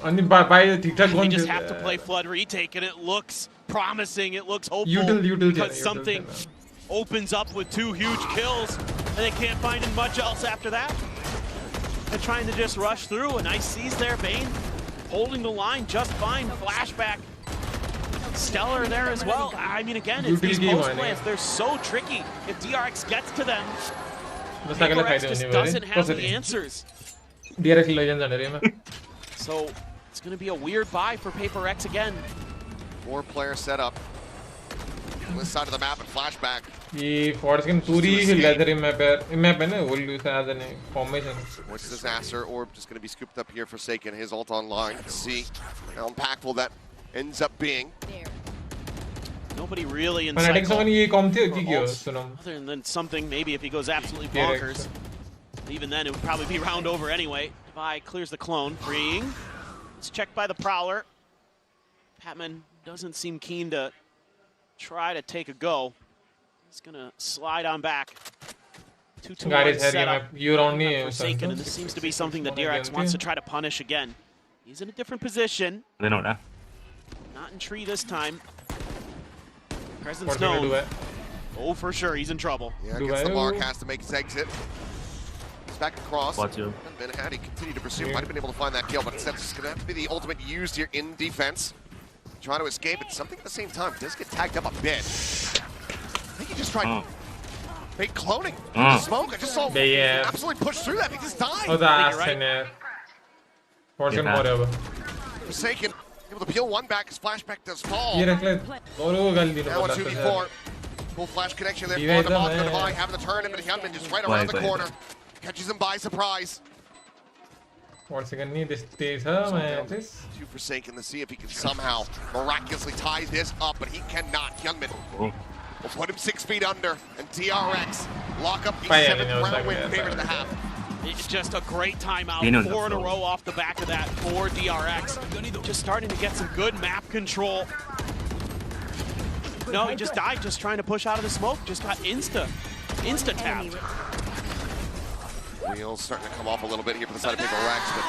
They just have to play flood retake, and it looks promising. It looks hopeful because something opens up with 2 huge kills, and they can't find much else after that. They're trying to just rush through. A nice seize there, Bane holding the line just fine. Flashback. Stellar there as well. I mean, again, it's these post plants. They're so tricky. If DRX gets to them, PRX just doesn't have the answers. DRX Legends. So it's going to be a weird buy for PRX again. 4-player setup. On this side of the map and flashback. Forsaken puri leather map will use as a formation. What's disaster? Orb just going to be scooped up here. Forsaken, his ult online. See how impactful that ends up being. Nobody really in sight. Other than something, maybe if he goes absolutely bonkers. Even then, it would probably be round over anyway. Devi clears the clone, freeing. It's checked by the Prowler. Patman doesn't seem keen to try to take a go. He's gonna slide on back. 2-2-1 setup. Forsaken, and this seems to be something that DRX wants to try to punish again. He's in a different position. Not in tree this time. Presence known. Oh, for sure, he's in trouble. Yeah, gets the mark, has to make his exit. He's back across. Been had he continued to pursue, might have been able to find that kill, but instead it's going to have to be the ultimate used here in defense. Trying to escape, but something at the same time does get tagged up a bit. I think he just tried. Fake cloning. The smoke. I just saw him absolutely push through that. He just died. O da seni. Forsaken. Able to peel one back. His flashback does fall. Now a 2v4. Full flash connection there for the Mob. Going to buy. Having the turn, but Hyunmin just right around the corner. Catches him by surprise. Once again, need this stage, huh, man? Two Forsaken to see if he can somehow miraculously tie this up, but he cannot. Hyunmin will put him 6 feet under, and DRX lock up the 7th round win, favorite of the half. It's just a great timeout, 4 in a row off the back of that for DRX. Just starting to get some good map control. No, he just died just trying to push out of the smoke. Just got insta-tapped. Wheels starting to come off a little bit here for the side of PRX, but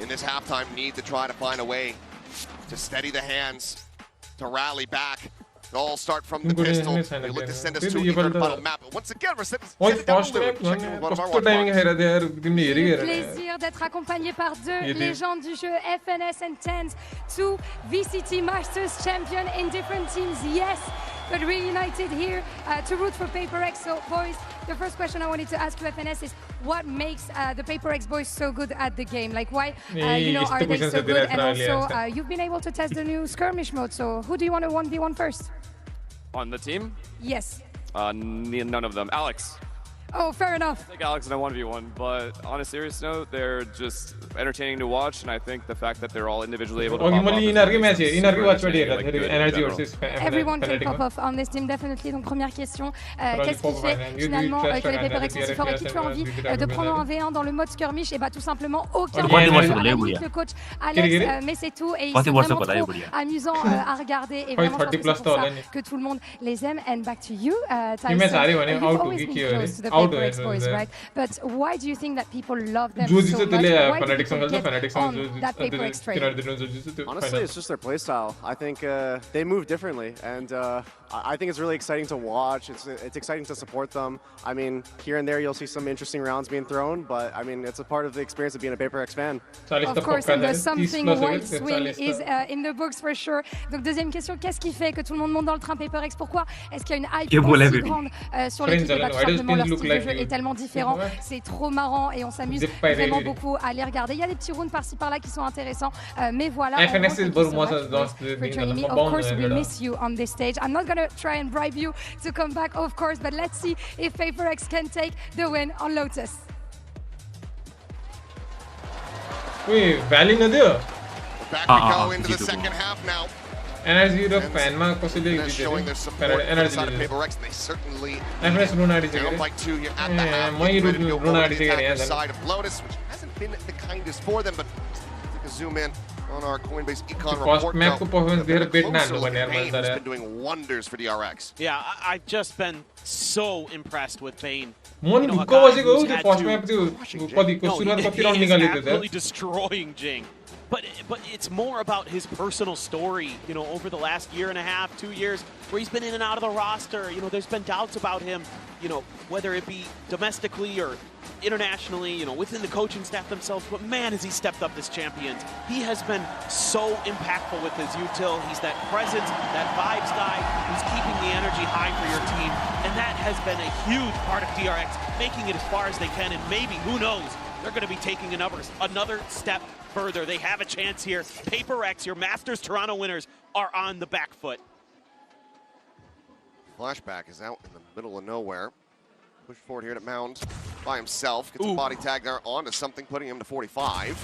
in this halftime, need to try to find a way to steady the hands, to rally back. They'll all start from the pistol. They look to send us to a third final map. But once again, we're checking one of our plaisir d'être accompagné par deux légendes du jeu, FNS and TENS, two VCT Masters champion in different teams, yes, but reunited here to root for PRX. So, boys, the first question I wanted to ask you, FNS, is what makes the PRX boys so good at the game? Like, why, are they so good? And also, you've been able to test the new skirmish mode. So, who do you want to 1v1 first? On the team? Yes. None of them. Alex. Oh, fair enough. I think Alex in a 1v1, but on a serious note, they're just entertaining to watch, and I think the fact that they're all individually able to pop Everyone can pop off on this team, definitely. Donc, première question, qu'est-ce qui fait finalement que les PRX sont si forts et qui te fait envie de prendre un V1 dans le mode skirmish? Et bah, tout simplement, aucun le coach Alex, mais c'est tout, et c'est vraiment trop amusant à regarder, et vraiment, je pense que c'est pour ça que tout le monde les aime. And back to you, Tyson. You've always been close to the PRX boys, right? But why do you think that people love them so much? Why do people get on that PRX train? Honestly, it's just their playstyle. I think they move differently, and I think it's really exciting to watch. It's exciting to support them. I mean, here and there you'll see some interesting rounds being thrown, but I mean, it's a part of the experience of being a PRX fan. Of course, and the something white swing is in the books for sure. Donc, deuxième question, qu'est-ce qui fait que tout le monde monte dans le train PRX? Pourquoi est-ce qu'il y a une hype aussi grande sur l'équipe? Tout simplement, leur style de jeu est tellement différent, c'est trop marrant et on s'amuse vraiment beaucoup à les regarder. Il y a des petits rounds par-ci par-là qui sont intéressants, mais voilà. FNS is for joining me. Of course, we miss you on this stage. I'm not gonna try and bribe you to come back, of course, but let's see if PRX can take the win on Lotus. Wait, Valley na diyo? Back we go into the second half now. Energy the fan ma possibly showing their support inside of PRX, and they certainly down by 2 here at the half. The side of Lotus, which hasn't been the kindest for them, but take a zoom in on our Coinbase Econ report. Has been doing wonders for DRX. Yeah, I've just been so impressed with Bane. He is absolutely destroying Jing. But it's more about his personal story, you know, over the last year and a half, 2 years, where he's been in and out of the roster. You know, there's been doubts about him, you know, whether it be domestically or internationally, you know, within the coaching staff themselves. But man, has he stepped up this champion. He has been so impactful with his util. He's that presence, that vibes guy who's keeping the energy high for your team. And that has been a huge part of DRX, making it as far as they can. And maybe, who knows, they're going to be taking another step further. They have a chance here. PRX, your Masters Toronto winners, are on the back foot. Flashback is out in the middle of nowhere. Push forward here to Mound by himself. Gets a body tag there onto something, putting him to 45.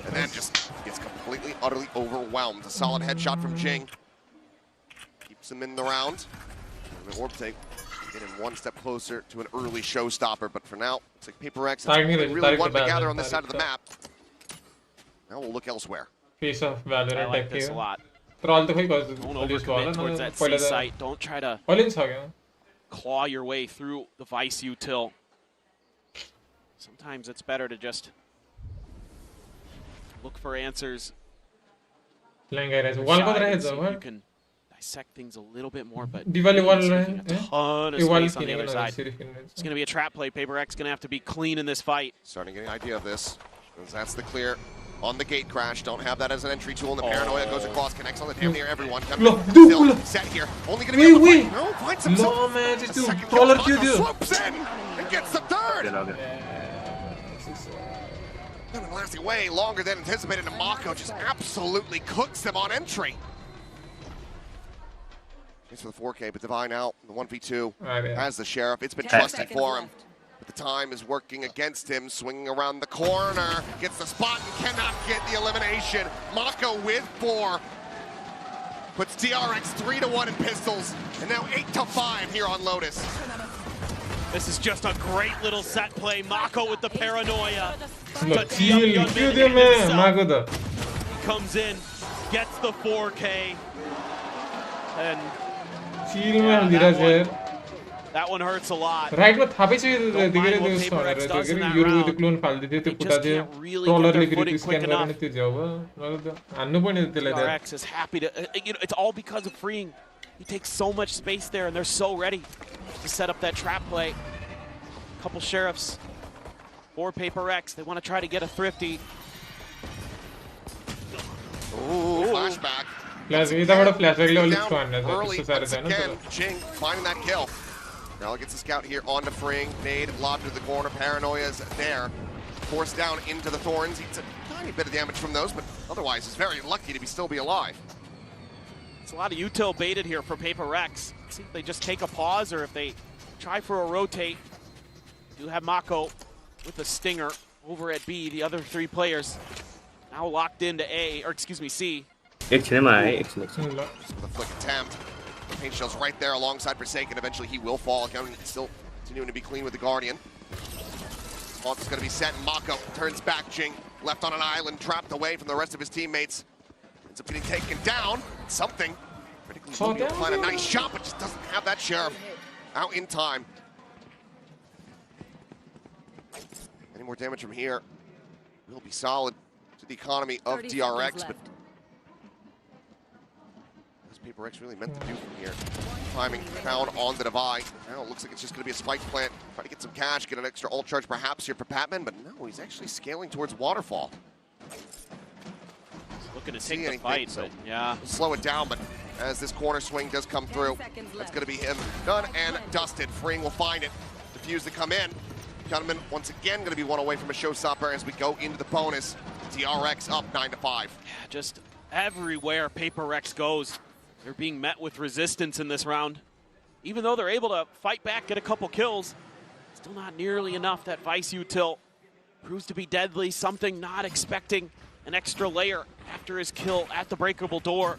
And then just gets completely, utterly overwhelmed. A solid headshot from Jing. Keeps him in the round. And the orb take. Get him one step closer to an early showstopper. But for now, it's like PRX really want to gather on this side of the map. Now we'll look elsewhere. Piece of VALORANT. I like this a lot. Don't overcommit towards that C site. Don't try to claw your way through the Vice util. Sometimes it's better to just look for answers. You can dissect things a little bit more, but a ton of space on the other side. It's going to be a trap play. PRX going to have to be clean in this fight. Starting to get an idea of this. That's the clear. on the gate crash. Don't have that as an entry tool, and the paranoia goes across, connects on the damn near everyone. Still set here. Only gonna be able to fight. No, finds himself. No, man, just A do second crawler kill. kill, Mako dude. swoops in and gets the third. And lasting way longer than anticipated, and Mako just absolutely cooks them on entry. Thanks for the 4K, but Divine out, the 1v2 has the Sheriff. It's been trusted for him, but the time is working against him. Swinging around the corner, gets the spot and cannot get the elimination. Mako with 4. Puts DRX 3-1 in pistols, and now 8-5 here on Lotus. This is just a great little set play. Mako with the paranoia. Comes in, gets the 4K, and that one hurts a lot. Right, but how much is the Euro the clone file? They just can't really get their footing quick enough. DRX is happy to, it's all because of freeing. He takes so much space there, and they're so ready to set up that trap play. Couple Sheriffs for PRX. They want to try to get a thrifty. Ooh, flashback. Early, once again, Jing finding that kill. Now gets the scout here onto Fring. Nade lobbed to the corner. Paranoia's there. Forced down into the thorns. Eats a tiny bit of damage from those, but otherwise is very lucky to still be alive. It's a lot of util baited here for PRX. See if they just take a pause or if they try for a rotate. Do have Mako with a stinger over at B. The other 3 players now locked into A, or excuse me, C. The flick attempt. Paint Shell's right there alongside Forsaken. Eventually he will fall. Still continuing to be clean with the Guardian. Haunt is going to be set, and Mako turns back. Jing left on an island, trapped away from the rest of his teammates. Ends up getting taken down. Something. Critically applying a nice shot, but just doesn't have that Sheriff out in time. Any more damage from here will be solid to the economy of DRX, but what's PRX really meant to do from here? Climbing down on the divide. Now it looks like it's just going to be a spike plant. Try to get some cash, get an extra ult charge perhaps here for Patman, but no, he's actually scaling towards Waterfall. Looking to take the fight, but yeah. Slow it down, but as this corner swing does come through, that's going to be him done and dusted. Fring will find it. Defuse to come in. Gunman once again going to be one away from a showstopper as we go into the bonus. DRX up 9-5. Yeah, just everywhere PRX goes, they're being met with resistance in this round. Even though they're able to fight back, get a couple kills, still not nearly enough. That Vice util proves to be deadly. Something not expecting an extra layer after his kill at the breakable door.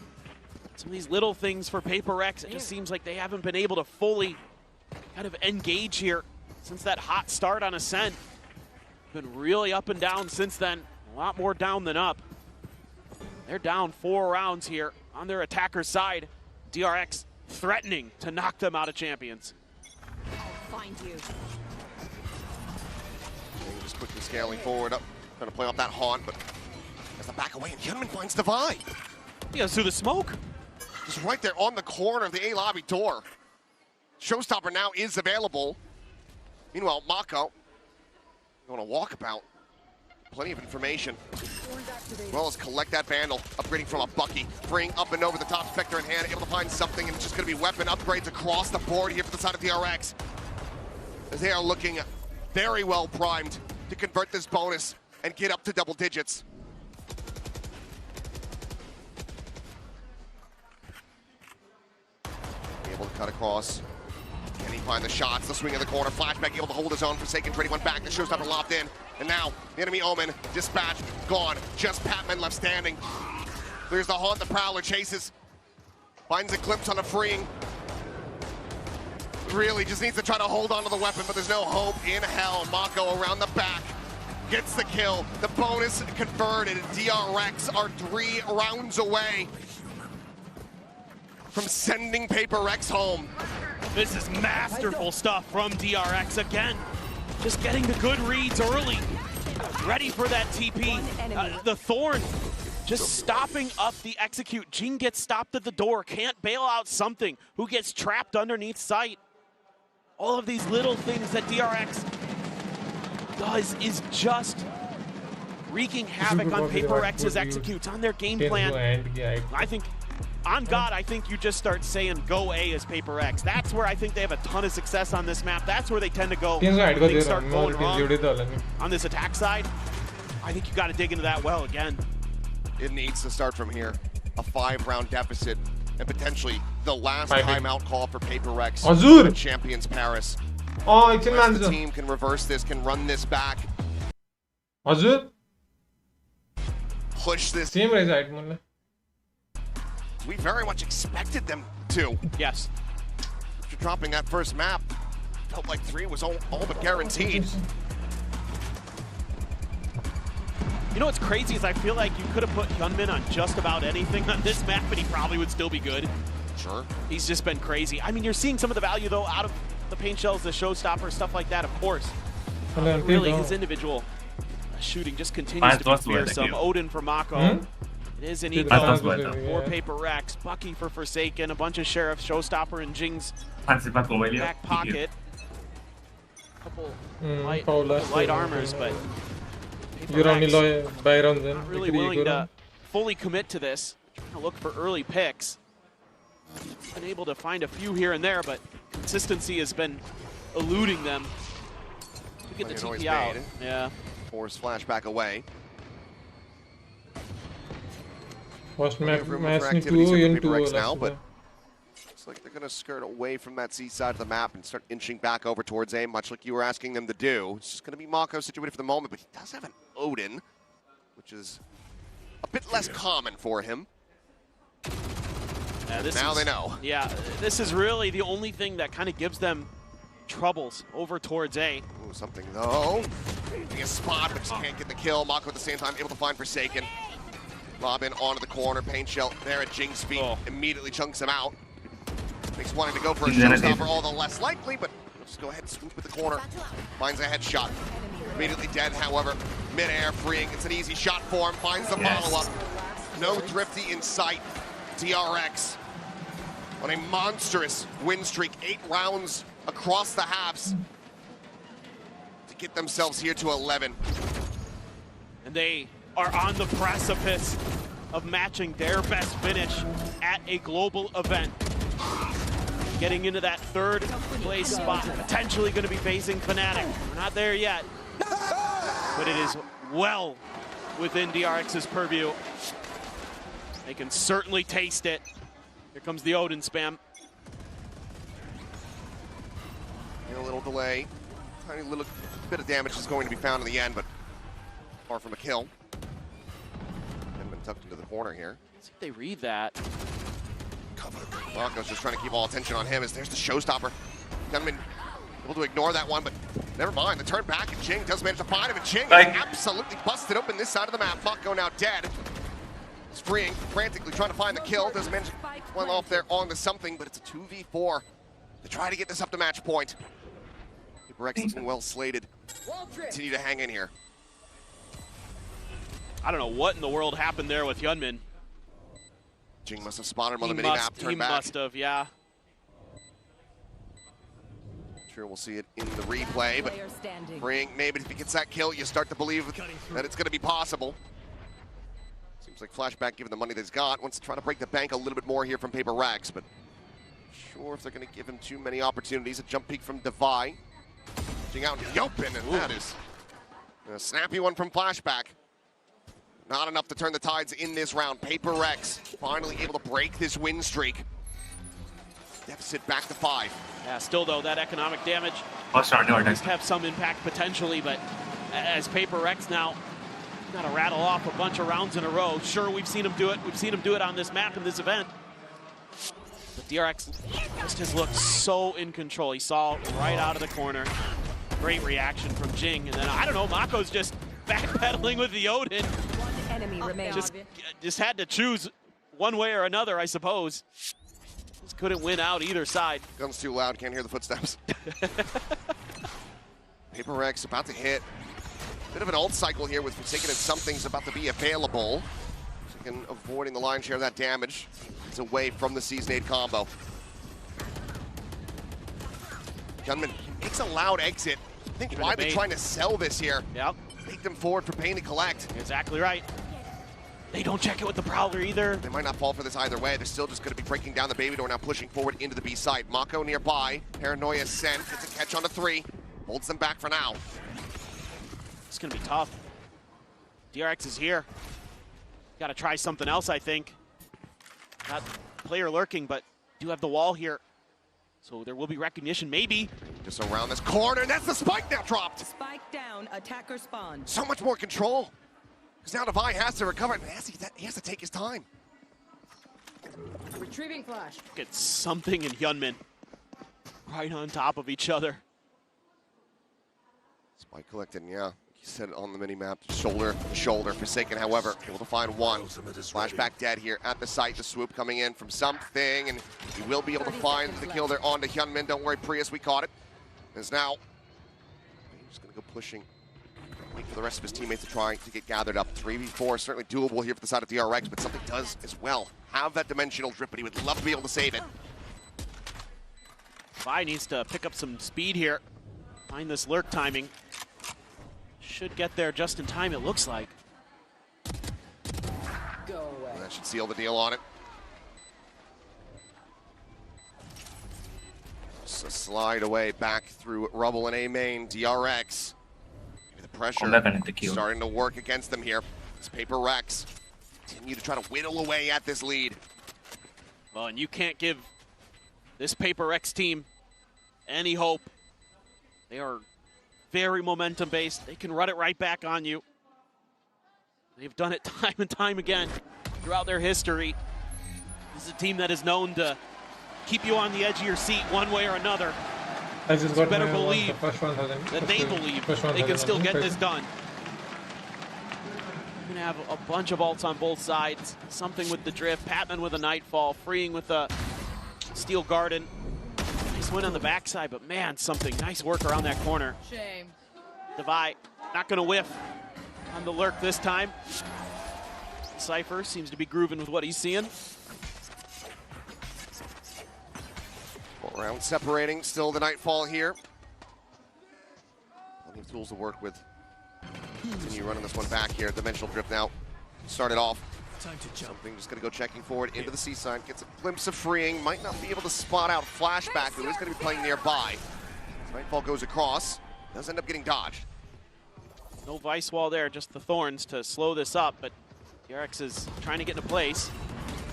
Some of these little things for PRX, it just seems like they haven't been able to fully kind of engage here since that hot start on Ascent. Been really up and down since then. A lot more down than up. They're down 4 rounds here on their attacker side. DRX threatening to knock them out of champions. I'll find you. Just quickly scaling forward up, trying to play off that Haunt, but as the back away, and Hyunmin finds Divine. He goes through the smoke. Just right there on the corner of the A lobby door. Showstopper now is available. Meanwhile, Mako going to walkabout. Plenty of information. As well as collect that Vandal. Upgrading from a Bucky. Bring up and over the top, Spectre in hand. Able to find something, and it's just going to be weapon upgrades across the board here for the side of DRX. As they are looking very well primed to convert this bonus and get up to double digits. Able to cut across. Can he find the shots? The swing of the corner. Flashback able to hold his own. Forsaken trading one back. The showstopper lopped in. And now, the enemy Omen, dispatched, gone. Just Patman left standing. There's the Haunt, the Prowler chases. Finds a glimpse on a freeing. Really just needs to try to hold on to the weapon, but there's no hope in hell. Mako around the back. Gets the kill. The bonus converted. DRX are 3 rounds away from sending PRX home. This is masterful stuff from DRX again. Just getting the good reads early. Ready for that TP. The Thorn just stopping up the execute. Jing gets stopped at the door. Can't bail out something. Who gets trapped underneath sight. All of these little things that DRX does is just wreaking havoc on PRX's executes, on their game plan. I think, on God, I think you just start saying go A as PRX. That's where I think they have a ton of success on this map. That's where they tend to go. Things start going wrong on this attack side. I think you got to dig into that well again. It needs to start from here. A 5-round deficit and potentially the last timeout call for PRX. Azur Champions Paris. Oh, it's the team can reverse this, can run this back. Azur push this. Same result, Mulla. We very much expected them to. Yes. After dropping that first map, felt like 3 was all but guaranteed. You know what's crazy is I feel like you could have put Hyunmin on just about anything on this map, and he probably would still be good. Sure. He's just been crazy. I mean, you're seeing some of the value, though, out of the paint shells, the showstopper, stuff like that, of course. Really, his individual shooting just continues to be fearsome. Odin for Mako. It is an eco for PRX. Bucky for Forsaken. A bunch of Sheriffs, Showstopper, and Jing's back pocket. Couple light armors, but PRX not really willing to fully commit to this. Trying to look for early picks. Been able to find a few here and there, but consistency has been eluding them. We get the TP out. Yeah. Force flashback away. First match now, but looks like they're going to skirt away from that C side of the map and start inching back over towards A, much like you were asking them to do. It's just going to be Mako situated for the moment, but he does have an Odin, which is a bit less common for him. Now they know. Yeah, this is really the only thing that kind of gives them troubles over towards A. Ooh, something though. Getting a spot, but just can't get the kill. Mako at the same time able to find Forsaken. Robin onto the corner, paint shell there at Jing's feet, immediately chunks him out. Makes wanting to go for a showstopper all the less likely, but we'll just go ahead and swoop at the corner. Finds a headshot. Immediately dead, however. Mid-air freeing, it's an easy shot for him, finds the follow-up. No Thrifty in sight. DRX on a monstrous win streak, 8 rounds across the halves to get themselves here to 11. And they are on the precipice of matching their best finish at a global event. Getting into that 3rd place spot, potentially going to be facing Fnatic. We're not there yet, but it is well within DRX's purview. They can certainly taste it. Here comes the Odin spam. A little delay. Tiny little bit of damage is going to be found in the end, but far from a kill. And been tucked into the corner here. Let's see if they read that. Mako's just trying to keep all attention on him as there's the showstopper. Gunman able to ignore that one, but never mind. The turn back, and Jing does manage to find him, and Jing is absolutely busted open this side of the map. Mako now dead. Freeing, frantically trying to find the kill. Doesn't manage one off there onto something, but it's a 2v4 to try to get this up to match point. PRX looking well slated. Continue to hang in here. I don't know what in the world happened there with Hyunmin. Jing must have spotted him on the mini-map, He must have, yeah. Sure, we'll see it in the replay, but freeing, maybe if he gets that kill, you start to believe that it's going to be possible. Seems like Flashback, given the money that he's got, wants to try to break the bank a little bit more here from PRX, but sure if they're going to give him too many opportunities. A jump peek from Devi. Jing out in the open, and that is a snappy one from Flashback. Not enough to turn the tides in this round. PRX finally able to break this win streak. Deficit back to 5. Yeah, still though, that economic damage must have some impact potentially, but as PRX now got to rattle off a bunch of rounds in a row. Sure, we've seen him do it. We've seen him do it on this map in this event. But DRX just has looked so in control. He saw right out of the corner. Great reaction from Jing, and then I don't know, Mako's just backpedaling with the Odin. Enemy remains. Just had to choose one way or another, I suppose. Just couldn't win out either side. Gun's too loud, can't hear the footsteps. PRX about to hit. Bit of an ult cycle here with Forsaken, and something's about to be available. Forsaken avoiding the lion's share of that damage. It's away from the Season 8 combo. Gunman makes a loud exit. I think why they're trying to sell this here. Yep. Take them forward for Pain to collect. Exactly right. They don't check it with the Prowler either. They might not fall for this either way. They're still just going to be breaking down the baby door, now pushing forward into the B site. Mako nearby. Paranoia sent. Gets a catch on a 3. Holds them back for now. It's going to be tough. DRX is here. Got to try something else, I think. Got player lurking, but do have the wall here. So there will be recognition, maybe. Just around this corner, and that's the spike now dropped. Spike down, attacker spawn. So much more control. Because now Devi has to recover it. He has to take his time. Retrieving flash. Get something in Hyunmin. Right on top of each other. Spike collected, yeah. He said it on the mini-map, shoulder to shoulder. Forsaken, however, able to find one. Flashback dead here at the site. The swoop coming in from something, and he will be able to find the kill there onto Hyunmin. Don't worry, Prius, we caught it. As now, he's just going to go pushing. Wait for the rest of his teammates to try to get gathered up. 3v4, certainly doable here for the side of DRX, but something does as well have that dimensional drip, but he would love to be able to save it. Vi needs to pick up some speed here. Find this lurk timing. Should get there just in time, it looks like. Go away. That should seal the deal on it. Just a slide away back through rubble and A main. DRX. Maybe the pressure starting to work against them here. This PRX continue to try to whittle away at this lead. Well, and you can't give this PRX team any hope. They are very momentum based. They can run it right back on you. They've done it time and time again throughout their history. This is a team that is known to keep you on the edge of your seat one way or another. I just You got better my believe one, that they believe they can still get this done. You're gonna have a bunch of ults on both sides. Something with the drift, Patman with a nightfall, freeing with a steel garden. Nice win on the backside, but man, something nice work around that corner. Shame. Devi not gonna whiff on the lurk this time. Cypher seems to be grooving with what he's seeing. Round separating, still the nightfall here. Plenty of tools to work with. Continue running this one back here. Dimensional drift now. Started off. Time to jump. Something just going to go checking forward into the seaside. Gets a glimpse of freeing. Might not be able to spot out Flashback, who is going to be playing nearby. Nightfall goes across. Does end up getting dodged. No vice wall there, just the thorns to slow this up, but DRX is trying to get into place.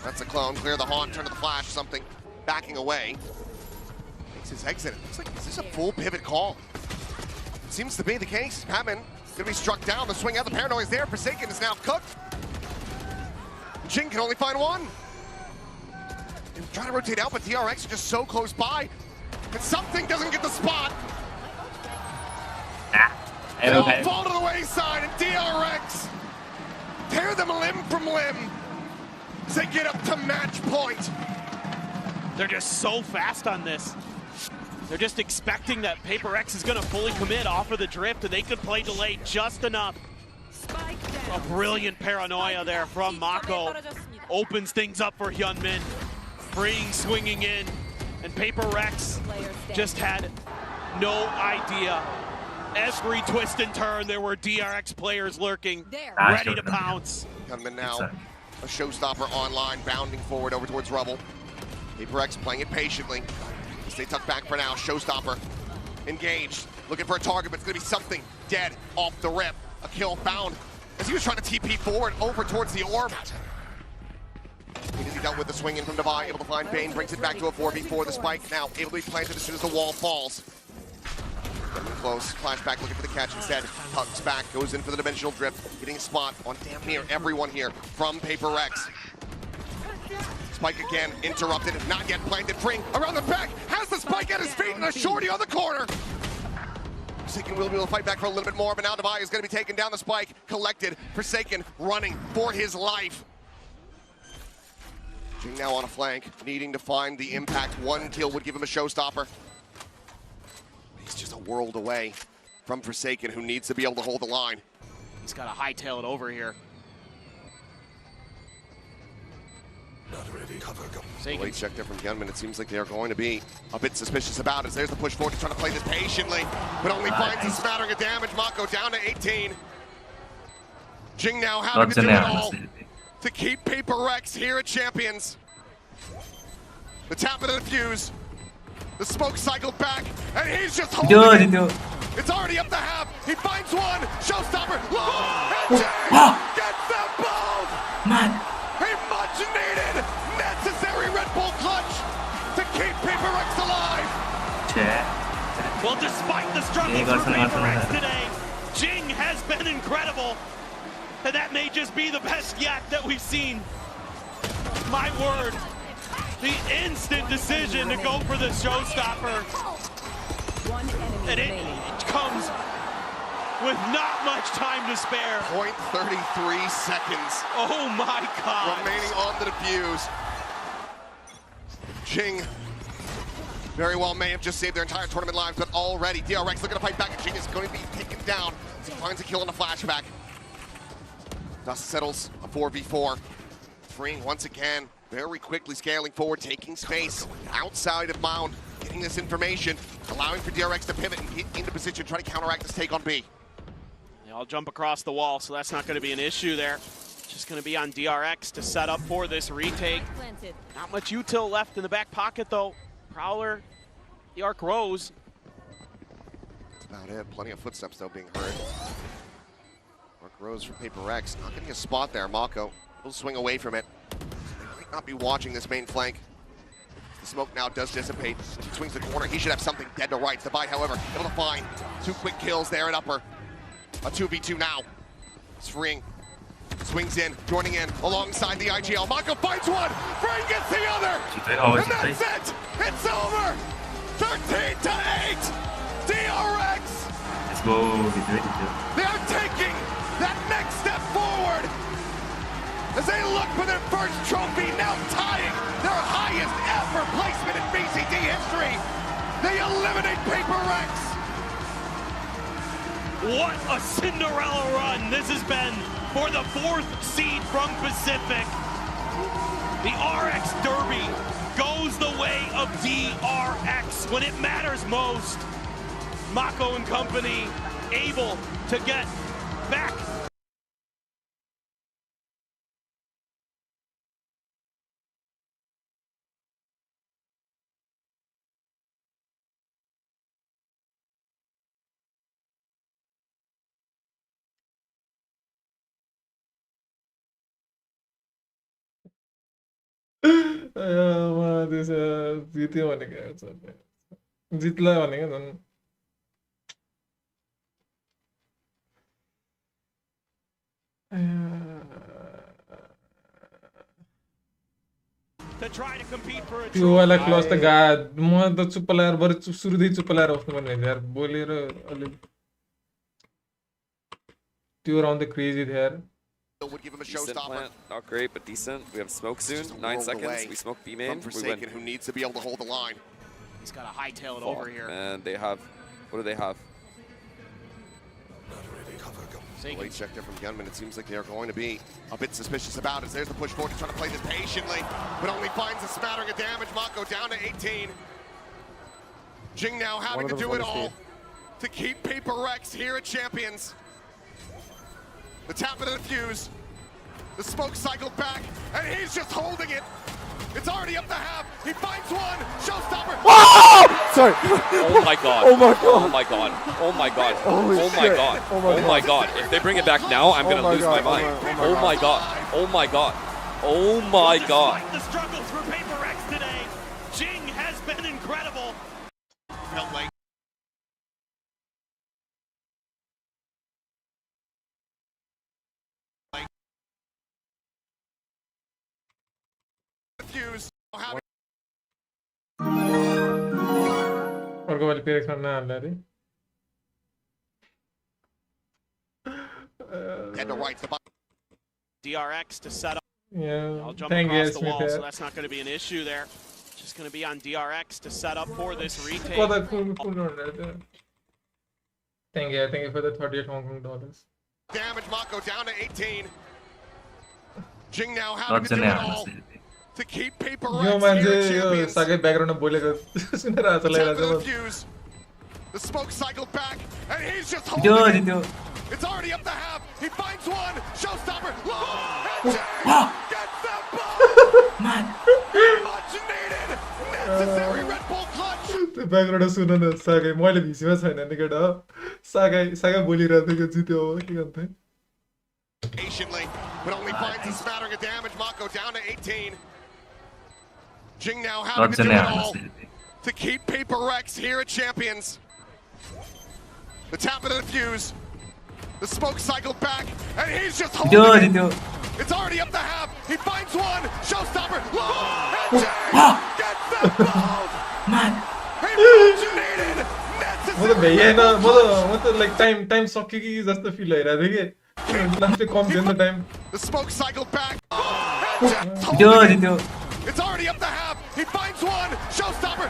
That's a clone. Clear the haunt, turn to the flash. Something backing away. Makes his exit. It looks like this is a full pivot call. It seems to be the case. Patman going to be struck down. The swing out. The paranoia is there. Forsaken is now cooked. Jing can only find one. They're trying to rotate out, but DRX is just so close by. And something doesn't get the spot. They all fall to the wayside, and DRX tear them limb from limb as they get up to match point. They're just so fast on this. They're just expecting that PRX is going to fully commit off of the drift, and they could play delay just enough. A brilliant paranoia there from Mako. Opens things up for Hyunmin. Freeing, swinging in, and PRX just had no idea. Every twist and turn, there were DRX players lurking, ready to pounce. Hyunmin now, a showstopper online, bounding forward over towards rubble. PRX playing it patiently. Stay tucked back for now. Showstopper engaged, looking for a target, but it's gonna be something dead off the rip. A kill found as he was trying to TP forward over towards the orb. He dealt with the swing in from Devi, able to find Bane, brings it back to a 4v4. The spike now able to be planted as soon as the wall falls. Getting close, flashback looking for the catch instead. Tucks back, goes in for the dimensional drift, getting a spot on damn near everyone here from PRX. Spike again, interrupted, not yet planted. Freeing around the back, has the spike at his feet, and a shorty on the corner. Forsaken will be able to fight back for a little bit more, but now Devi is going to be taking down the spike. Collected, Forsaken running for his life. Jing now on a flank, needing to find the impact. One kill would give him a showstopper. He's just a world away from Forsaken, who needs to be able to hold the line. He's got to hightail it over here. Late check there from Gunman. It seems like they are going to be a bit suspicious about it. There's the push forward. He's trying to play this patiently, but only finds a smattering of damage. Mako down to 18. Jing now having to do it all to keep PRX here at Champions. The tap of the fuse. The smoke cycled back, and he's just holding it. It's already up the half. He finds one. Showstopper. Low. And Jing gets them both. A much needed, necessary Red Bull clutch to keep PRX alive. Well, despite the struggles for PRX today, Jing has been incredible. And that may just be the best yak that we've seen. My word. The instant decision to go for the showstopper. And it comes with not much time to spare. 0.33 seconds. Oh my God. Remaining on the defuse. Jing very well may have just saved their entire tournament lives, but already DRX looking to fight back, and Jing is going to be taken down. He finds a kill in a flashback. Dust settles a 4v4. Freeing once again, very quickly scaling forward, taking space outside of Mound, getting this information, allowing for DRX to pivot and get into position, try to counteract this take on B. They all jump across the wall, so that's not going to be an issue there. Just going to be on DRX to set up for this retake. Not much util left in the back pocket, though. Prowler, the arc rose. That's about it. Plenty of footsteps, though, being heard. Arc rose from PRX. Not getting a spot there. Mako will swing away from it. They might not be watching this main flank. The smoke now does dissipate. He swings the corner. He should have something dead to rights. The buy, however, able to find 2 quick kills there at upper. A 2v2 now. Freeing swings in, joining in alongside the IGL. Mako finds one. Freeing gets the other. And that's it. It's over. 13-8. DRX. Let's go. They are taking that next step forward as they look for their first trophy, now tying their highest ever placement in VCT history. They eliminate PRX. What a Cinderella run this has been for the 4th seed from Pacific. The RX Derby goes the way of DRX when it matters most. Mako and company able to get back. जित्यो भनेको जित्ला भनेको झन् त्यो वाला क्लस त म त चुप्प लाएर बरु सुरुदेखि चुप्प लाएर बस्नु पर्ने यार बोलेर अलि त्यो राउन्ड त क्रेजी थियो यार Would give him a Decent showstopper. plant, not great, but decent. We have smoke soon. 9 seconds. We smoke B main. We win. Who needs to be able to hold the line. He's got to hightail it over here. And they have, what do they have? Late check there from Gunman. It seems like they are going to be a bit suspicious about it. There's the push forward. He's trying to play this patiently, but only finds a smattering of damage. Mako down to 18. Jing now having to do it all to keep PRX here at Champions. The tap of the fuse. The smoke cycled back, and he's just holding it. It's already up the half. He finds one. Showstopper. Whoa! Sorry. Oh my god. Oh my god. Oh my god. Oh my god. Holy oh my shit. god. Oh my Oh my god. If they bring it back now, I'm gonna lose my mind. Oh my god. Oh my god. Oh my god. Despite the struggles for PRX today, Jing has been incredible. Felt like fuse. अर्को वाली PRX मा नहाल्ला रे Dead to rights. The DRX to set up. Yeah, I'll jump thank across you, the wall, Smith. so that's not going to be an issue there. Just going to be on DRX to set up for this retake. For that thank you for the $38 Hong Kong dollars. damage. Mako down to 18. Jing now having to do it all to keep Paper yo Rex मान्छे here yo champions. साकै ब्याकग्राउन्डमा बोलेको सुनेर आछ Tap लागिरहेको of the छ fuse. The smoke cycled back, and he's just holding it. It's already up the half. He finds one. Showstopper. And gets the ball. Much needed. Necessary Red Bull clutch. त्यो background सुन न साकै मैले भिसीमा छैन नि केटा साकै बोलिरहेको थियो जित्यो हो के गर्दै Patiently, but only finds a smattering of damage. Mako down to 18. Jing now having to do it all to keep Paper Rex here at Champions. The tap of the fuse. The smoke cycled back, and he's just holding it. It's already up the half. He finds one. Showstopper. And gets the ball. He much needed. म त भ्याइएन म त like time सक्यो कि जस्तो fill भइरहेको थियो कि लास्टै कम थियो नि त time The smoke cycled back. It's already up the half. He finds one. Showstopper.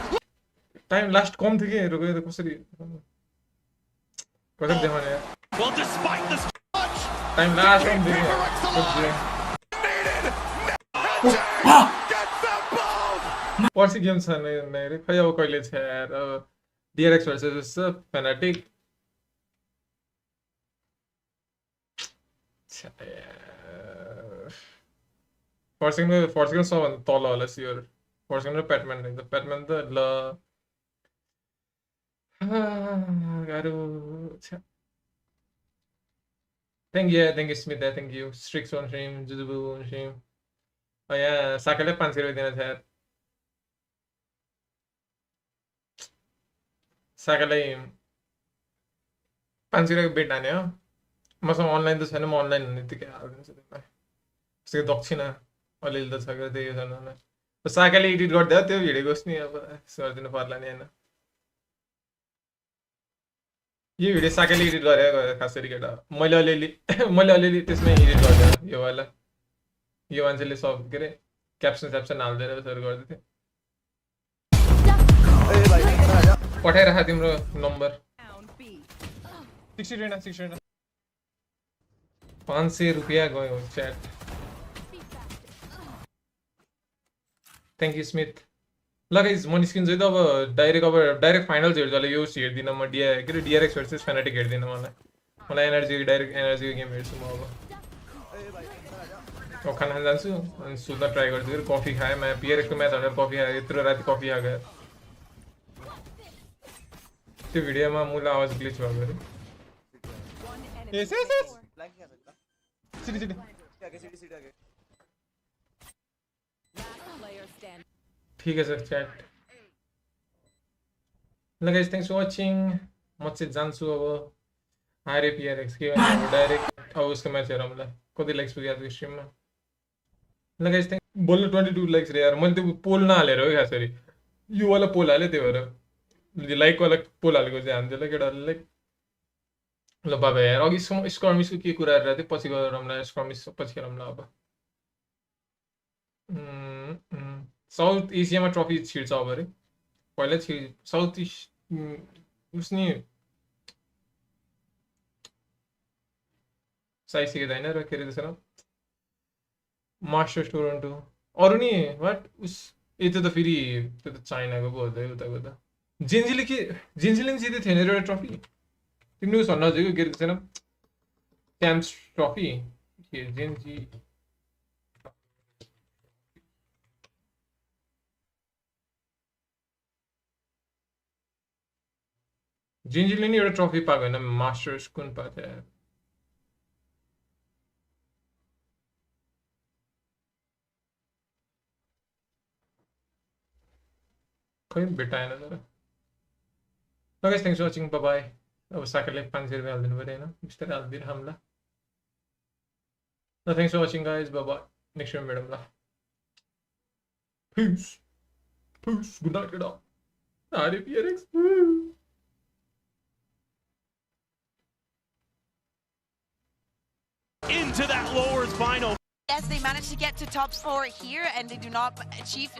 Time last कम थियो कि रोको कसरी देखाउने यार Well, despite this time last कम थियो पर्सि गेम छ नै रे खै अब कहिले छ यार अब DRX भर्सेस Fnatic फर्स्ट सबभन्दा तल होला स्योर फर्स्ट र प्याटम्यान त प्याटम्यान त ल गाह्रो छ thank you Smith thank you Strix one stream Jujubu one stream यहाँ साकेले 500 रुपियाँ दिने छ साकेलाई 500 रुपियाँको बेट हाने हो मसँग अनलाइन त छैन म अनलाइन हुने बित्तिकै हालिदिन्छु त्यसलाई त्यसको दक्षिणा अलिअलि त छ त्यही छैन साकेले एडिट गरिदियो त्यो भिडियोको नि अब गरिदिनु पर्ला नि होइन यो भिडियो साकेले एडिट गरेको खास गरी केटा मैले अलिअलि त्यसमै एडिट गरिदिएँ यो वाला यो मान्छेले सब के अरे क्याप्सन हालिदिएर त्यसरी गर्दै थियो पठाइराख तिम्रो नम्बर 60 500 रुपियाँ गयो च्याट थ्याङ्क यू स्मिथ ल गाइज म निस्किन्छु है त अब डाइरेक्ट फाइनल्स हेर्छु होला यो हेर्दिनँ म के अरे DRX भर्सेस Fnatic हेर्दिनँ मलाई डाइरेक्ट एनर्जीको गेम हेर्छु म अब खाना खान जान्छु अनि सुत्न ट्राई गर्छु कफी खाएँ म PRX को म्याच हालेर कफी खाएँ यत्रो राति कफी खाएको त्यो भिडियोमा मुला आवाज ग्लिच भएको अरे ठीक है सर चैट ल गाइस थ्याङ्क्स फर वाचिङ म चाहिँ जान्छु अब हारे PRX के भन्नु डाइरेक्ट अब उसको म्याच हेरौँला कति लाइक्स पुग्यो आजको स्ट्रिममा ल गाइस थ्याङ्क बोल्नु 22 लाइक्स रे यार मैले त्यो पोल नहालेर हो खास गरी यो वाला पोल हाले त्यो भएर लाइक वाला पोल हालेको चाहिँ हान्थ्यो ल केटाहरूले लाइक ल बाबा यार अघि स्क्रमिसको के कुरा गरेर थियो पछि गरौँला स्क्रमिस पछि गरौँला अब साउथ एसियामा ट्रफी छिर्छ अब अरे पहिला साउथ इस्ट उसनी साइसिकेको छैन र के अरे त्यसो मास्टर्स टोरन्टो अरू नि वाट उस त्यो त फेरि त्यो त चाइनाको पो हो त उताको त जेन्जीले नि जितेको थिएन एउटा ट्रफी तिमीले उस भन्न खोजेको के अरे त्यसो च्याम्प्स ट्रफी के जेन्जी जिन्जीले नि एउटा ट्रफी पाएको होइन मास्टर्स कुन पाएको थियो खै भेटाएन तर ल guys thanks for watching by अब साकेरले 500 रुपियाँ हालिदिनु पऱ्यो होइन बिस्तारै हालिदिएर हामीलाई ल thanks for watching guys by next time भेटौँ ल पीस गुड नाइट केटा हारे PRX into that lowers final. Yes, they managed to get to top 4 here, and they do not achieve